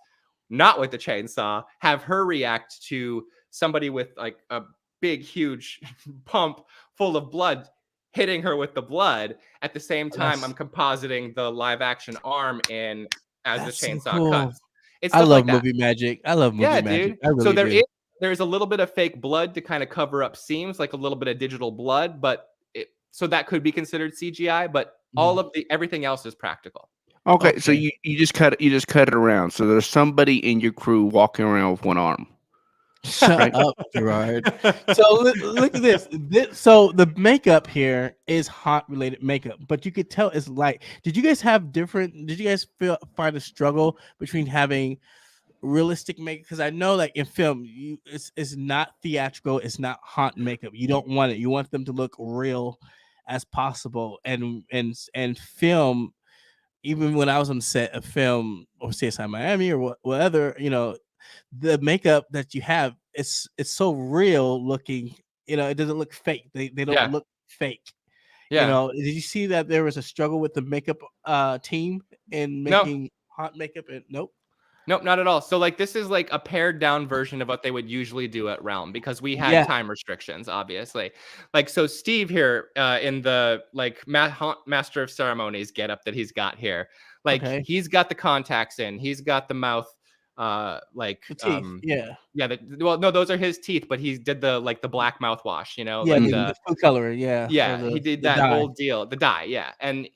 Speaker 14: not with the chainsaw, have her react to somebody with like a big, huge pump full of blood hitting her with the blood. At the same time, I'm compositing the live action arm in as the
Speaker 4: That's so
Speaker 14: chainsaw
Speaker 4: cool.
Speaker 14: cuts. It's
Speaker 4: I
Speaker 14: stuff
Speaker 4: love
Speaker 14: like that.
Speaker 4: movie magic. I love movie
Speaker 14: Yeah,
Speaker 4: magic.
Speaker 14: dude.
Speaker 4: I really
Speaker 14: So
Speaker 4: do.
Speaker 14: there's a little bit of fake blood to kind of cover up seams, like a little bit of digital blood, but so that could be considered CGI, but all of everything else is practical.
Speaker 5: Okay, so you just cut it around. So there's somebody in your crew walking around with one arm.
Speaker 4: Shut up, Gerard. So look at this. So the makeup here is haunt related makeup, but you could tell it's light. Did you guys find a struggle between having realistic makeup? Because I know like in film, it's not theatrical, it's not haunt makeup. You don't want it. You want them to look real as possible. And film, even when I was on the set of film or CSI Miami or whatever, the makeup that you have, it's so real looking. It doesn't look fake. They don't look fake.
Speaker 14: Yeah.
Speaker 4: Did you see that there was a struggle with the makeup team in
Speaker 14: No.
Speaker 4: making hot makeup? Nope.
Speaker 14: Nope, not at all. So like this is like a pared down version of what they would usually do at Realm because we had time restrictions, obviously. Like so Steve here in the like Master of Ceremonies getup that he's got here. Like he's got the contacts in, he's got the mouth like
Speaker 4: the teeth.
Speaker 14: Well, no, those are his teeth, but he did the like the black mouthwash,
Speaker 4: the food coloring,
Speaker 14: he did that whole deal, the dye, and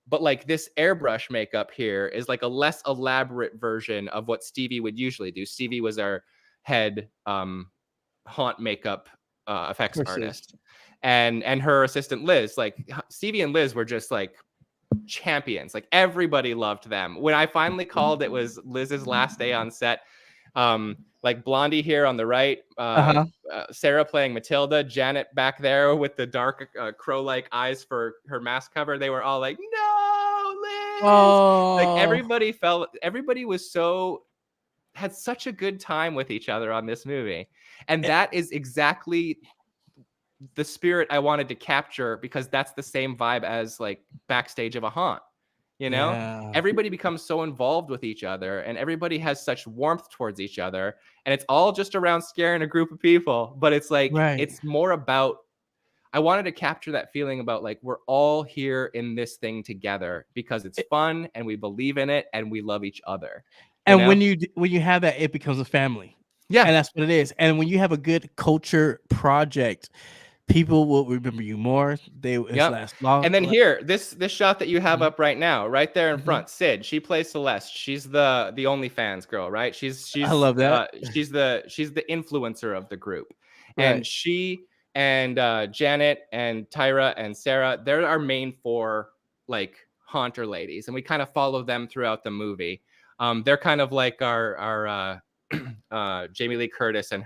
Speaker 14: but like this airbrush makeup here is like a less elaborate version of what Stevie would usually do. Stevie was our head haunt makeup effects artist, and her assistant Liz. Like Stevie and Liz were just like champions. Like everybody loved them. When I finally called, it was Liz's last day on set. Like Blondie here on the right, Sarah playing Matilda, Janet back there with the dark crow-like eyes for her mask cover. They were all like, "No, Liz!" Like everybody had such a good time with each other on this movie, and that is exactly the spirit I wanted to capture because that's the same vibe as like backstage of a haunt. Everybody becomes so involved with each other and everybody has such warmth towards each other, and it's all just around scaring a group of people, but it's like it's more about, I wanted to capture that feeling about like we're all here in this thing together because it's fun and we believe in it and we love each other.
Speaker 4: And when you have that, it becomes a family.
Speaker 14: Yeah,
Speaker 4: and that's what it is. And when you have a good culture project, people will remember you more. They last long.
Speaker 14: And then here, this shot that you have up right now, right there in front, Sid, she plays Celeste. She's the OnlyFans girl, right? She's
Speaker 4: I love that.
Speaker 14: She's the influencer of the group, and she and Janet and Tyra and Sarah, they're our main four like haunter ladies, and we kind of follow them throughout the movie. They're kind of like our Jamie Lee Curtis and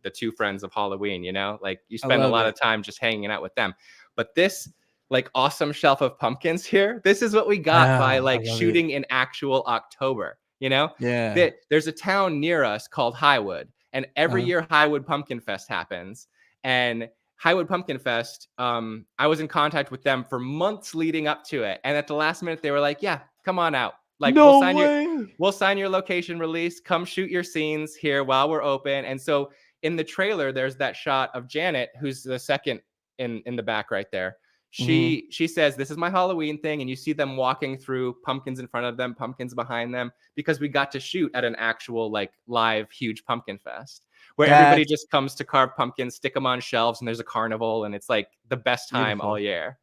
Speaker 14: the two friends of Halloween, like you spend a lot of time just hanging out with them. But this like awesome shelf of pumpkins here, this is what we got by like shooting in actual October, there's a town near us called Highwood, and every year Highwood Pumpkin Fest happens. And Highwood Pumpkin Fest, I was in contact with them for months leading up to it, and at the last minute they were like, yeah, come on out. Like we'll sign your location release. Come shoot your scenes here while we're open. And so in the trailer, there's that shot of Janet, who's the second in the back right there. She says, "This is my Halloween thing," and you see them walking through, pumpkins in front of them, pumpkins behind them, because we got to shoot at an actual like live huge pumpkin fest where everybody just comes to carve pumpkins, stick them on shelves, and there's a carnival, and it's like the best time all year.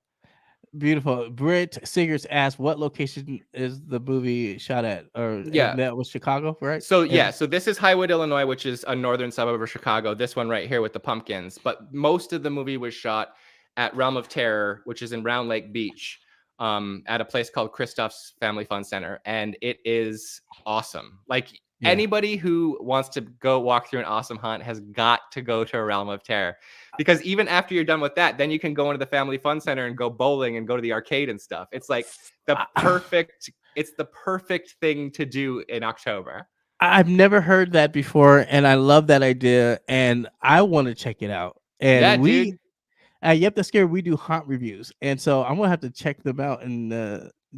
Speaker 4: Beautiful. Britt Siggers asked, "What location is the movie shot at?" Or
Speaker 14: Yeah.
Speaker 4: and that was Chicago, right?
Speaker 14: So yeah, so this is Highwood, Illinois, which is a northern suburb of Chicago. This one right here with the pumpkins. But most of the movie was shot at Realm of Terror, which is in Round Lake Beach, at a place called Christoph's Family Fun Center, and it is awesome. Like anybody who wants to go walk through an awesome haunt has got to go to a Realm of Terror, because even after you're done with that, then you can go into the Family Fun Center and go bowling and go to the arcade and stuff. It's like the perfect. It's the perfect thing to do in October.
Speaker 4: I've never heard that before, and I love that idea, and I want to check it out. And
Speaker 14: Yeah,
Speaker 4: we,
Speaker 14: dude.
Speaker 4: Yep, that's scary. We do haunt reviews, and so I'm gonna have to check them out and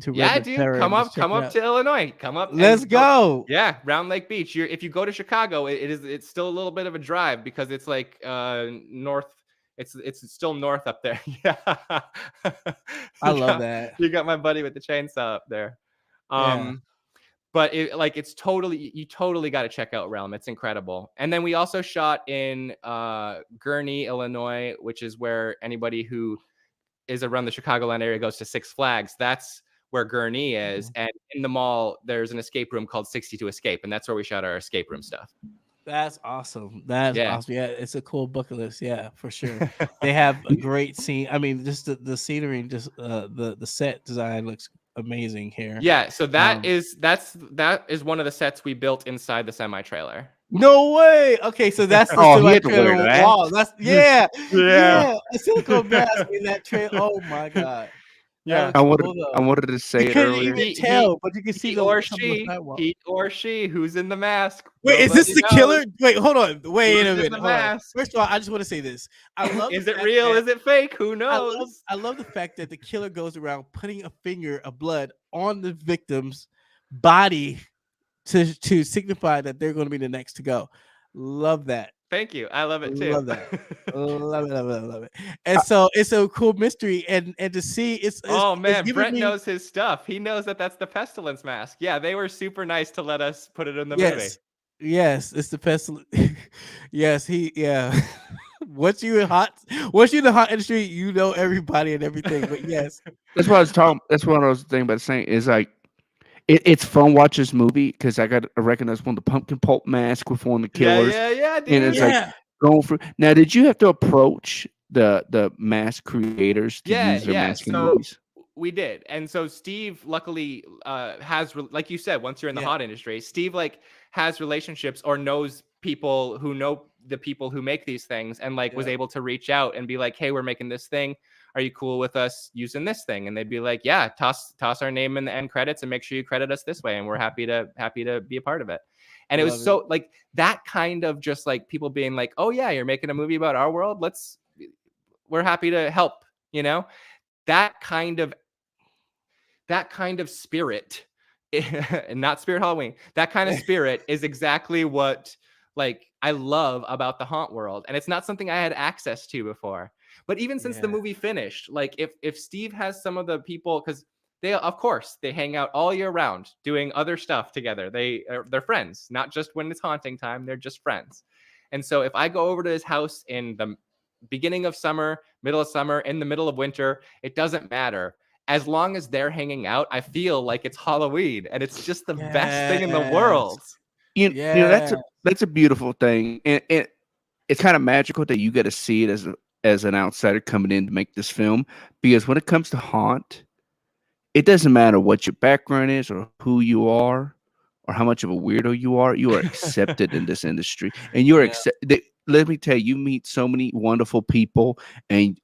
Speaker 4: to
Speaker 14: Yeah,
Speaker 4: Red
Speaker 14: dude,
Speaker 4: Terror
Speaker 14: come
Speaker 4: and
Speaker 14: up,
Speaker 4: just check
Speaker 14: come
Speaker 4: it
Speaker 14: up
Speaker 4: out.
Speaker 14: to Illinois. Come up.
Speaker 4: Let's
Speaker 14: and
Speaker 4: go.
Speaker 14: Yeah, Round Lake Beach. If you go to Chicago, it's still a little bit of a drive because it's like north. It's still north up there. Yeah,
Speaker 4: I love that.
Speaker 14: You got my buddy with the chainsaw up there.
Speaker 4: Yeah.
Speaker 14: But it's totally, you totally got to check out Realm. It's incredible. And then we also shot in Gurnee, Illinois, which is where anybody who is around the Chicagoland area goes to Six Flags. That's where Gurnee is. And in the mall, there's an escape room called 62 Escape, and that's where we shot our escape room stuff.
Speaker 4: That's awesome. That's
Speaker 14: Yeah.
Speaker 4: awesome. Yeah, it's a cool bucket list. Yeah, for sure. They have a great scene. I mean, just the scenery, just the set design looks amazing here.
Speaker 14: Yeah, so that is one of the sets we built inside the semi trailer.
Speaker 4: No way. Okay, so that's the
Speaker 5: Oh, he had to wear
Speaker 4: semi-trailer
Speaker 5: that.
Speaker 4: wall. That's yeah.
Speaker 14: Yeah.
Speaker 4: A silicone mask in that trailer. Oh my god.
Speaker 14: Yeah.
Speaker 5: I wanted to say
Speaker 4: You
Speaker 5: it
Speaker 4: couldn't
Speaker 5: earlier.
Speaker 4: even tell, but you can see
Speaker 14: he
Speaker 4: the
Speaker 14: or
Speaker 4: top of the
Speaker 14: she,
Speaker 4: sidewalk.
Speaker 14: he or she, who's in the mask.
Speaker 4: Wait, is this the killer? Wait, hold on. Wait
Speaker 14: Who's
Speaker 4: a
Speaker 14: in
Speaker 4: minute.
Speaker 14: the
Speaker 4: Hold on.
Speaker 14: mask?
Speaker 4: First of all, I just want to say this. I love.
Speaker 14: Is
Speaker 4: the
Speaker 14: it
Speaker 4: fact
Speaker 14: real?
Speaker 4: that-
Speaker 14: Is it fake? Who knows?
Speaker 4: I love the fact that the killer goes around putting a finger of blood on the victim's body to signify that they're going to be the next to go. Love that.
Speaker 14: Thank you. I love it too.
Speaker 4: Love that. love it. Love it. And so it's a cool mystery, and to see it's
Speaker 14: Oh man,
Speaker 4: giving
Speaker 14: Brett
Speaker 4: me-
Speaker 14: knows his stuff. He knows that that's the pestilence mask. Yeah, they were super nice to let us put it in the movie.
Speaker 4: Yes, it's the pestilence. Yes, once you in the hot industry, you know everybody and everything. But yes,
Speaker 5: That's what I was talking. That's what I was thinking about saying. Is like, it's fun watch this movie because I recognize one of the pumpkin pulp mask with one of the killers.
Speaker 14: Yeah, dude.
Speaker 5: And it's like going through. Now, did you have to approach the mask creators to use their mask in movies?
Speaker 14: We did. And so Steve luckily has, like you said, once you're in the hot industry, Steve has relationships or knows people who know the people who make these things, and was able to reach out and be like, hey, we're making this thing. Are you cool with us using this thing? And they'd be like, yeah, toss our name in the end credits and make sure you credit us this way. And we're happy to be a part of it. And it was so that kind of just people being like, oh yeah, you're making a movie about our world. We're happy to help, that kind of spirit, and not Spirit Halloween, that kind of spirit is exactly what I love about the haunt world. And it's not something I had access to before. But even since the movie finished, if Steve has some of the people, because they hang out all year round doing other stuff together. They're friends, not just when it's haunting time. They're just friends. And so if I go over to his house in the beginning of summer, middle of summer, in the middle of winter, it doesn't matter. As long as they're hanging out, I feel like it's Halloween, and it's just the best thing in the world.
Speaker 5: You know, that's a beautiful thing, and it's kind of magical that you get to see it as an outsider coming in to make this film, because when it comes to haunt, it doesn't matter what your background is or who you are or how much of a weirdo you are accepted in this industry, and let me tell you, you meet so many wonderful people and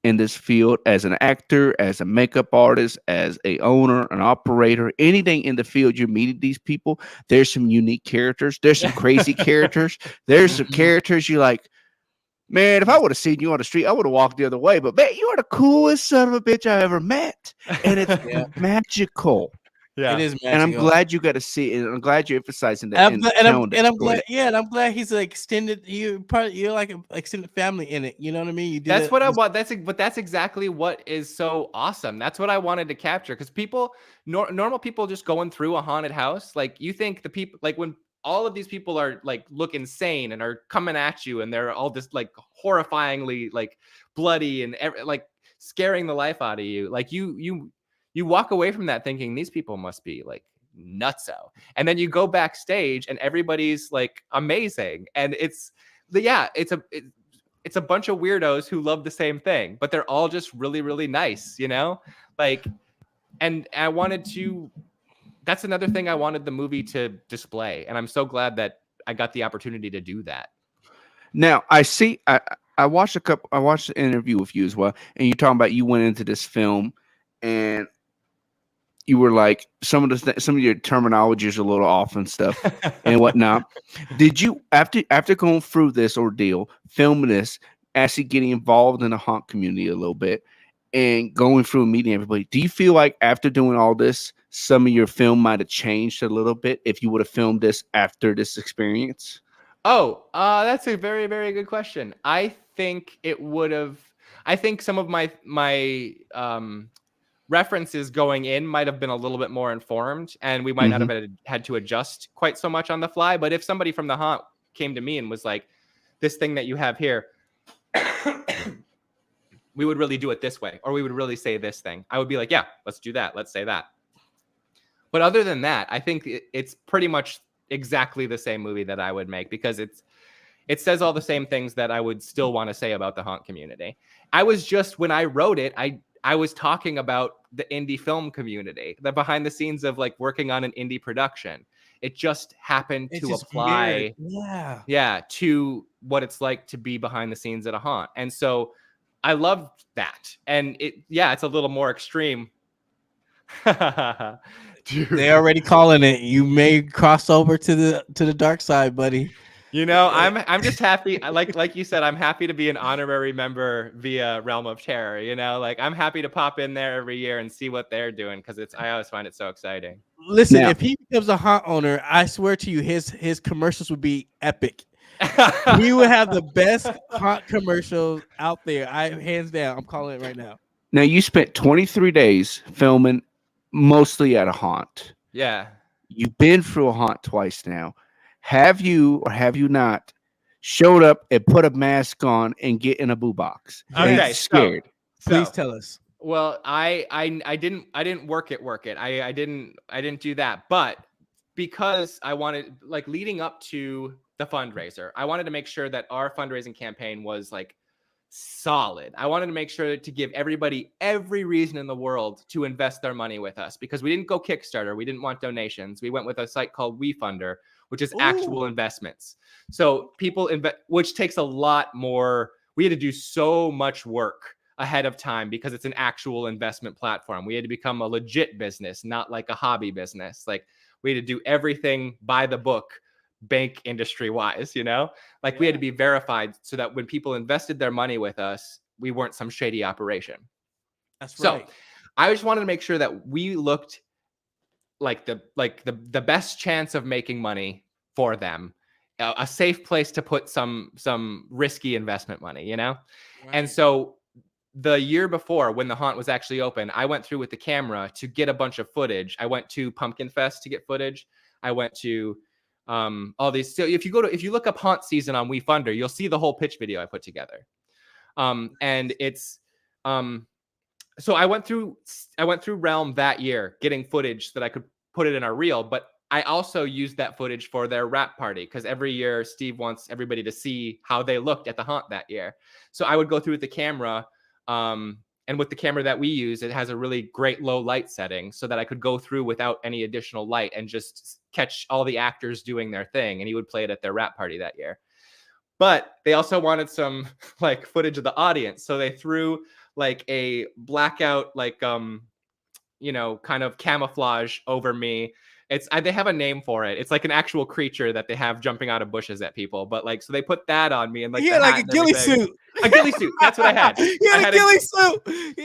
Speaker 5: in this field, as an actor, as a makeup artist, as a owner, an operator, anything in the field, you're meeting these people. There's some unique characters. There's some crazy characters. There's some characters you're like, man, if I would have seen you on the street, I would have walked the other way. But man, you are the coolest son of a bitch I ever met. And it's magical.
Speaker 14: Yeah,
Speaker 4: it is magical.
Speaker 5: And I'm glad you got to see it. And I'm glad you're emphasizing that.
Speaker 4: I'm glad. Yeah, and I'm glad he's extended. You're like an extended family in it. You know what I mean?
Speaker 14: That's what I want. That's exactly what is so awesome. That's what I wanted to capture, because people, normal people, just going through a haunted house. You think the people, when all of these people are look insane and are coming at you, and they're all just horrifyingly bloody and scaring the life out of you. Like you walk away from that thinking these people must be like nutso. And then you go backstage and everybody's like amazing. And it's a bunch of weirdos who love the same thing, but they're all just really, really nice, you know? Like, and I wanted to, that's another thing I wanted the movie to display. And I'm so glad that I got the opportunity to do that.
Speaker 5: Now I watched the interview with you as well, and you're talking about you went into this film and you were like some of your terminology is a little off and stuff and whatnot. Did you after going through this ordeal, filming this, actually getting involved in the haunt community a little bit and going through and meeting everybody, do you feel like after doing all this, some of your film might have changed a little bit if you would have filmed this after this experience?
Speaker 14: Oh, that's a very, very good question. I think it would have. I think some of my references going in might have been a little bit more informed, and we might not have had to adjust quite so much on the fly. But if somebody from the haunt came to me and was like, "This thing that you have here, we would really do it this way, or we would really say this thing," I would be like, "Yeah, let's do that. Let's say that." But other than that, I think it's pretty much exactly the same movie that I would make, because it says all the same things that I would still want to say about the haunt community. I was just, when I wrote it, I was talking about the indie film community, the behind the scenes of like working on an indie production. It just happened to apply to what it's like to be behind the scenes at a haunt. And so I loved that. And it's a little more extreme.
Speaker 4: Dude. They already calling it. You may cross over to the dark side, buddy.
Speaker 14: You know, I'm just happy. Like you said, I'm happy to be an honorary member via Realm of Terror. You know, like I'm happy to pop in there every year and see what they're doing, because I always find it so exciting.
Speaker 4: Listen, if he becomes a haunt owner, I swear to you, his commercials would be epic. He would have the best haunt commercials out there. Hands down, I'm calling it right now.
Speaker 5: Now you spent 23 days filming mostly at a haunt.
Speaker 14: Yeah.
Speaker 5: You've been through a haunt twice now. Have you or have you not showed up and put a mask on and get in a boo box?
Speaker 14: Okay,
Speaker 5: scared.
Speaker 4: Please tell us.
Speaker 14: Well, I didn't work it. I didn't do that. But because I wanted, like, leading up to the fundraiser, I wanted to make sure that our fundraising campaign was like solid. I wanted to make sure to give everybody every reason in the world to invest their money with us, because we didn't go Kickstarter. We didn't want donations. We went with a site called WeFunder, which is actual investments. So people which takes a lot more. We had to do so much work ahead of time because it's an actual investment platform. We had to become a legit business, not like a hobby business. Like, we had to do everything by the book, bank industry wise, you know, like we had to be verified so that when people invested their money with us, we weren't some shady operation.
Speaker 4: That's right.
Speaker 14: So I just wanted to make sure that we looked like the best chance of making money for them, a safe place to put some risky investment money, you know? Right. And so the year before, when the haunt was actually open, I went through with the camera to get a bunch of footage. I went to Pumpkin Fest to get footage. I went to all these. So if you look up haunt season on WeFunder, you'll see the whole pitch video I put together. And it's so I went through Realm that year getting footage that I could put it in our reel, but I also used that footage for their wrap party, because every year Steve wants everybody to see how they looked at the haunt that year. So I would go through with the camera, and with the camera that we use, it has a really great low light setting, so that I could go through without any additional light and just catch all the actors doing their thing. And he would play it at their wrap party that year. But they also wanted some like footage of the audience. So they threw like a blackout, like, you know, kind of camouflage over me. They have a name for it. It's like an actual creature that they have jumping out of bushes at people. But like, so they put that on me, and like,
Speaker 4: yeah, like a ghillie suit.
Speaker 14: A ghillie suit. That's what I had.
Speaker 4: You had a ghillie suit.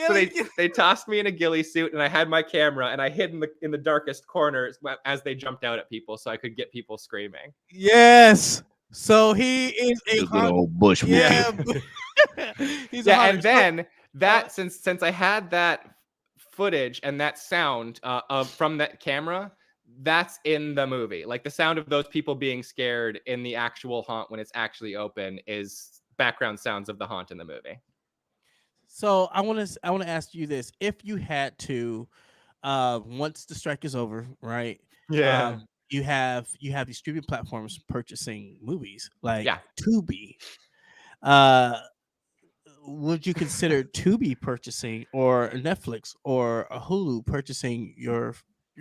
Speaker 14: So they tossed me in a ghillie suit, and I had my camera, and I hid in the darkest corners as they jumped out at people, so I could get people screaming.
Speaker 4: Yes. So he is a
Speaker 5: good old bush.
Speaker 4: Yeah.
Speaker 14: He's and then that since I had that footage and that sound from that camera, that's in the movie. Like, the sound of those people being scared in the actual haunt when it's actually open is background sounds of the haunt in the movie.
Speaker 4: So I want to ask you this: if you had to, once the strike is over, right?
Speaker 14: Yeah.
Speaker 4: You have these streaming platforms purchasing movies like
Speaker 14: Yeah.
Speaker 4: Tubi. Uh, would you consider Tubi purchasing or Netflix or a Hulu purchasing your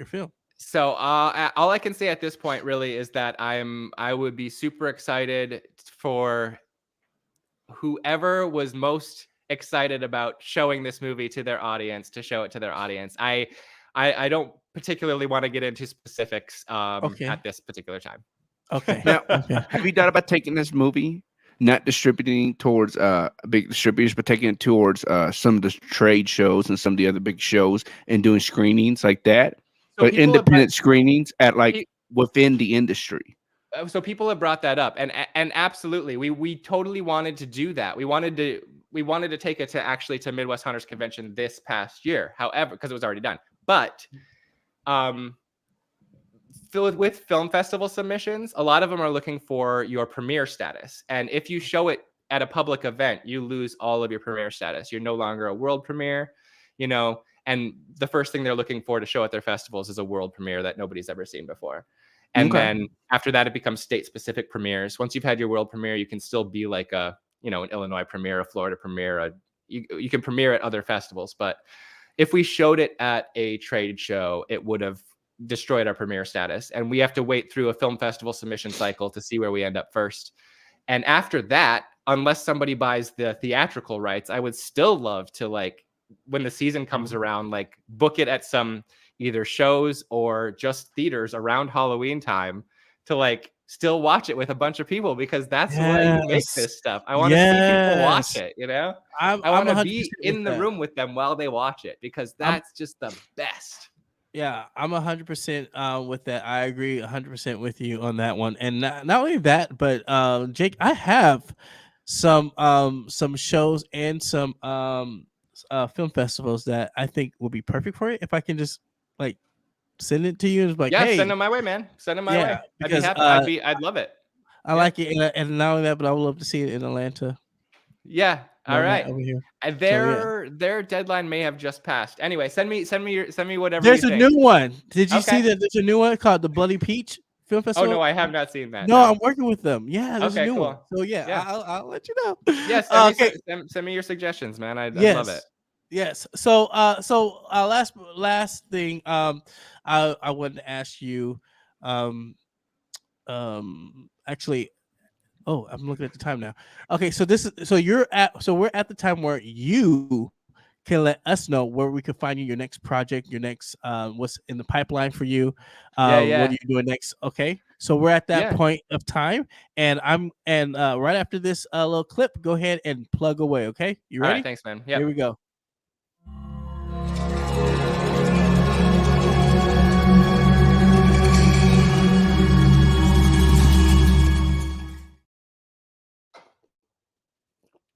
Speaker 4: film?
Speaker 14: So all I can say at this point really is that I would be super excited for whoever was most excited about showing this movie to their audience to show it to their audience. I don't particularly want to get into specifics
Speaker 4: Okay.
Speaker 14: at this particular time.
Speaker 4: Okay.
Speaker 5: Now,
Speaker 4: Okay.
Speaker 5: have you thought about taking this movie, not distributing towards big distributors, but taking it towards some of the trade shows and some of the other big shows and doing screenings like that,
Speaker 14: So
Speaker 5: but
Speaker 14: people have
Speaker 5: independent screenings at like
Speaker 14: Pe-
Speaker 5: within the industry?
Speaker 14: So people have brought that up, and absolutely, we totally wanted to do that. We wanted to take it to Midwest Hunters Convention this past year. However, because it was already done, but with film festival submissions, a lot of them are looking for your premiere status, and if you show it at a public event, you lose all of your premiere status. You're no longer a world premiere, and the first thing they're looking for to show at their festivals is a world premiere that nobody's ever seen before. And then after that, it becomes state-specific premieres. Once you've had your world premiere, you can still be like an Illinois premiere, a Florida premiere. You can premiere at other festivals. But if we showed it at a trade show, it would have destroyed our premiere status. And we have to wait through a film festival submission cycle to see where we end up first. And after that, unless somebody buys the theatrical rights, I would still love to, when the season comes around, book it at some either shows or just theaters around Halloween time to still watch it with a bunch of people, because that's why you make this stuff. I want to see people watch it, I want to be in the room with them while they watch it, because that's just the best.
Speaker 4: Yeah, I'm 100% with that. I agree 100% with you on that one. And not only that, but Jake, I have some shows and some film festivals that I think will be perfect for it if I can just send it to you. It's like, hey,
Speaker 14: send them my way, man. Send them my way.
Speaker 4: Because,
Speaker 14: I'd be happy. I'd love it.
Speaker 4: I like it, and not only that, but I would love to see it in Atlanta.
Speaker 14: Yeah. All right.
Speaker 4: Over here.
Speaker 14: Their deadline may have just passed. Anyway, send me whatever.
Speaker 4: There's
Speaker 14: you
Speaker 4: a
Speaker 14: think.
Speaker 4: new one. Did you see that? There's a new one called the Bloody Peach Film Festival.
Speaker 14: Oh no, I have not seen that.
Speaker 4: No, I'm working with them. Yeah, there's a new
Speaker 14: cool.
Speaker 4: one. So yeah. I'll let you know.
Speaker 14: Yes. Send me your suggestions, man. I'd love it.
Speaker 4: Yes. So last thing I wanted to ask you actually, I'm looking at the time now. Okay, so we're at the time where you can let us know where we can find you, your next project, your next what's in the pipeline for you. What are you doing next? Okay. So we're at that point of time, and right after this little clip, go ahead and plug away. Okay, you ready?
Speaker 14: All right, thanks, man. Yeah.
Speaker 4: Here we go.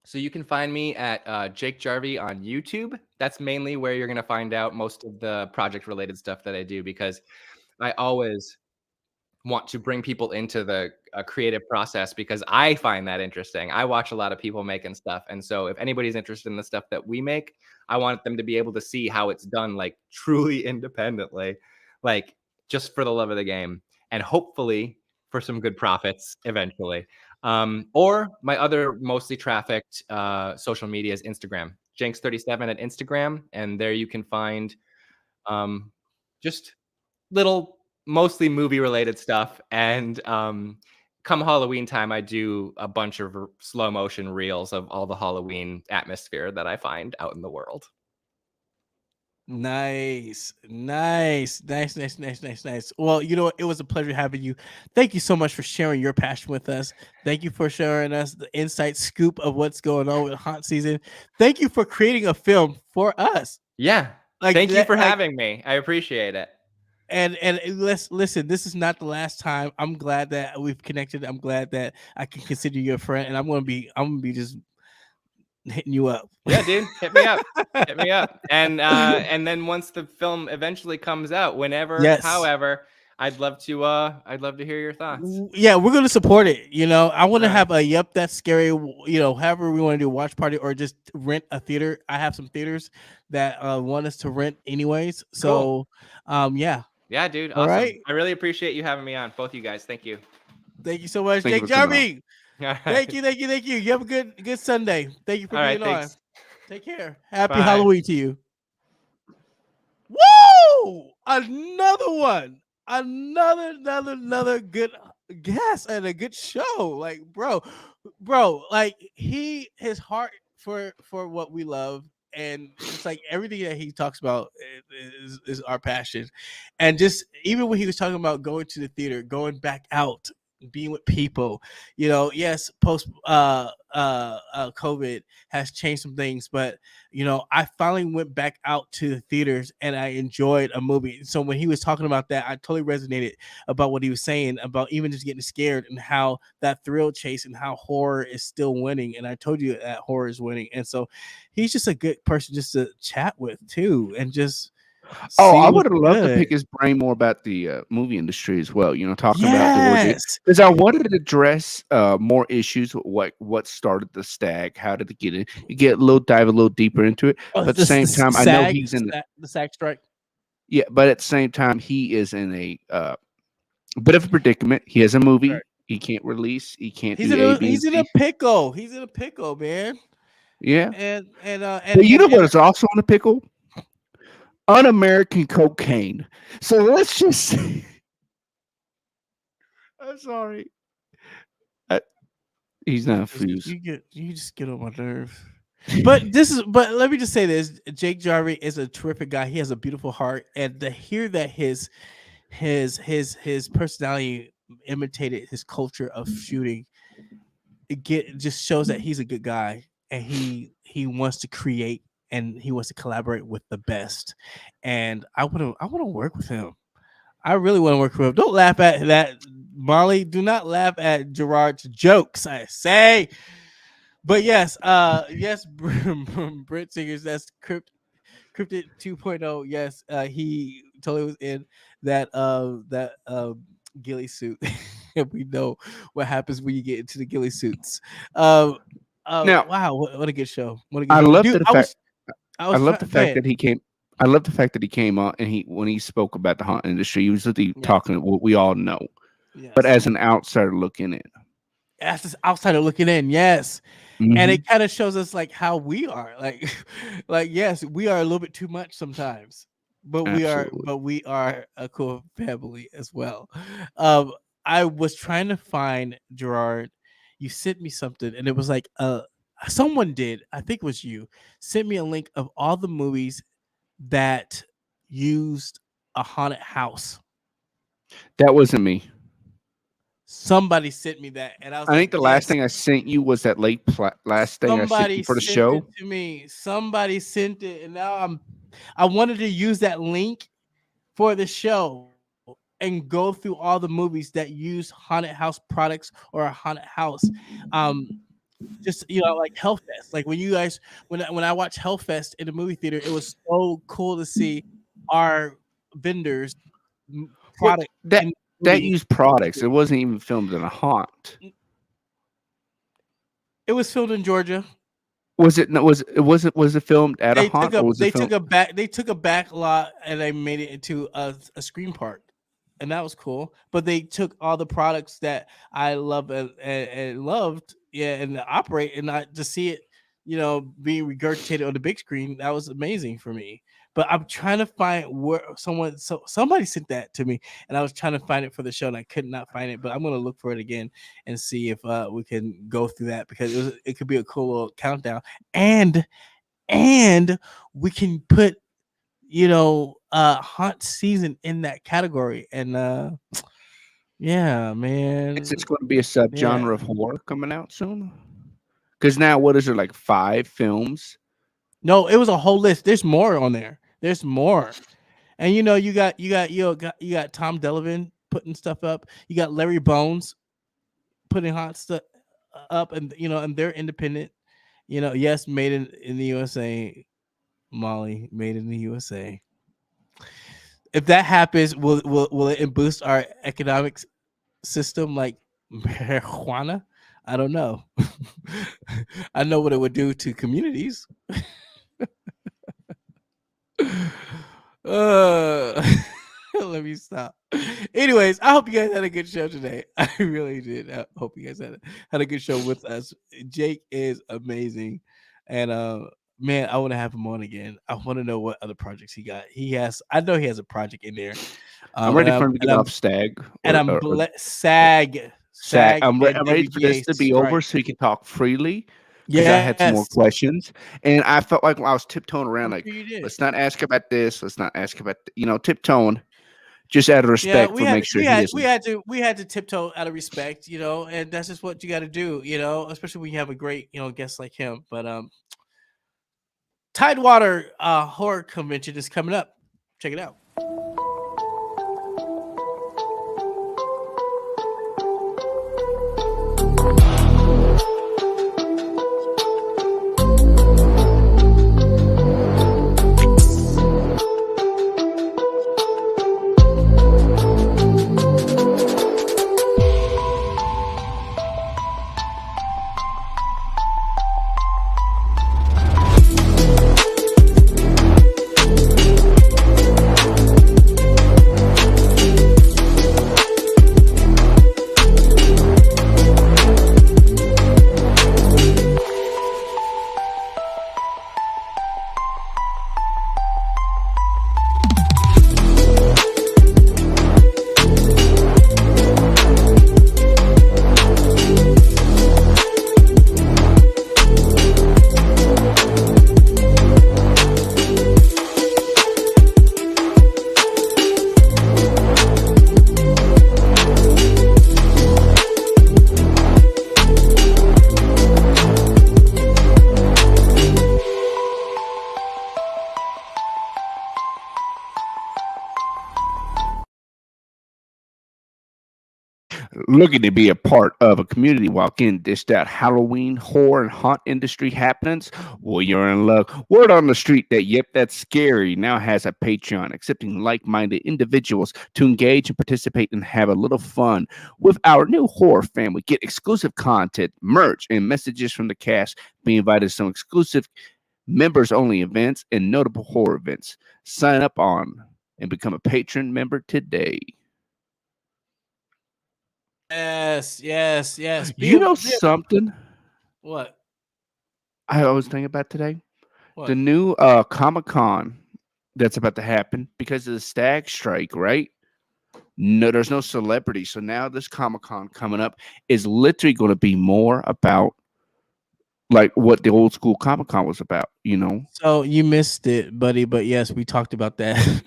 Speaker 14: So you can find me at Jake Jarvi on YouTube. That's mainly where you're going to find out most of the project-related stuff that I do, because I always want to bring people into the creative process, because I find that interesting. I watch a lot of people making stuff. And so if anybody's interested in the stuff that we make, I want them to be able to see how it's done, truly independently, just for the love of the game, and hopefully for some good profits eventually. Or my other mostly trafficked social media is Instagram, Jenks37 at Instagram. And there you can find just little, mostly movie related stuff. And come Halloween time, I do a bunch of slow motion reels of all the Halloween atmosphere that I find out in the world.
Speaker 4: Nice. Well, it was a pleasure having you. Thank you so much for sharing your passion with us. Thank you for sharing us the inside scoop of what's going on with haunt season. Thank you for creating a film for us.
Speaker 14: Yeah. Thank you for having me. I appreciate it.
Speaker 4: And let's listen, this is not the last time. I'm glad that we've connected. I'm glad that I can consider you a friend, and I'm gonna be just hitting you up.
Speaker 14: Yeah, dude, hit me up. And then once the film eventually comes out, whenever, however, I'd love to hear your thoughts.
Speaker 4: Yeah, we're gonna support it. I want to
Speaker 14: Right.
Speaker 4: have a Yep That's Scary. However we want to do a watch party or just rent a theater. I have some theaters that want us to rent anyways. So, yeah.
Speaker 14: Yeah, dude.
Speaker 4: All
Speaker 14: Awesome.
Speaker 4: right.
Speaker 14: I really appreciate you having me on, both you guys. Thank you.
Speaker 4: Thank you so much,
Speaker 5: Thank you
Speaker 4: Jake
Speaker 5: for coming on.
Speaker 4: Jarvie.
Speaker 14: All right.
Speaker 4: Thank you. You have a good Sunday. Thank you for
Speaker 14: All right,
Speaker 4: being on.
Speaker 14: thanks.
Speaker 4: Take care. Happy
Speaker 14: Bye.
Speaker 4: Halloween to you. Woo! Another one. Another good guest and a good show. Like, bro, like his heart for what we love, and it's like everything that he talks about is our passion. And just even when he was talking about going to the theater, going back out, being with people, yes, post COVID has changed some things, but I finally went back out to the theaters and I enjoyed a movie. So when he was talking about that, I totally resonated about what he was saying about even just getting scared and how that thrill chase and how horror is still winning. And I told you that horror is winning. And so he's just a good person just to chat with too, and just
Speaker 5: I would have loved to pick his brain more about the movie industry as well. Talking about the ordeal, because I wanted to address more issues. What started the stag? How did it get in? You dive a little deeper into it. But at the same time, I know he's in
Speaker 4: the SAG strike.
Speaker 5: Yeah, but at the same time, he is in a bit of a predicament. He has a movie he can't release. He can't. He's
Speaker 4: in a pickle. He's in a pickle, man.
Speaker 5: Yeah,
Speaker 4: and
Speaker 5: but you know what is also in a pickle? Un-American cocaine. So let's just say, I'm sorry. He's not fused.
Speaker 4: You just get on my nerves. But let me just say this: Jake Jarvie is a terrific guy. He has a beautiful heart, and to hear that his personality imitated his culture of shooting, just shows that he's a good guy, and he wants to create and he wants to collaborate with the best. And I want to work with him. I really want to work with him. Don't laugh at that, Molly. Do not laugh at Gerard's jokes, I say. But yes, Brent Singers, that's Cryptid 2.0. Yes, he totally was in that ghillie suit. And we know what happens when you get into the ghillie suits.
Speaker 5: Now,
Speaker 4: wow, what a good show.
Speaker 5: I love
Speaker 4: Dude,
Speaker 5: I love the fact that he came. I love the fact that he came on and when he spoke about the haunt industry, he was literally talking what we all know, but as an outsider looking in.
Speaker 4: As an outsider looking in, yes.
Speaker 5: Mm-hmm.
Speaker 4: And it kind of shows us like how we are. Like yes, we are a little bit too much sometimes, but we are a cool family as well. I was trying to find Gerard. You sent me something, and it was like someone did. I think it was you. Sent me a link of all the movies that used a haunted house.
Speaker 5: That wasn't me.
Speaker 4: Somebody sent me that, and I
Speaker 5: think the last thing I sent you was that last thing I sent you for the show.
Speaker 4: It to me. Somebody sent it, and now I wanted to use that link for the show and go through all the movies that use haunted house products or a haunted house. Just like Hellfest. Like when I watch Hellfest in the movie theater, it was so cool to see our vendors product
Speaker 5: that used products. It wasn't even filmed in a haunt.
Speaker 4: It was filmed in Georgia.
Speaker 5: Was it filmed at a haunt?
Speaker 4: They took a back lot and they made it into a screen park. And that was cool. But they took all the products that I love and loved, and operate, and not to see it, being regurgitated on the big screen. That was amazing for me. But I'm trying to find where somebody sent that to me, and I was trying to find it for the show, and I could not find it. But I'm gonna look for it again and see if we can go through that, because it could be a cool little countdown, and we can put haunt season in that category. And yeah, man,
Speaker 5: it's going to be a subgenre of horror coming out soon, because now what is there, like 5 films?
Speaker 4: No, it was a whole list. There's more on there. There's more. And you got Tom Delavan putting stuff up. You got Larry Bones putting hot stuff up, and and they're independent. Yes, made in the USA. Molly, made in the USA. if that happens, will it boost our economic system like marijuana? I don't know. I know what it would do to communities. Let me stop. Anyways, I hope you guys had a good show today. I really did. I hope you guys had a good show with us. Jake is amazing, and man, I want to have him on again. I want to know what other projects he got. I know he has a project in there.
Speaker 5: I'm ready for him to get off SAG.
Speaker 4: SAG.
Speaker 5: I'm ready for this to be over so he can talk freely. Because I had some more questions, and I felt like I was tiptoeing around, like, let's not ask about this, let's not ask about, tiptoeing, just out of respect for make sure
Speaker 4: we had to tiptoe out of respect, and that's just what you got to do, especially when you have a great, guest like him. But Tidewater Horror Convention is coming up. Check it out.
Speaker 5: Looking to be a part of a community while getting dished out Halloween horror and haunt industry happenings? Well, you're in luck. Word on the street that Yep, That's Scary now has a Patreon, accepting like-minded individuals to engage and participate and have a little fun with our new horror family. Get exclusive content, merch, and messages from the cast. Be invited to some exclusive members-only events and notable horror events. Sign up on and become a patron member today.
Speaker 4: Yes.
Speaker 5: Something?
Speaker 4: What?
Speaker 5: I was thinking about today.
Speaker 4: What?
Speaker 5: The new Comic-Con that's about to happen because of the SAG strike, right? No, there's no celebrity. So now this Comic-Con coming up is literally going to be more about like what the old school Comic-Con was about,
Speaker 4: So you missed it, buddy. But yes, we talked about that.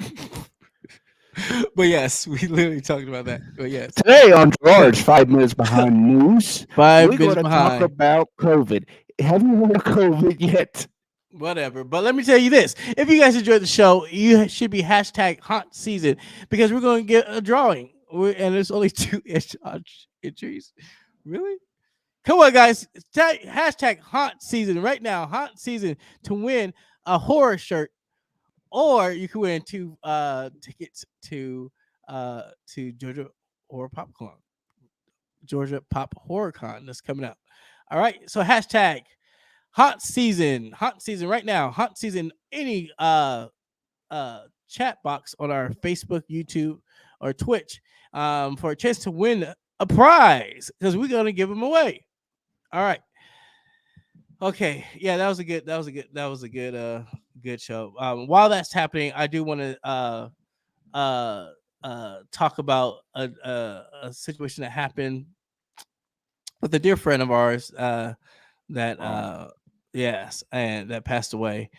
Speaker 4: But yes, we literally talked about that. But yes,
Speaker 5: today on George, 5 minutes behind news, we're going to talk about COVID. Have you heard of COVID yet?
Speaker 4: Whatever. But let me tell you this: if you guys enjoyed the show, you should be hashtag haunt season because we're going to get a drawing, and there's only 2 entries. Really? Come on, guys! Hashtag haunt season right now. Haunt season to win a horror shirt. Or you can win 2 tickets to Georgia Horror Popcorn, Georgia Pop Horror Con that's coming out. All right, so hashtag haunt season right now. Haunt season, any chat box on our Facebook, YouTube, or Twitch for a chance to win a prize because we're gonna give them away. All right. Okay, yeah, that was a good show. While that's happening, I do want to talk about a situation that happened with a dear friend of ours that passed away.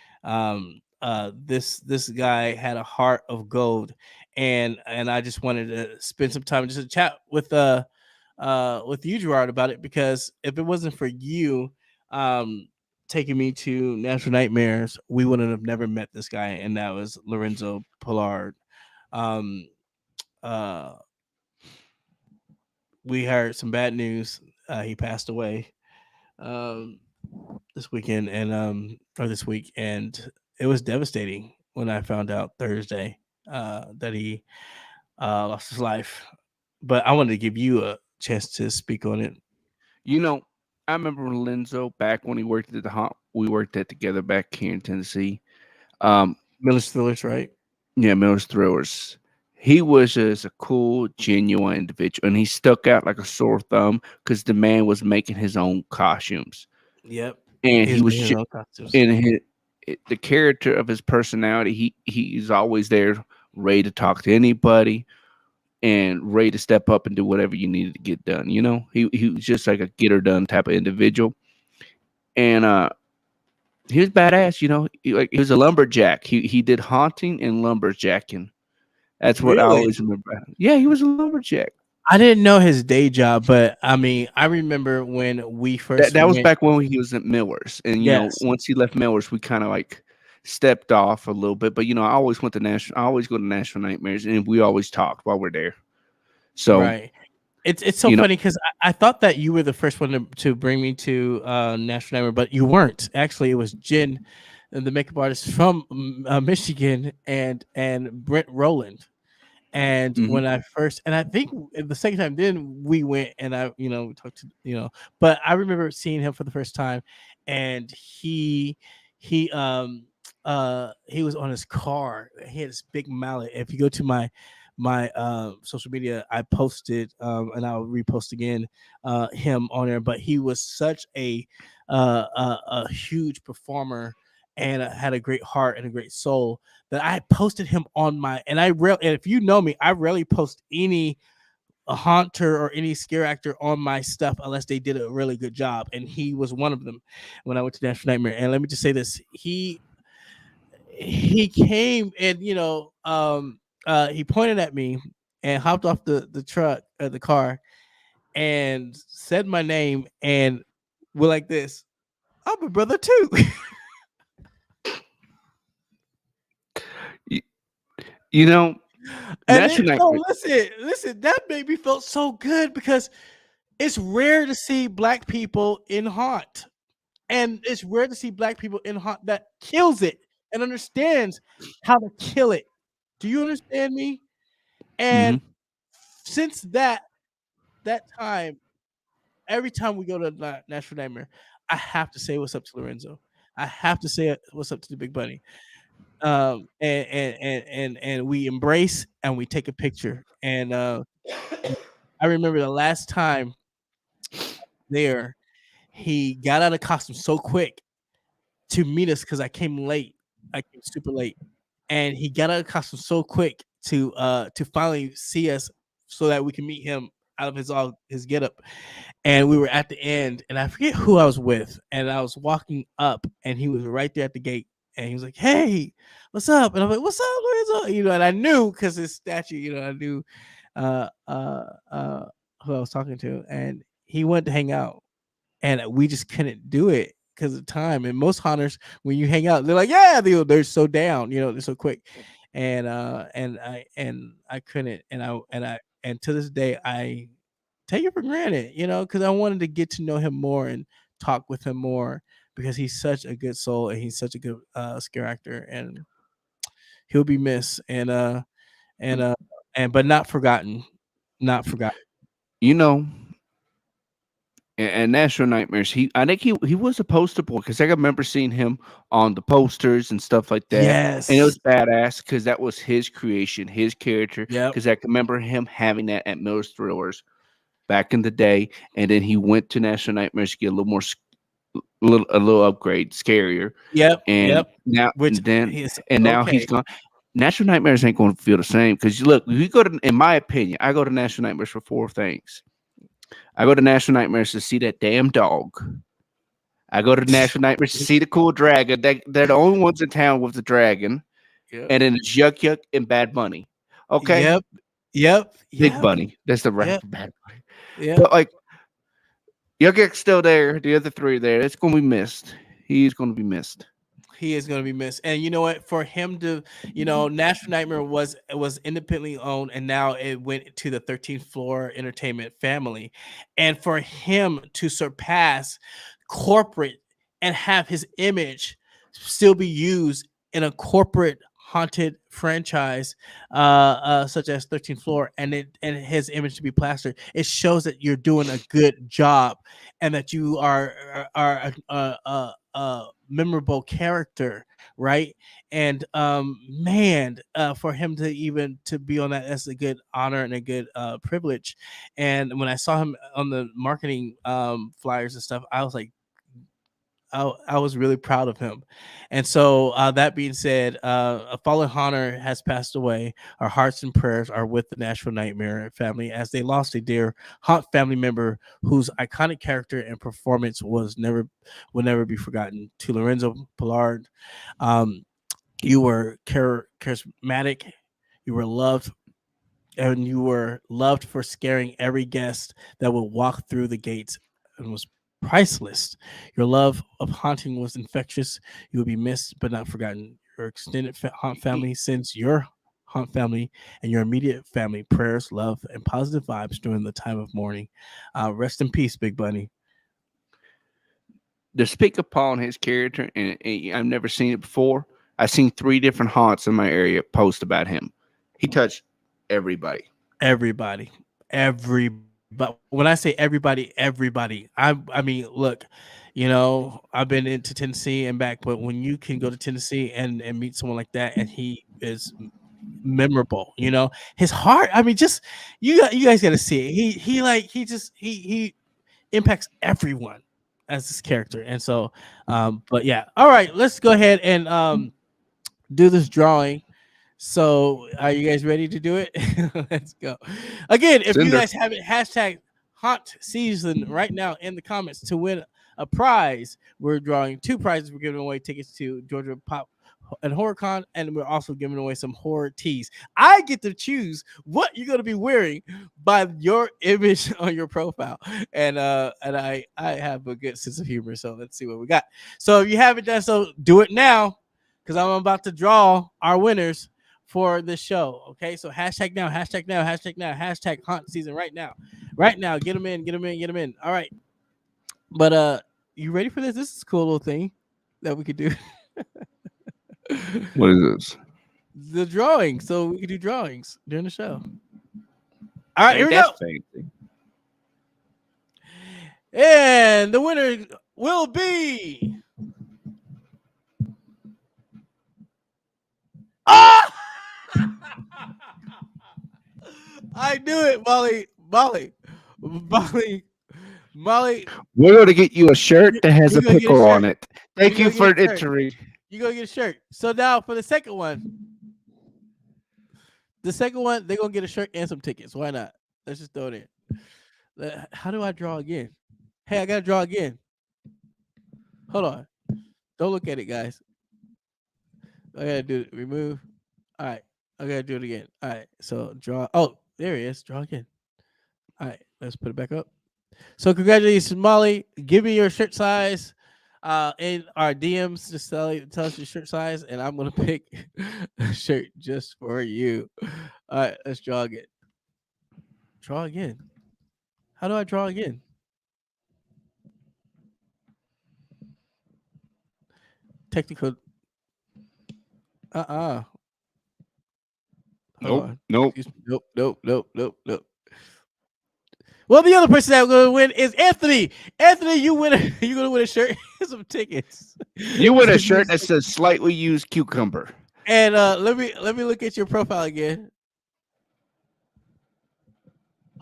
Speaker 4: This guy had a heart of gold, and I just wanted to spend some time just to chat with you, Gerard, about it, because if it wasn't for you taking me to National Nightmares, we wouldn't have never met this guy, and that was Lorenzo Pollard. We heard some bad news. He passed away this weekend, and or this week, and it was devastating when I found out Thursday. lost his life. But I wanted to give you a chance to speak on it.
Speaker 5: You know, I remember Lenzo back when he worked at the haunt. We worked that together back here in Tennessee.
Speaker 4: Miller's Thrillers, right?
Speaker 5: Yeah, Miller's Thrillers. He was just a cool, genuine individual, and he stuck out like a sore thumb because the man was making his own costumes.
Speaker 4: Yep,
Speaker 5: And he was
Speaker 4: making his own costumes.
Speaker 5: in the character of his personality. He's always there, ready to talk to anybody, and ready to step up and do whatever you needed to get done. You know, he was just like a get her done type of individual, and he was badass. You know, he was a lumberjack. He did haunting and lumberjacking. That's what I
Speaker 4: Really?
Speaker 5: always remember. Yeah, he was a lumberjack.
Speaker 4: I didn't know his day job, but I mean, I remember when we first
Speaker 5: That was
Speaker 4: went-
Speaker 5: back when he was at Miller's, and you
Speaker 4: Yes.
Speaker 5: know, once he left Miller's, we kind of like stepped off a little bit. But you know, I always went to National. I always go to National Nightmares, and we always talked while we're there. So
Speaker 4: right. It's so
Speaker 5: you know-
Speaker 4: funny because I thought that you were the first one to bring me to National Nightmare, but you weren't. Actually, it was Jen, the makeup artist from Michigan, and Brent Rowland. And when I first, and I think the second time, then we went and we talked to, but I remember seeing him for the first time, and he was on his car. He had this big mallet. If you go to my social media, I posted and I'll repost again him on there. But he was such a huge performer and had a great heart and a great soul that I posted him on my, and if you know me, I rarely post any haunter or any scare actor on my stuff unless they did a really good job, and he was one of them when I went to National Nightmare. And let me just say this: he came and he pointed at me and hopped off the truck at the car and said my name and we're like this. I'm a brother too.
Speaker 5: You know,
Speaker 4: listen, that made me feel so good because it's rare to see black people in haunt, and it's rare to see black people in haunt that kills it and understands how to kill it. Do you understand me? And since that time, every time we go to National Nightmare, I have to say what's up to Lorenzo. I have to say what's up to the Big Bunny. And we embrace and we take a picture. And I remember the last time there, he got out of costume so quick to meet us because I came late. I came super late, and he got out of costume so quick to finally see us so that we can meet him out of his getup. And we were at the end, and I forget who I was with, and I was walking up, and he was right there at the gate. And he was like, "Hey, what's up?" And I'm like, "What's up, Lorenzo?" And I knew because his statue, I knew who I was talking to. And he wanted to hang out. And we just couldn't do it because of time. And most haunters, when you hang out, they're like, "Yeah," they're so down, they're so quick. And I couldn't. And to this day, I take it for granted, because I wanted to get to know him more and talk with him more, because he's such a good soul and he's such a good scare actor, and he'll be missed but not forgotten. Not forgotten.
Speaker 5: And National Nightmares, I think he was a poster boy because I remember seeing him on the posters and stuff like that.
Speaker 4: Yes.
Speaker 5: And it was badass because that was his creation, his character.
Speaker 4: Yep.
Speaker 5: Because I can remember him having that at Miller's Thrillers back in the day. And then he went to National Nightmares to get a little more a little upgrade, scarier.
Speaker 4: Yep.
Speaker 5: And now now he's gone. National Nightmares ain't going to feel the same because look, you go to, in my opinion, I go to National Nightmares for 4 things. I go to National Nightmares to see that damn dog. I go to National Nightmares to see the cool dragon. They're the only ones in town with the dragon.
Speaker 4: Yep.
Speaker 5: And then it's Yuck Yuck and Bad Bunny. Okay.
Speaker 4: Yep.
Speaker 5: Big Bunny. That's the right Bad Bunny.
Speaker 4: Yeah.
Speaker 5: But like Yuck Yuck's still there. The other 3 there. It's going to be missed. He's going to be missed.
Speaker 4: He is going to be missed. And you know what? For him to, National Nightmare was independently owned, and now it went to the 13th Floor Entertainment family. And for him to surpass corporate and have his image still be used in a corporate haunted franchise, such as 13th Floor, and his image to be plastered, it shows that you're doing a good job and that you are a memorable character, right? And man, for him to even to be on that, that's a good honor and a good privilege. And when I saw him on the marketing flyers and stuff, I was like, I was really proud of him. And so that being said, a fallen haunter has passed away. Our hearts and prayers are with the Nashville Nightmare family as they lost a dear haunt family member whose iconic character and performance will never be forgotten. To Lorenzo Pollard, you were charismatic, you were loved, and you were loved for scaring every guest that would walk through the gates, and was priceless. Your love of haunting was infectious. You will be missed but not forgotten. Your extended haunt family sends your haunt family and your immediate family prayers, love, and positive vibes during the time of mourning. Rest in peace, Big Bunny.
Speaker 5: To speak upon his character, and I've never seen it before. I've seen 3 different haunts in my area post about him. He touched everybody.
Speaker 4: But when I say everybody, I mean, look, I've been into Tennessee and back, but when you can go to Tennessee and meet someone like that, and he is memorable, his heart. I mean, just you guys got to see it. He impacts everyone as this character, and so, but yeah, all right, let's go ahead and do this drawing. So, are you guys ready to do it? Let's go. Again, if you guys have it, hashtag haunt season right now in the comments to win a prize. We're drawing 2 prizes. We're giving away tickets to Georgia Pop and HorrorCon, and we're also giving away some horror tees. I get to choose what you're going to be wearing by your image on your profile, and I have a good sense of humor. So let's see what we got. So if you haven't done so, do it now, because I'm about to draw our winners for the show. Okay, so hashtag now, hashtag haunt season right now. Get them in. All right, but you ready for this? This is a cool little thing that we could do.
Speaker 5: What is this?
Speaker 4: The drawing. So we can do drawings during the show. All right, here we go.
Speaker 5: Fancy.
Speaker 4: And the winner will be I knew it, Molly.
Speaker 5: We're going to get you a shirt that has a pickle on it. Thank you for entering.
Speaker 4: You're going to get a shirt. So now for the second one, they're going to get a shirt and some tickets. Why not? Let's just throw it in. How do I draw again? Hey, I got to draw again. Hold on. Don't look at it, guys. I got to do it. Remove. All right. I got to do it again. All right. So draw. Oh, there he is. Draw again. All right. Let's put it back up. So congratulations, Molly. Give me your shirt size in our DMs. Just tell us your shirt size, and I'm going to pick a shirt just for you. All right. Let's draw again. Draw again. How do I draw again? Technical.
Speaker 5: Nope.
Speaker 4: Well, the other person that's going to win is Anthony. Anthony, you're going to win a shirt and some tickets.
Speaker 5: You win a shirt that says slightly used cucumber.
Speaker 4: And let me look at your profile again.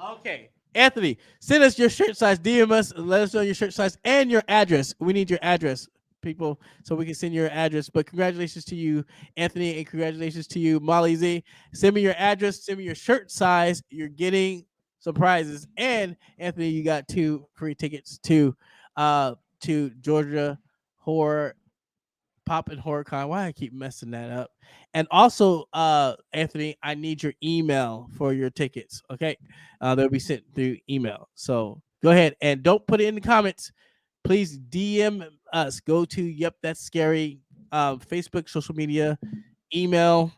Speaker 4: Okay, Anthony, send us your shirt size. DM us. Let us know your shirt size and your address. We need your address, people, so we can send your address. But congratulations to you, Anthony, and congratulations to you, Molly Z. Send me your address. Send me your shirt size. You're getting some prizes. And Anthony, you got 2 free tickets to Georgia Horror Pop and HorrorCon. Why I keep messing that up? And also, Anthony, I need your email for your tickets. Okay, they'll be sent through email. So go ahead and don't put it in the comments. Please DM us. Go to Yep That's Scary, Facebook, social media, email.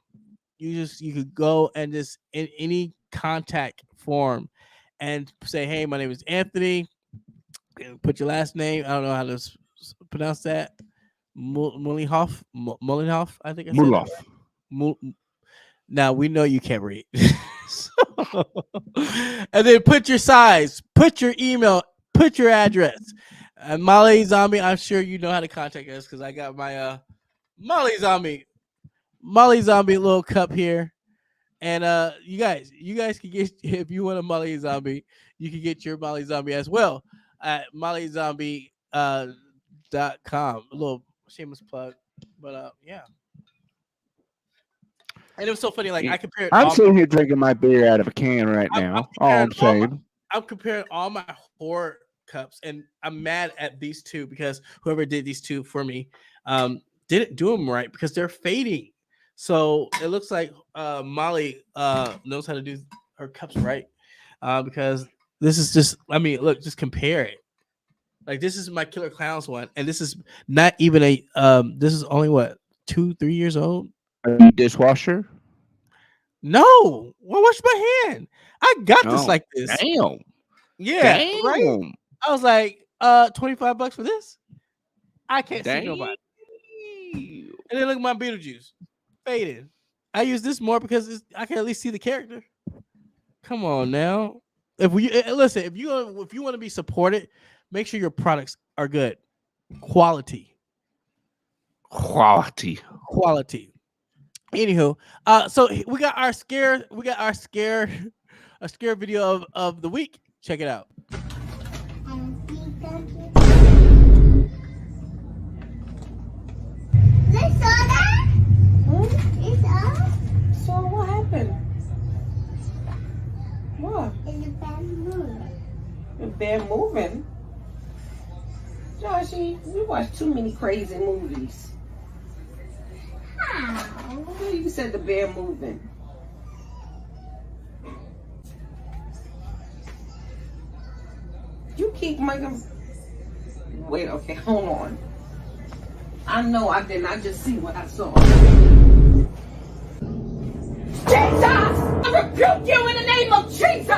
Speaker 4: You could go and just in any contact form and say, hey, my name is Anthony. Put your last name. I don't know how to pronounce that. Mullenhoff, I think.
Speaker 5: Mullenhoff.
Speaker 4: Now we know you can't read. And then put your size, put your email, put your address. Molly Zombie, I'm sure you know how to contact us because I got my Molly Zombie little cup here. And you guys can get, if you want a Molly Zombie, you can get your Molly Zombie as well at mollyzombie.com. A little shameless plug, but yeah. And it was so funny, like I compared.
Speaker 5: I'm sitting here drinking my beer out of a can right now. All I'm saying.
Speaker 4: I'm comparing all my horror cups, and I'm mad at these two because whoever did these two for me didn't do them right because they're fading. So it looks like Molly knows how to do her cups right because this is just. I mean, look, just compare it. Like this is my Killer Clowns one, and this is not even a. This is only what 2-3 years old.
Speaker 5: Are you dishwasher?
Speaker 4: No, well, wash my hand. I got this like this.
Speaker 5: Damn.
Speaker 4: Yeah,
Speaker 5: Damn.
Speaker 4: right. I was like, $25 for this. I can't see nobody. And then look at my Beetlejuice faded. I use this more because I can at least see the character. Come on now. If we listen, if you want to be supported, make sure your products are good, quality. Anywho, so we got our scare video of the week. Check it out.
Speaker 7: So what happened? What?
Speaker 8: Is the bed moving?
Speaker 7: The bed moving? Joshy, you watch too many crazy movies.
Speaker 8: How?
Speaker 7: You said the bed moving. You keep making... Wait, okay, hold on. I know I did not just see what I saw. Jesus! I rebuke you in the name of Jesus!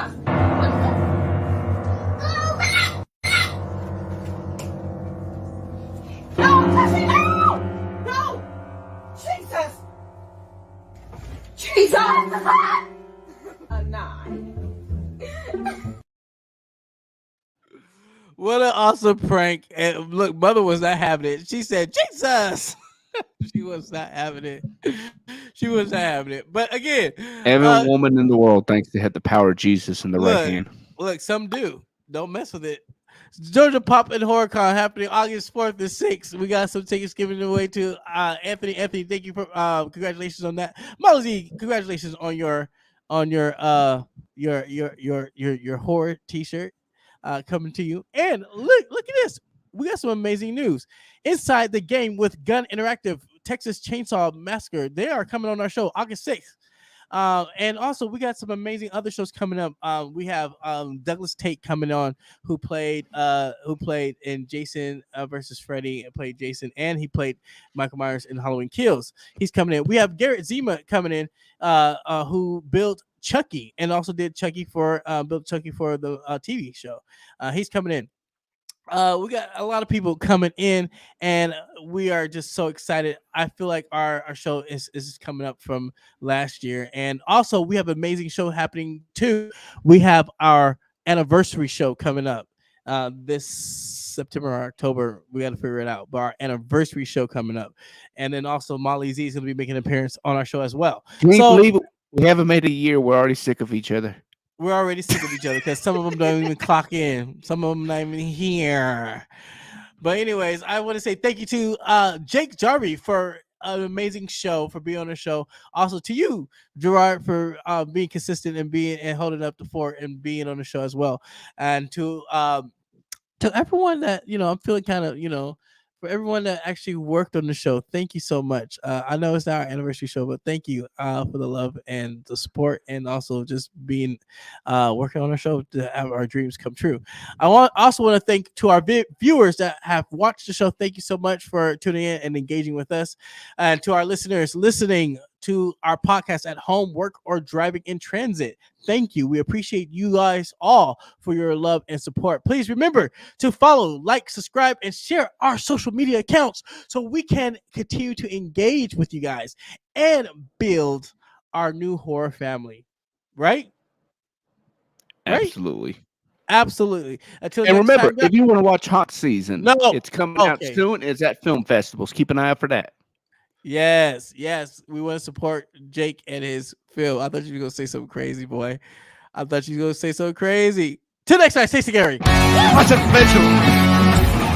Speaker 7: No, Jesse, no! No! Jesus! Jesus! A 9.
Speaker 4: What an awesome prank. And look, Mother was not having it. She said, Jesus. She was not having it. She was not having it. But again,
Speaker 5: every woman in the world thinks they had the power of Jesus in the right hand.
Speaker 4: Look, some do. Don't mess with it. Georgia Pop and HorrorCon happening August 4th and 6th. We got some tickets given away to Anthony. Anthony, thank you for congratulations on that. Molly, congratulations on your horror t-shirt coming to you. And look at this. We got some amazing news. Inside the Game with Gun Interactive, Texas Chainsaw Massacre. They are coming on our show August 6th. And also we got some amazing other shows coming up. We have Douglas Tate coming on, who played in Jason versus Freddy and played Jason, and he played Michael Myers in Halloween Kills. He's coming in. We have Garrett Zima coming in, who built Chucky and also did Chucky for the TV show. He's coming in. We got a lot of people coming in, and we are just so excited. I feel like our show is coming up from last year, and also we have an amazing show happening too. We have our anniversary show coming up this September or October. We got to figure it out, but our anniversary show coming up, and then also Molly Z is going to be making an appearance on our show as well.
Speaker 5: Can you believe it? We haven't made a year. We're already sick of each other.
Speaker 4: We're already sick of each other because some of them don't even clock in. Some of them not even here. But anyways, I want to say thank you to Jake Jarvi for an amazing show, for being on the show. Also to you, Gerard, for being consistent and holding up the fort and being on the show as well. And to everyone that, I'm feeling kind of, for everyone that actually worked on the show, thank you so much. I know it's not our anniversary show, but thank you for the love and the support, and also just being working on our show to have our dreams come true. I also want to thank to our viewers that have watched the show. Thank you so much for tuning in and engaging with us, and to our listeners listening to our podcast at home, work, or driving in transit. Thank you. We appreciate you guys all for your love and support. Please remember to follow, like, subscribe, and share our social media accounts so we can continue to engage with you guys and build our new horror family. Right?
Speaker 5: Absolutely.
Speaker 4: Absolutely. Until
Speaker 5: And
Speaker 4: next
Speaker 5: remember,
Speaker 4: time,
Speaker 5: if you want to watch Haunt Season,
Speaker 4: No.
Speaker 5: it's coming out
Speaker 4: Okay.
Speaker 5: soon. It's at film festivals. Keep an eye out for that.
Speaker 4: Yes, we want to support Jake and his film. I thought you were gonna say something crazy, boy. I thought you were gonna say something crazy. Till next time, stay scary.
Speaker 5: Watch it special.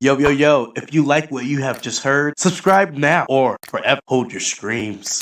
Speaker 3: Yo, if you like what you have just heard, subscribe now or forever hold your screams.